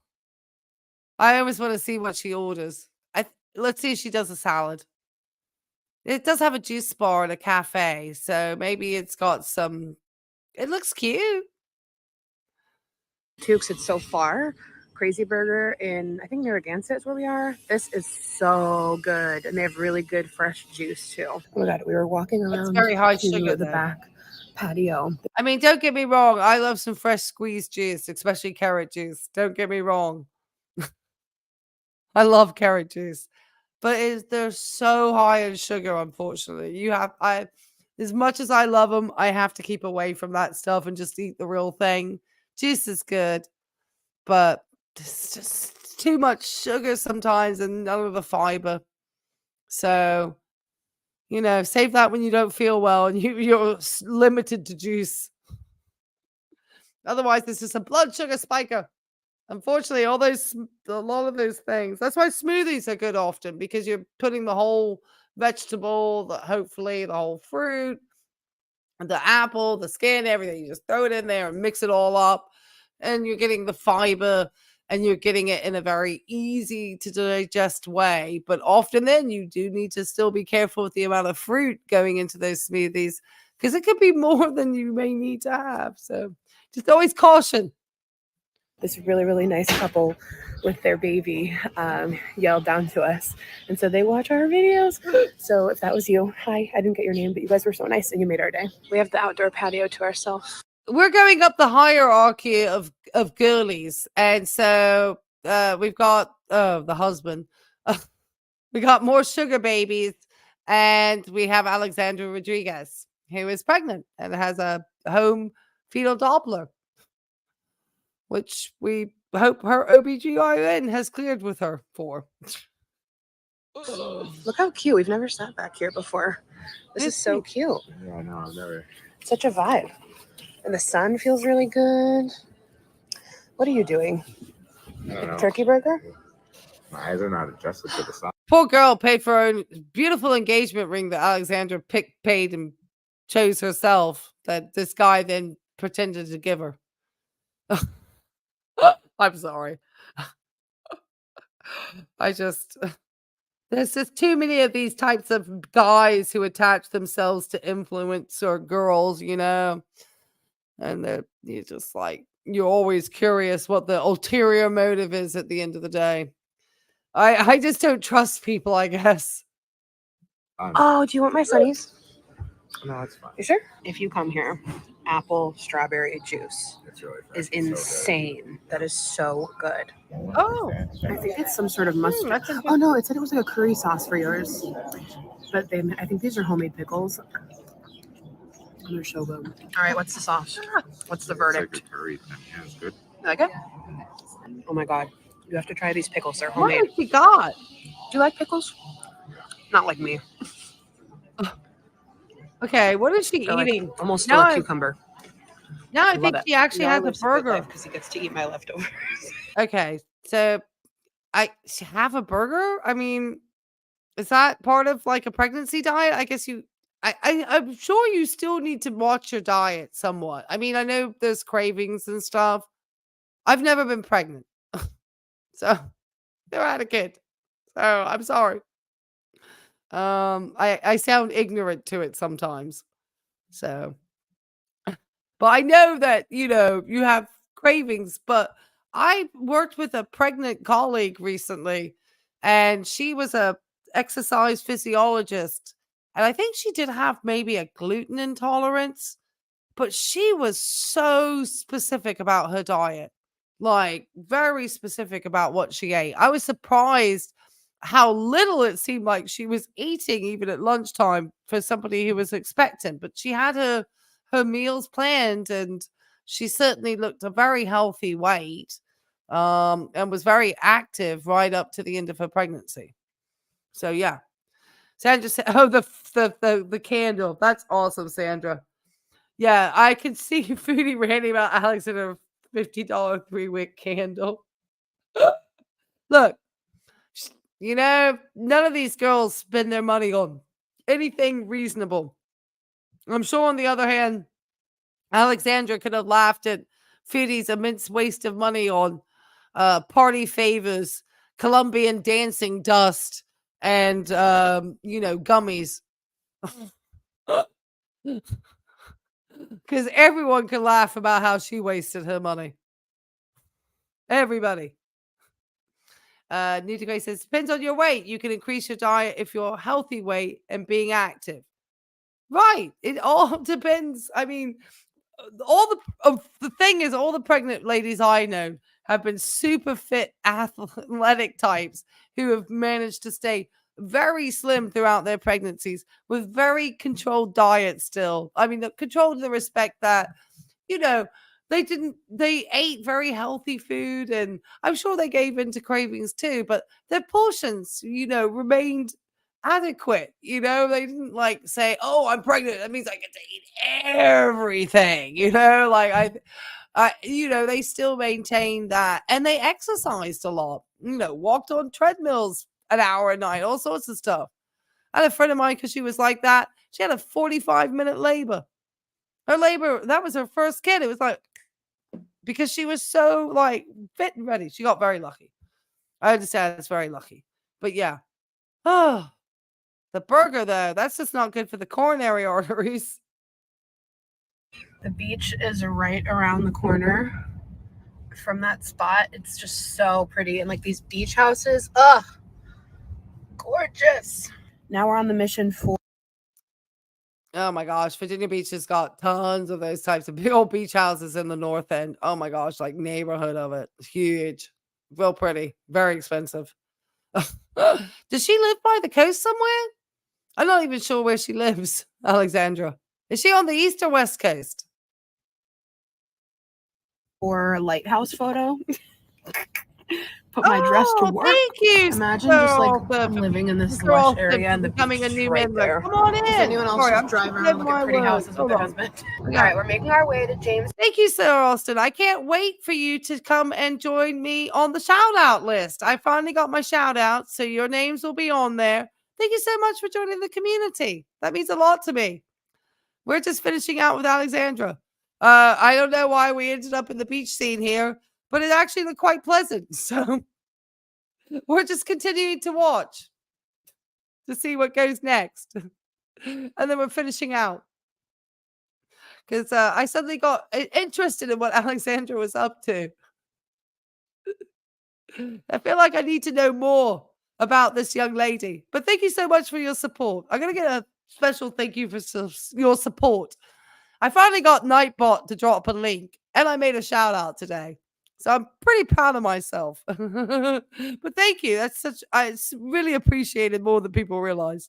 I always want to see what she orders. Let's see if she does a salad. It does have a juice bar and a cafe, so maybe it's got some. It looks cute. Too, because it's so far. Crazy Burger in, I think, Narragansett is where we are. This is so good, and they have really good fresh juice too. Oh my god, we were walking around. It's very high sugar. The back patio. I mean, don't get me wrong. I love some fresh squeezed juice, especially carrot juice. Don't get me wrong. I love carrot juice, but they're so high in sugar. Unfortunately, as much as I love them, I have to keep away from that stuff and just eat the real thing. Juice is good, but it's just too much sugar sometimes and none of the fiber. So, save that when you don't feel well and you're limited to juice. Otherwise, this is a blood sugar spiker. Unfortunately, a lot of those things. That's why smoothies are good often, because you're putting the whole vegetable, hopefully the whole fruit, the apple, the skin, everything. You just throw it in there and mix it all up, and you're getting the fiber, and you're getting it in a very easy to digest way. But often then you do need to still be careful with the amount of fruit going into those smoothies, because it could be more than you may need to have. So just always caution. This really, really nice couple with their baby yelled down to us and said they watch our videos. So if that was you, hi, I didn't get your name, but you guys were so nice and you made our day. We have the outdoor patio to ourselves. We're going up the hierarchy of girlies, and so we've got the husband. We got more sugar babies, and we have Alexandra Rodriguez, who is pregnant and has a home fetal Doppler, which we hope her OBGYN has cleared with her for. Look how cute. We've never sat back here before. This is so cute. Yeah, I know. I've never. Such a vibe. And the sun feels really good. What are you doing? I don't know. Turkey burger? My eyes are not adjusted to the sun. Poor girl paid for her own beautiful engagement ring that Alexandra paid and chose herself, that this guy then pretended to give her. I'm sorry. There's just too many of these types of guys who attach themselves to influencer girls, and you're just like, you're always curious what the ulterior motive is at the end of the day. I just don't trust people, I guess. Oh, do you want my sunnies? No, it's fine. You sure? If you come here, apple strawberry juice It's really fresh. is It's so insane. That is so good. good. Oh. I think it's some sort of mustard. that's a good- Oh no, it said it was like a curry sauce for yours. But I think these are homemade pickles. They're so good. All right, what's the sauce? What's the It's like verdict? a curry thing. Yeah, it's good. You like it? Oh my god. You have to try these pickles. They're What homemade. has she got? Do you like pickles? Not like me. Okay, what is she They're like eating? almost No, still a I- cucumber. No, I Love think it. she actually has a burger. because he gets to eat my leftovers. Okay, so she have a burger? I mean, is that part of like a pregnancy diet? I guess I'm sure you still need to watch your diet somewhat. I mean, I know there's cravings and stuff. I've never been pregnant. So never had a kid. So I'm sorry. I sound ignorant to it sometimes. So but I know that, you have cravings, but I worked with a pregnant colleague recently, and she was a exercise physiologist, and I think she did have maybe a gluten intolerance, but she was so specific about her diet, like very specific about what she ate. I was surprised how little it seemed like she was eating even at lunchtime for somebody who was expectant, but she had her meals planned, and she certainly looked a very healthy weight, and was very active right up to the end of her pregnancy. So yeah. Sandra said, oh, the candle. That's awesome, Sandra. Yeah, I can see Foodie ranting about Alex and her $50 3-wick candle. Look, none of these girls spend their money on anything reasonable. I'm sure, on the other hand, Alexandra could have laughed at Foodie's immense waste of money on party favors, Colombian dancing dust, and gummies. Because everyone can laugh about how she wasted her money. Everybody. Nita Grace says, depends on your weight. You can increase your diet if you're healthy weight and being active. Right. It all depends. I mean, the thing is, all the pregnant ladies I know have been super fit, athletic types who have managed to stay very slim throughout their pregnancies with very controlled diets still. I mean, controlled in the respect that, they ate very healthy food, and I'm sure they gave into cravings too, but their portions, remained adequate. They didn't like say, oh, I'm pregnant, that means I get to eat everything. They still maintain that, and they exercised a lot. Walked on treadmills an hour a night, all sorts of stuff. I had a friend of mine because she was like that. She had a 45-minute labor. Her labor, that was her first kid. It was like, because she was so like fit and ready. She got very lucky. I understand it's very lucky. But yeah. Oh, the burger though, that's just not good for the coronary arteries. The beach is right around the corner from that spot. It's just so pretty. And like these beach houses, gorgeous. Now we're on the mission for. Oh my gosh, Virginia Beach has got tons of those types of big old beach houses in the north end. Oh my gosh, like neighborhood of it. Huge. Real pretty. Very expensive. Does she live by the coast somewhere? I'm not even sure where she lives, Alexandra. Is she on the east or west coast? Or lighthouse photo. Put my dress to work. Thank you. Imagine just like I'm living in this lush area and the becoming a new right member. there. Come on in. Does anyone else just drive around look at pretty houses with their husband? All right, we're making our way to James. Thank you, Sarah Austin. I can't wait for you to come and join me on the shout out list. I finally got my shout out, so your names will be on there. Thank you so much for joining the community. That means a lot to me. We're just finishing out with Alexandra. I don't know why we ended up in the beach scene here, but it actually looked quite pleasant. So we're just continuing to watch to see what goes next. And then we're finishing out. Because I suddenly got interested in what Alexandra was up to. I feel like I need to know more about this young lady. But thank you so much for your support. I'm going to get a special thank you for your support. I finally got Nightbot to drop a link, and I made a shout out today. So I'm pretty proud of myself. But thank you. It's really appreciated more than people realize.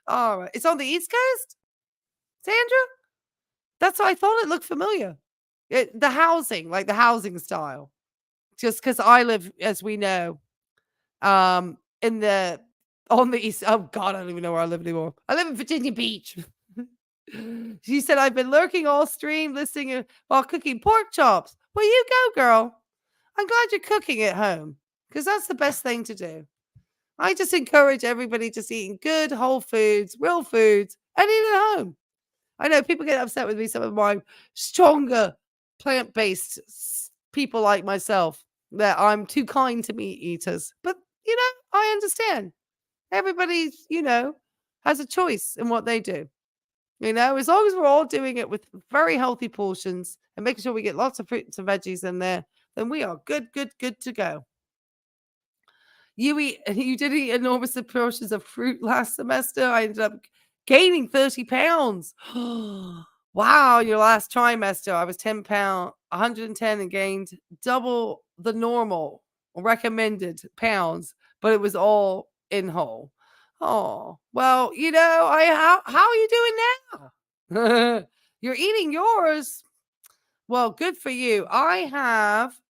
All right. It's on the East Coast? Sandra? That's what I thought. It looked familiar. The housing, like the housing style. Just because I live, as we know, on the East. Oh God, I don't even know where I live anymore. I live in Virginia Beach. She said, I've been lurking all stream, listening while cooking pork chops. Well, you go, girl. I'm glad you're cooking at home because that's the best thing to do. I just encourage everybody just eating good, whole foods, real foods, and eat at home. I know people get upset with me, some of my stronger plant-based people like myself, that I'm too kind to meat eaters. But, I understand. Everybody, has a choice in what they do. As long as we're all doing it with very healthy portions and making sure we get lots of fruits and veggies in there, then we are good to go. You did eat enormous portions of fruit last semester. I ended up gaining 30 pounds. Wow, your last trimester, I was 10 pounds, 110 and gained double the normal recommended pounds, but it was all in whole. Oh, well, how are you doing now? You're eating yours. Well, good for you. I have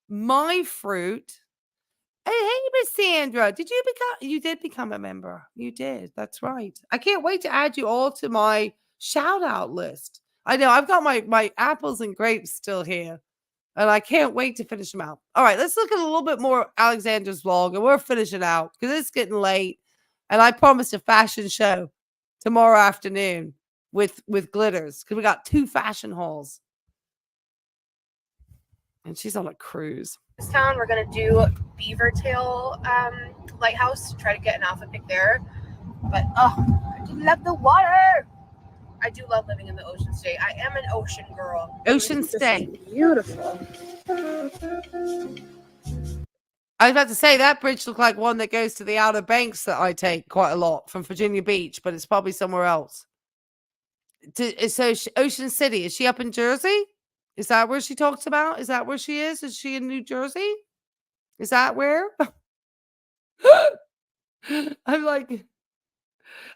my fruit. Hey, Miss Sandra, you did become a member. You did. That's right. I can't wait to add you all to my shout out list. I know I've got my apples and grapes still here, and I can't wait to finish them out. All right, let's look at a little bit more Alexandra's vlog, and we're finishing out because it's getting late. And I promised a fashion show tomorrow afternoon with glitters because we got 2 fashion hauls. And she's on a cruise. This town, we're gonna do Beavertail Lighthouse. Try to get an outfit pick there. But I do love the water. I do love living in the ocean state. I am an ocean girl. Ocean state. Beautiful. I was about to say that bridge looked like one that goes to the Outer Banks that I take quite a lot from Virginia Beach, but it's probably somewhere else. So Ocean City, is she up in Jersey? Is that where she talks about? Is that where she is? Is she in New Jersey? Is that where? I'm like,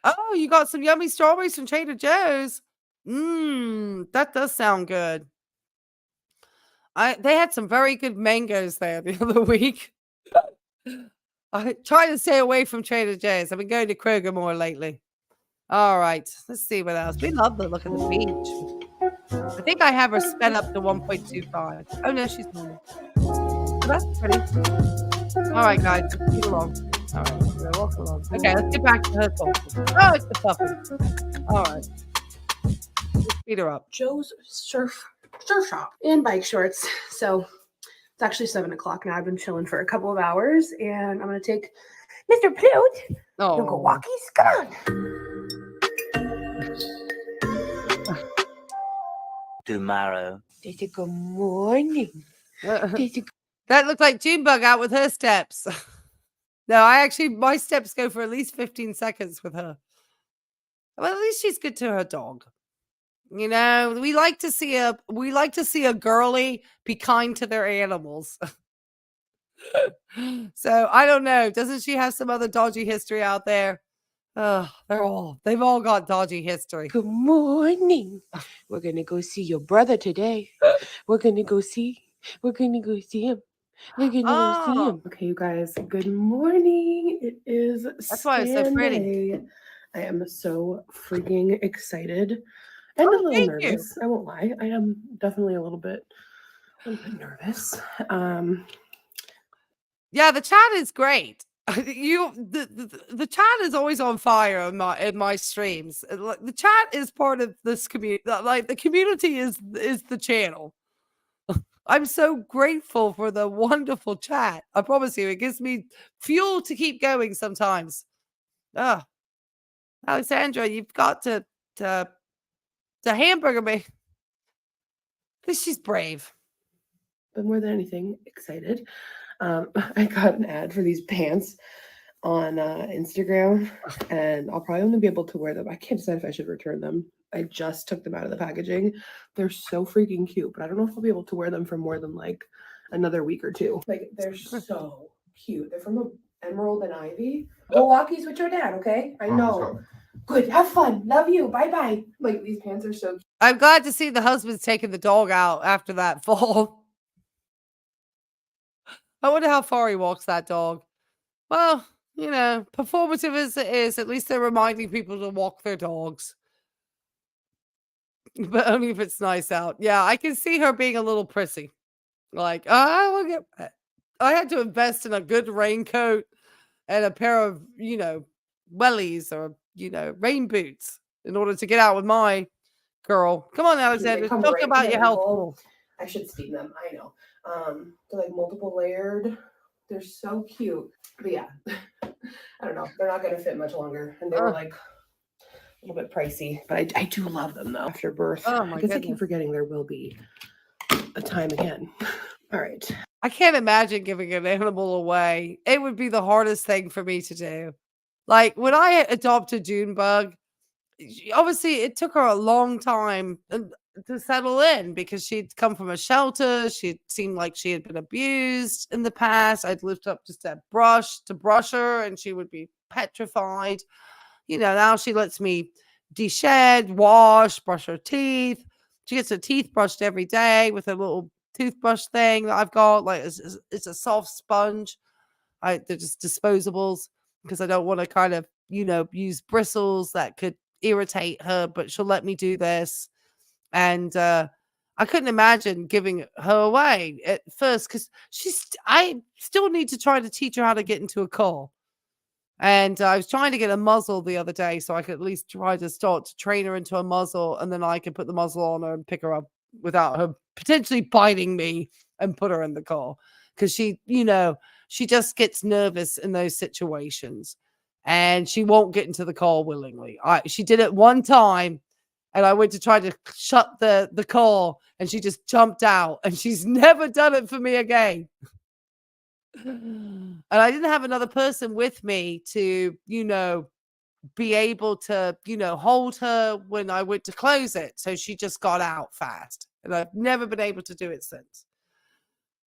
oh, you got some yummy strawberries from Trader Joe's. That does sound good. They had some very good mangoes there the other week. I try to stay away from Trader Joe's. I've been going to Kroger more lately. All right, let's see what else. We love the look of the beach. I think I have her sped up to 1.25. Oh no, she's normal. Oh, that's pretty. All right, guys, let's move along. All right, we're walking along. Okay, let's get back to her talking. Oh, it's the puppy. All right, let's speed her up. Joe's surf shop and bike shorts. So it's actually 7 o'clock now. I've been chilling for a couple of hours, and I'm gonna take Mr. Plute. Oh, Go walkies. Come on. Tomorrow. They say good morning. They say, that looked like Junebug out with her steps. No, my steps go for at least 15 seconds with her. Well, at least she's good to her dog. You know, we like to see a girly be kind to their animals. So I don't know. Doesn't she have some other dodgy history out there? They've all got dodgy history. good morning. We're gonna go see your brother today. We're gonna go see him. We're gonna go see him. Okay, you guys. Good morning. It is That's why it's so pretty. Sunday. I am so freaking excited and a little thank you. nervous. I won't lie. I am definitely a little bit nervous. Yeah, the chat is great. The chat is always on fire in my streams. The chat is part of this community. Like the community is the channel. I'm so grateful for the wonderful chat. I promise you, it gives me fuel to keep going sometimes. Alexandra, you've got to hamburger me. Because she's brave. But more than anything, excited. I got an ad for these pants on Instagram, and I'll probably only be able to wear them. I can't decide if I should return them. I just took them out of the packaging. They're so freaking cute, but I don't know if I'll be able to wear them for more than like another week or two. Like, they're so cute. They're from Emerald and Ivy. Go walkies with your dad, okay? I know. Good. Have fun. Love you. Bye-bye. Like, these pants are so cute. I'm glad to see the husband's taking the dog out after that fall. I wonder how far he walks that dog. Well, you know, performative as it is, at least they're reminding people to walk their dogs. But only if it's nice out. Yeah, I can see her being a little prissy. Like, I had to invest in a good raincoat and a pair of, wellies or, rain boots in order to get out with my girl. Come on, Alexandra, talk about your health. I should steam them. I know. They're like multiple layered. They're so cute. But yeah, I don't know. They're not going to fit much longer. And they were like a little bit pricey, but I do love them though. After birth, I guess I keep forgetting there will be a time again. All right. I can't imagine giving an animal away. It would be the hardest thing for me to do. Like when I adopted Junebug, obviously it took her a long time to settle in because she'd come from a shelter. She seemed like she had been abused in the past. I'd lift up just a brush to brush her and she would be petrified. Now she lets me de-shed, wash, brush her teeth. She gets her teeth brushed every day with a little toothbrush thing that I've got. Like it's a soft sponge. They're just disposables because I don't want to kind of, use bristles that could irritate her, but she'll let me do this. And I couldn't imagine giving her away at first because I still need to try to teach her how to get into a car. And I was trying to get a muzzle the other day so I could at least try to start to train her into a muzzle, and then I could put the muzzle on her and pick her up without her potentially biting me and put her in the car. Because she just gets nervous in those situations and she won't get into the car willingly. She did it one time and I went to try to shut the car and she just jumped out and she's never done it for me again. And I didn't have another person with me to, be able to, hold her when I went to close it. So she just got out fast and I've never been able to do it since.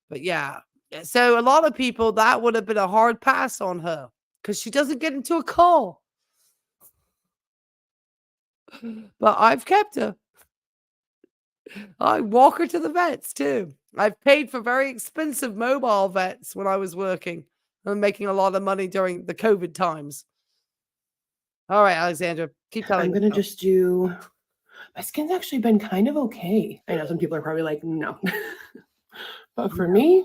But yeah, so a lot of people, that would have been a hard pass on her because she doesn't get into a car. But I've kept her. I walk her to the vets too. I've paid for very expensive mobile vets when I was working and making a lot of money during the COVID times. All right, Alexandra, keep telling me. I'm going to just do My skin's actually been kind of okay. I know some people are probably like, no. But for me,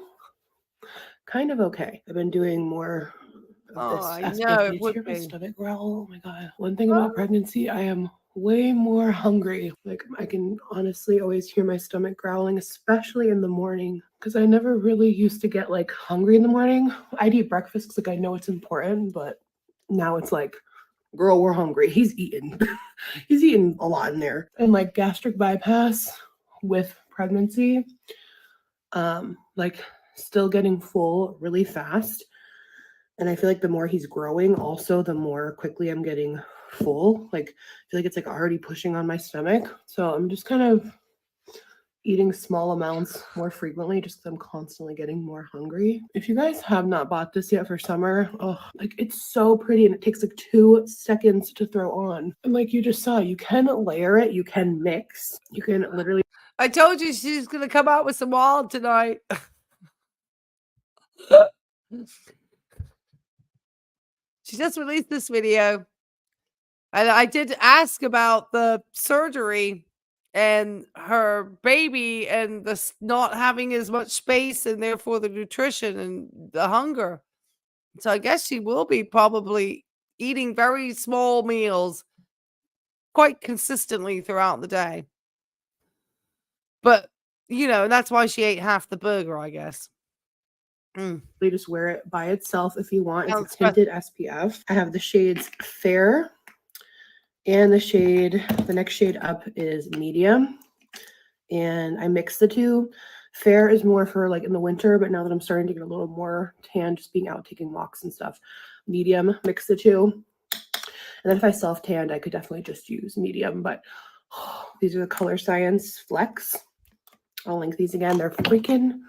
kind of okay. I've been doing more of Oh, this I aspect. know Did it you would hear my be. stomach growl? Oh my god. One thing about pregnancy, I am way more hungry. Like I can honestly always hear my stomach growling, especially in the morning. Because I never really used to get like hungry in the morning. I'd eat breakfast because like I know it's important, but now it's like, girl, we're hungry. He's eating. He's eating a lot in there. And like gastric bypass with pregnancy, like still getting full really fast. And I feel like the more he's growing, also the more quickly I'm getting full. Like I feel like it's like already pushing on my stomach. So I'm just kind of eating small amounts more frequently just because I'm constantly getting more hungry. If you guys have not bought this yet for summer, oh, like it's so pretty and it takes like 2 seconds to throw on. And like you just saw, you can layer it, you can mix, you can literally. I told you she's gonna come out with some wild tonight. She just released this video. And I did ask about the surgery and her baby and the not having as much space and therefore the nutrition and the hunger. So I guess she will be probably eating very small meals quite consistently throughout the day. But, you know, that's why she ate half the burger, I guess. You just wear it by itself if you want. It's a Sounds tinted SPF. I have the shades Fair and the next shade up is Medium. And I mix the two. Fair is more for like in the winter, but now that I'm starting to get a little more tan, just being out taking walks and stuff. Medium, mix the two. And then if I self-tanned, I could definitely just use Medium, but these are the Color Science Flex. I'll link these again. They're freaking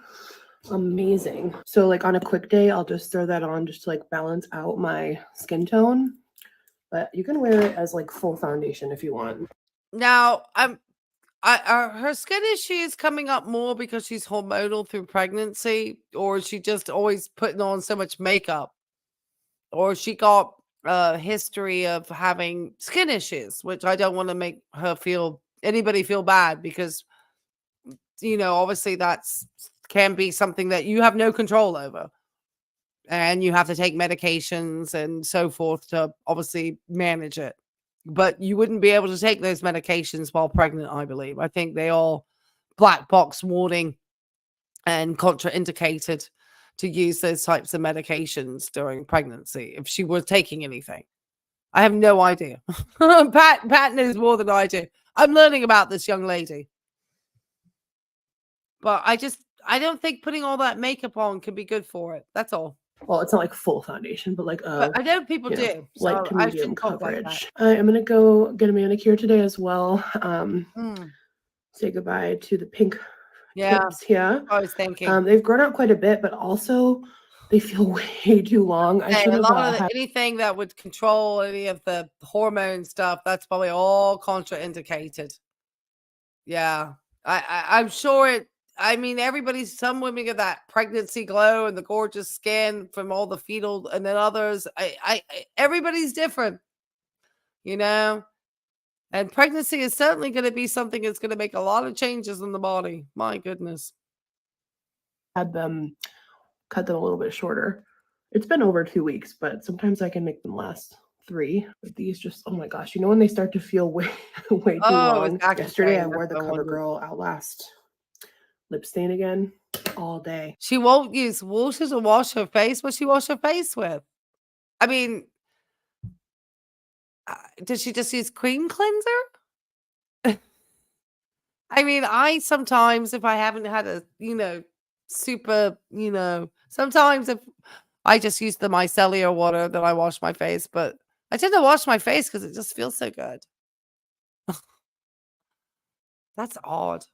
amazing. So like on a quick day, I'll just throw that on just to like balance out my skin tone. But you can wear it as like full foundation if you want. Now, her skin issue is coming up more because she's hormonal through pregnancy, or is she just always putting on so much makeup, or she got a history of having skin issues, which I don't want to make anybody feel bad because, you know, obviously can be something that you have no control over. And you have to take medications and so forth to obviously manage it. But you wouldn't be able to take those medications while pregnant, I believe. I think they all black box warning and contraindicated to use those types of medications during pregnancy if she was taking anything. I have no idea. Pat knows more than I do. I'm learning about this young lady. But I don't think putting all that makeup on can be good for it. That's all. Well, it's not like full foundation, but like I know people do. Light to I medium shouldn't talk like that. coverage. I am gonna go get a manicure today as well. Mm. Say goodbye to the pink Yeah, tips here. I was thinking. They've grown out quite a bit, but also they feel way too long. I should a have lot of anything that would control any of the hormone stuff, that's probably all contraindicated. Yeah, I'm sure it. I mean, some women get that pregnancy glow and the gorgeous skin from all the fetal, and then others. Everybody's different, you know. And pregnancy is certainly going to be something that's going to make a lot of changes in the body. My goodness. cut them a little bit shorter. It's been over 2 weeks, but sometimes I can make them last 3. But these just, oh my gosh, you know when they start to feel way too long. Exactly. Yesterday I wore the CoverGirl Outlast lip stain again all day. She won't use water to wash her face. What she wash her face with? I mean, does she just use cream cleanser? I mean, I sometimes, if I haven't had a, super, sometimes if I just use the micellar water that I wash my face, but I tend to wash my face because it just feels so good. That's odd.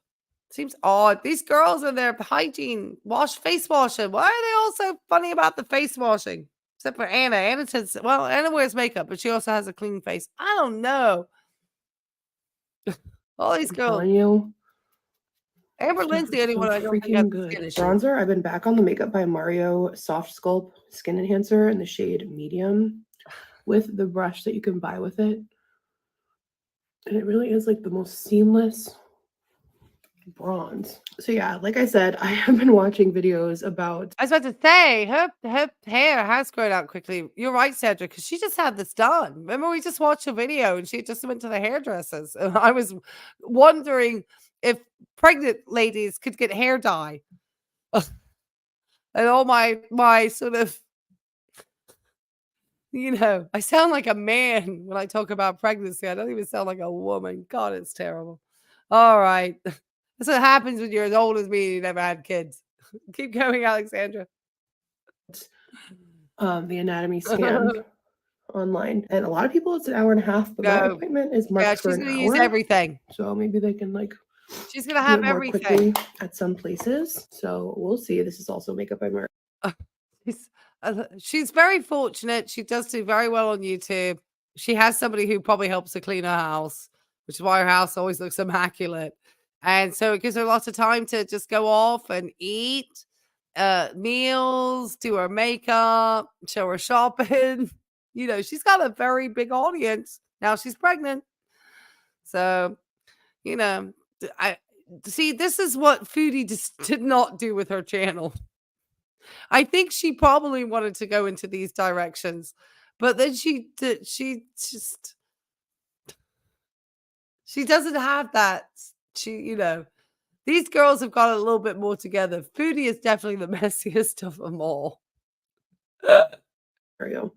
Seems odd. These girls and their hygiene, face washing. Why are they all so funny about the face washing? Except for Anna. Anna says, well, Anna wears makeup, but she also has a clean face. I don't know. All these girls. Telling you. Amber Lynn's the only one I don't think has good. skin issue. Bronzer, I've been back on the Makeup by Mario Soft Sculpt Skin Enhancer in the shade Medium with the brush that you can buy with it. And it really is like the most seamless bronze. So yeah, like I said, I have been watching videos about. I was about to say her hair has grown out quickly. You're right, Sandra, because she just had this done. Remember, we just watched a video and she just went to the hairdressers. And I was wondering if pregnant ladies could get hair dye. And all my sort of, I sound like a man when I talk about pregnancy. I don't even sound like a woman. God, it's terrible. All right. That's what happens when you're as old as me and you never had kids. Keep going, Alexandra. The anatomy scan online, and a lot of people it's an hour and a half, but my No. appointment is Yeah, marked for she's an gonna hour. use everything. So maybe they can like She's gonna do have it more everything. quickly at some places. So we'll see. This is also makeup by Mark. She's very fortunate. She does do very well on YouTube. She has somebody who probably helps her clean her house, which is why her house always looks immaculate. And so it gives her lots of time to just go off and eat meals, do her makeup, show her shopping. She's got a very big audience. Now she's pregnant. So, I see this is what Foodie just did not do with her channel. I think she probably wanted to go into these directions, but then she doesn't have that. These girls have got a little bit more together. Foodie is definitely the messiest of them all. There we go.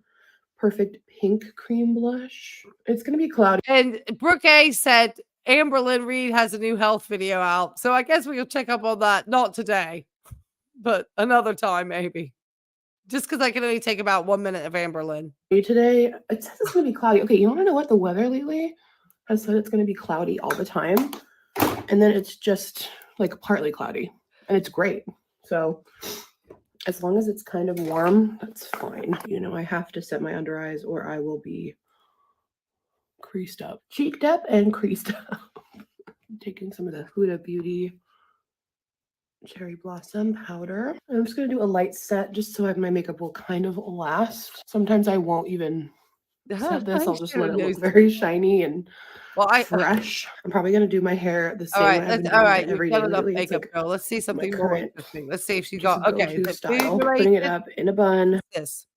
Perfect pink cream blush. It's gonna be cloudy. And Brooke A said Amberlynn Reed has a new health video out, so I guess we'll check up on that. Not today, but another time maybe. Just because I can only take about 1 minute of Amberlynn. Today, it says it's gonna be cloudy. Okay, you want to know what the weather lately has said? It's gonna be cloudy all the time, and then it's just like partly cloudy, and it's great. So as long as it's kind of warm, that's fine. I have to set my under eyes or I will be creased up, cheeked up, and creased up. Taking some of the Huda Beauty Cherry Blossom powder. I'm just going to do a light set just so my makeup will kind of last. Sometimes I won't even set this. I'll just let it look very shiny and fresh. I'm probably going to do my hair the same way I've been doing it every day lately. Makeup, girl. Let's see something more interesting. Let's see if she got style. Putting it up in a bun. This.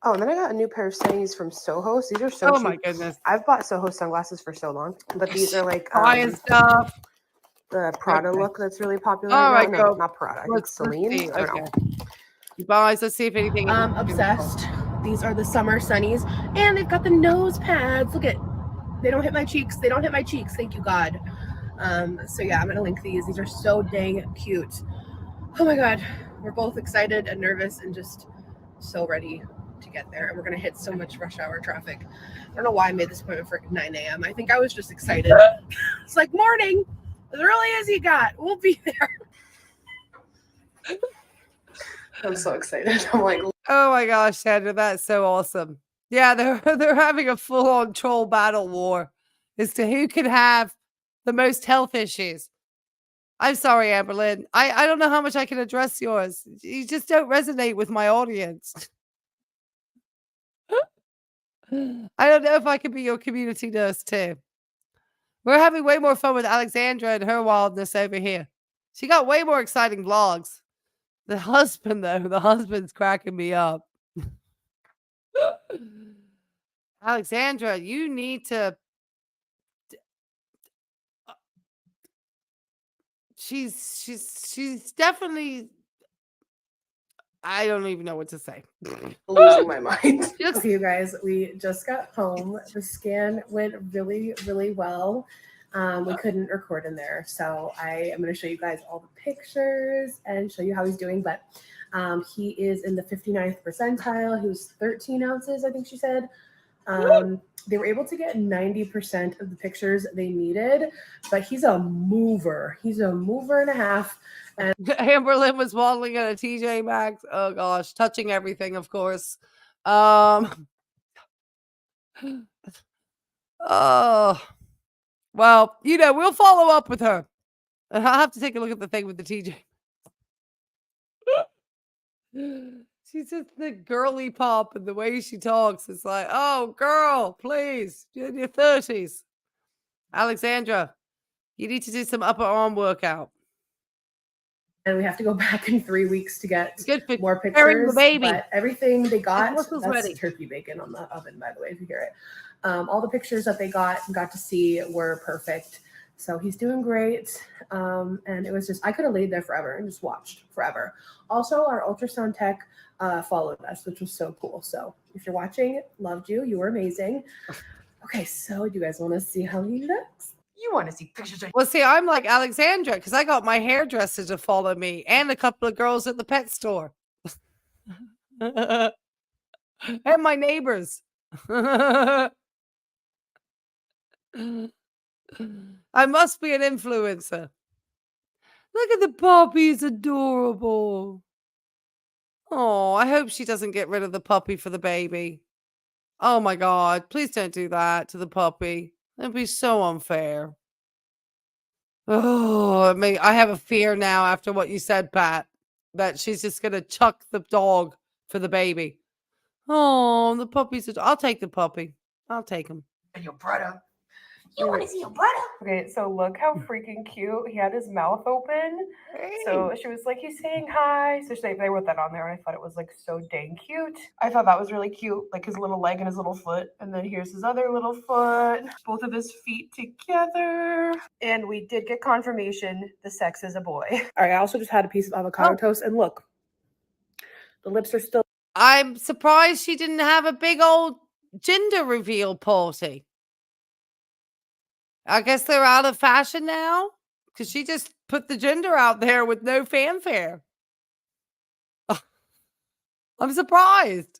Oh, and then I got a new pair of sunnies from Soho. These are so cheap. Oh my goodness. I've bought Soho sunglasses for so long, but these are like buying stuff. The Prada look that's really popular. All right, now. No, not Prada. I think Celine. I don't know. You guys, let's see if anything. I'm obsessed. These are the summer sunnies, and they've got the nose pads. Look at, they don't hit my cheeks. They don't hit my cheeks. Thank you, God. So yeah, I'm gonna link these. These are so dang cute. Oh my God, we're both excited and nervous and just so ready to get there. And we're gonna hit so much rush hour traffic. I don't know why I made this appointment for 9 a.m. I think I was just excited. It's like morning. As early as you got, we'll be there. I'm so excited. I'm like, oh my gosh, Sandra, that's so awesome. Yeah, they're having a full-on troll battle war as to who can have the most health issues. I'm sorry, Amberlynn. I don't know how much I can address yours. You just don't resonate with my audience. I don't know if I could be your community nurse too. We're having way more fun with Alexandra and her wildness over here. She got way more exciting vlogs. The husband, though, the husband's cracking me up. Alexandra, you need to. She's definitely. I don't even know what to say. Losing my mind. Okay, you guys, we just got home. The scan went really, really well. We couldn't record in there, so I am going to show you guys all the pictures and show you how he's doing. But he is in the 59th percentile. He was 13 ounces, I think she said. They were able to get 90% of the pictures they needed, but he's a mover. He's a mover and a half. And Amberlynn was waddling at a TJ Maxx. Oh gosh, touching everything, of course. Oh, well, we'll follow up with her. I'll have to take a look at the thing with the TJ. She's just the girly pop and the way she talks. It's like, oh, girl, please, you're in your 30s. Alexandra, you need to do some upper arm workout. And we have to go back in 3 weeks to get Good for more carrying the pictures. baby. But everything they got, muscles that's ready. turkey bacon on the oven, by the way, if you hear it. All the pictures that they got to see were perfect. So he's doing great. And it was just, I could have laid there forever and just watched forever. Also, our ultrasound tech followed us, which was so cool. So if you're watching, loved you. You were amazing. Okay, so do you guys want to see how he looks? You want to see pictures of Well, see, I'm like Alexandra because I got my hairdresser to follow me and a couple of girls at the pet store. And my neighbors. I must be an influencer. Look at the puppy, it's adorable. Oh, I hope she doesn't get rid of the puppy for the baby. Oh my God, please don't do that to the puppy. That'd be so unfair. Oh, I have a fear now after what you said, Pat, that she's just going to chuck the dog for the baby. Oh, the puppy's. I'll take the puppy. I'll take him. your brother. You want to see your brother? Okay, so look how freaking cute. He had his mouth open. So she was like, he's saying hi. So they wrote that on there, and I thought it was like so dang cute. I thought that was really cute, like his little leg and his little foot. And then here's his other little foot, both of his feet together. And we did get confirmation the sex is a boy. All right, I also just had a piece of avocado toast, and look, the lips are still. I'm surprised she didn't have a big old gender reveal party. I guess they're out of fashion now because she just put the gender out there with no fanfare. I'm surprised.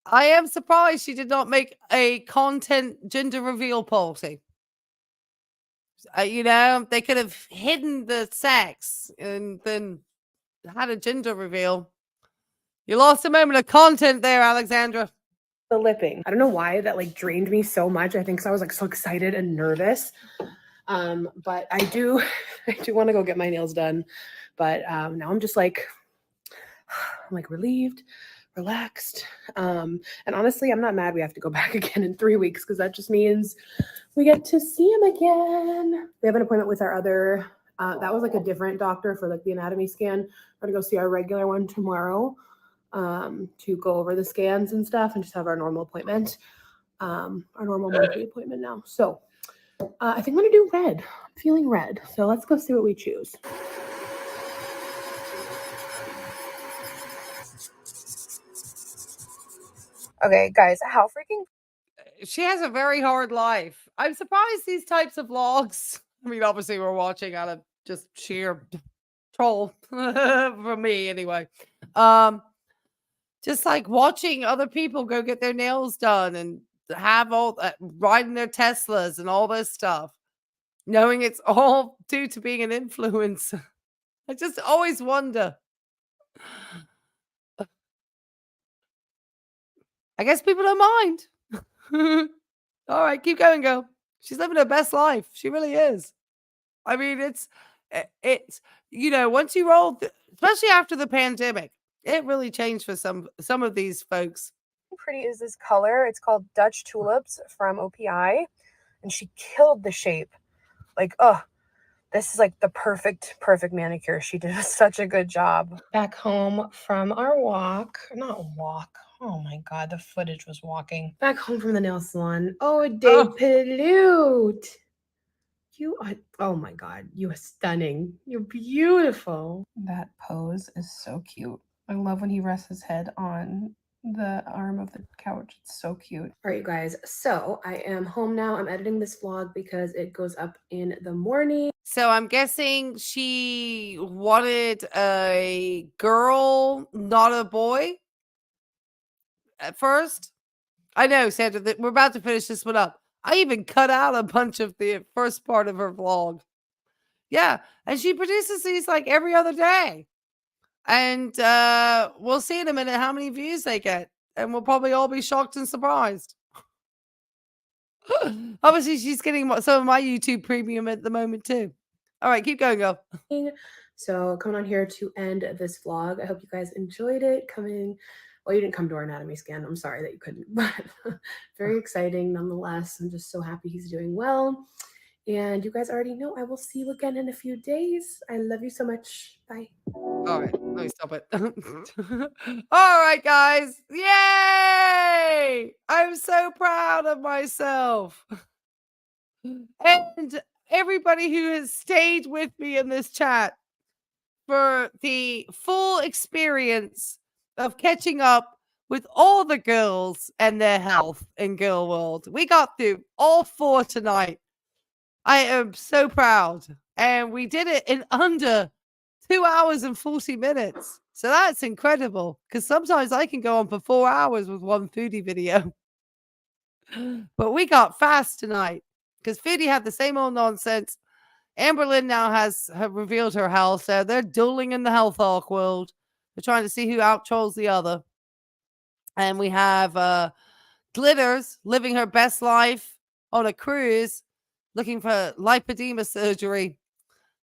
I am surprised she did not make a content gender reveal party. They could have hidden the sex and then had a gender reveal. You lost a moment of content there, Alexandra. The lipping. I don't know why that like drained me so much. I think because I was like so excited and nervous. But I do want to go get my nails done. But now I'm just like, I'm like relieved, relaxed. And honestly, I'm not mad we have to go back again in 3 weeks because that just means we get to see him again. We have an appointment with our other, that was like a different doctor for like the anatomy scan. We're gonna go see our regular one tomorrow. To go over the scans and stuff and just have our normal appointment, our normal monthly appointment now. So I think I'm gonna do red. I'm feeling red. So let's go see what we choose. Okay, guys, how freaking She has a very hard life. I'm surprised these types of vlogs. I mean, obviously, we're watching out of just sheer troll for me anyway. Just like watching other people go get their nails done and have all riding their Teslas and all this stuff, knowing it's all due to being an influencer. I just always wonder. I guess people don't mind. All right, keep going, girl. She's living her best life. She really is. I mean, it's once you roll, especially after the pandemic, it really changed for some of these folks. pretty is this color? It's called Dutch Tulips from OPI, and she killed the shape. Like, oh, this is like the perfect manicure. She did such a good job. Back home from our walk, not walk. Oh my God, the footage was walking. Back home from the nail salon. Oh, de pollute. You are, oh my God, you are stunning. You're beautiful. That pose is so cute. I love when he rests his head on the arm of the couch. It's so cute. All right, you guys. So I am home now. I'm editing this vlog because it goes up in the morning. So I'm guessing she wanted a girl, not a boy at first. I know, Sandra, that we're about to finish this one up. I even cut out a bunch of the first part of her vlog. Yeah. And she produces these like every other day. And we'll see in a minute how many views they get. And we'll probably all be shocked and surprised. Obviously, she's getting some of my YouTube premium at the moment, too. All right, keep going, girl. So coming on here to end this vlog. I hope you guys enjoyed it. Coming Well, you didn't come to our anatomy scan. I'm sorry that you couldn't, but very exciting nonetheless. I'm just so happy he's doing well. And you guys already know I will see you again in a few days. I love you so much. Bye. All right, let me stop it. All right, guys. Yay! I'm so proud of myself. And everybody who has stayed with me in this chat for the full experience of catching up with all the girls and their health in Girl World. We got through all 4 tonight. I am so proud. And we did it in under 2 hours and 40 minutes. So that's incredible because sometimes I can go on for 4 hours with one Foodie video. But we got fast tonight because Foodie had the same old nonsense. Amberlynn now has revealed her health, so they're dueling in the health arc world. They're trying to see who outtrolls the other. And we have Glitters living her best life on a cruise, looking for lipedema surgery.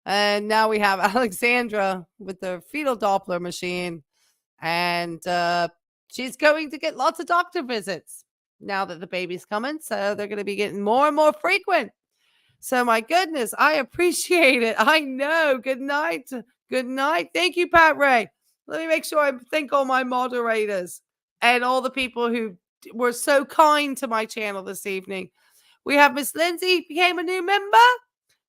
And now we have Alexandra with the fetal Doppler machine. And she's going to get lots of doctor visits now that the baby's coming. So they're going to be getting more and more frequent. So my goodness, I appreciate it. I know. Good night. Good night. Thank you, Pat Ray. Let me make sure I thank all my moderators and all the people who were so kind to my channel this evening. We have Miss Lindsay became a new member.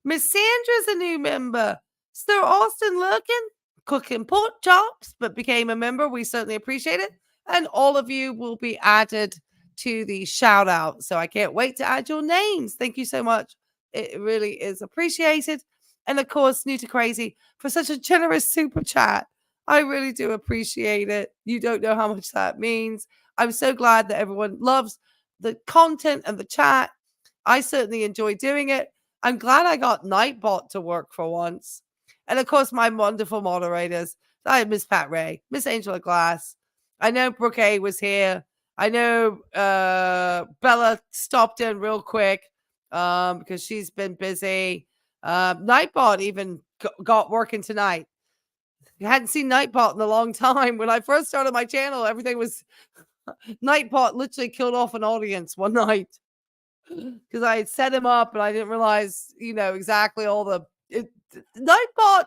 Miss Sandra's a new member. Sir Austin Lurkin, cooking pork chops, but became a member. We certainly appreciate it. And all of you will be added to the shout out. So I can't wait to add your names. Thank you so much. It really is appreciated. And of course, New to Crazy for such a generous super chat. I really do appreciate it. You don't know how much that means. I'm so glad that everyone loves the content and the chat. I certainly enjoy doing it. I'm glad I got Nightbot to work for once. And of course, my wonderful moderators. I have Miss Pat Ray, Miss Angela Glass. I know Brooke A was here. I know Bella stopped in real quick because she's been busy. Nightbot even got working tonight. I hadn't seen Nightbot in a long time. When I first started my channel, everything was Nightbot literally killed off an audience one night because I had set him up and I didn't realize, exactly all the Nightbot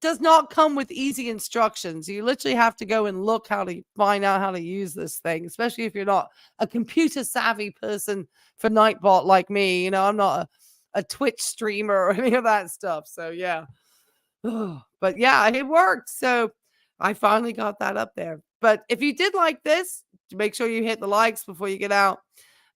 does not come with easy instructions. You literally have to go and look how to find out how to use this thing, especially if you're not a computer savvy person for Nightbot like me. I'm not a Twitch streamer or any of that stuff. So yeah. But yeah, it worked. So I finally got that up there. But if you did like this, make sure you hit the likes before you get out.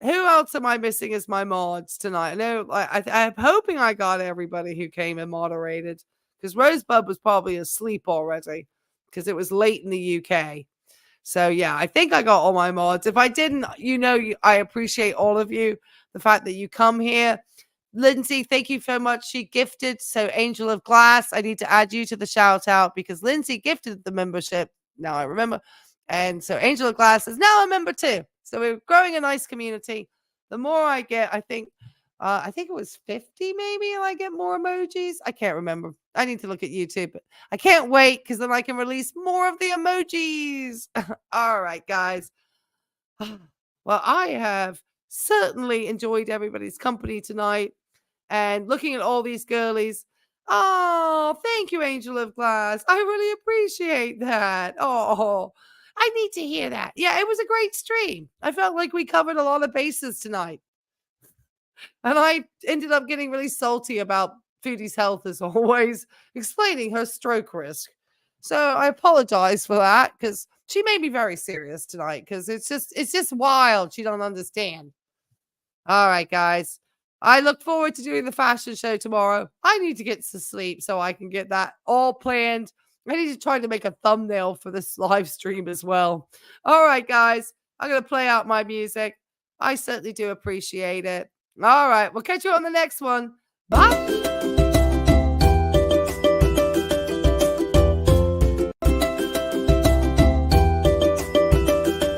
Who else am I missing as my mods tonight? I know I'm hoping I got everybody who came and moderated because Rosebud was probably asleep already because it was late in the UK. So yeah, I think I got all my mods. If I didn't, I appreciate all of you. The fact that you come here. Lindsay, thank you so much. She gifted. So Angel of Glass, I need to add you to the shout out because Lindsay gifted the membership. Now I remember. And so Angel of Glass is now a member too. So we're growing a nice community. The more I get, I think it was 50 maybe, and I get more emojis. I can't remember. I need to look at YouTube. But I can't wait because then I can release more of the emojis. All right, guys. Well, I have certainly enjoyed everybody's company tonight and looking at all these girlies. Oh, thank you, Angel of Glass. I really appreciate that. Oh, I need to hear that. Yeah, it was a great stream. I felt like we covered a lot of bases tonight. And I ended up getting really salty about Foodie's health as always, explaining her stroke risk. So I apologize for that because she made me very serious tonight because it's just wild. She don't understand. All right, guys. I look forward to doing the fashion show tomorrow. I need to get to sleep so I can get that all planned. I need to try to make a thumbnail for this live stream as well. All right, guys. I'm going to play out my music. I certainly do appreciate it. All right. We'll catch you on the next one. Bye.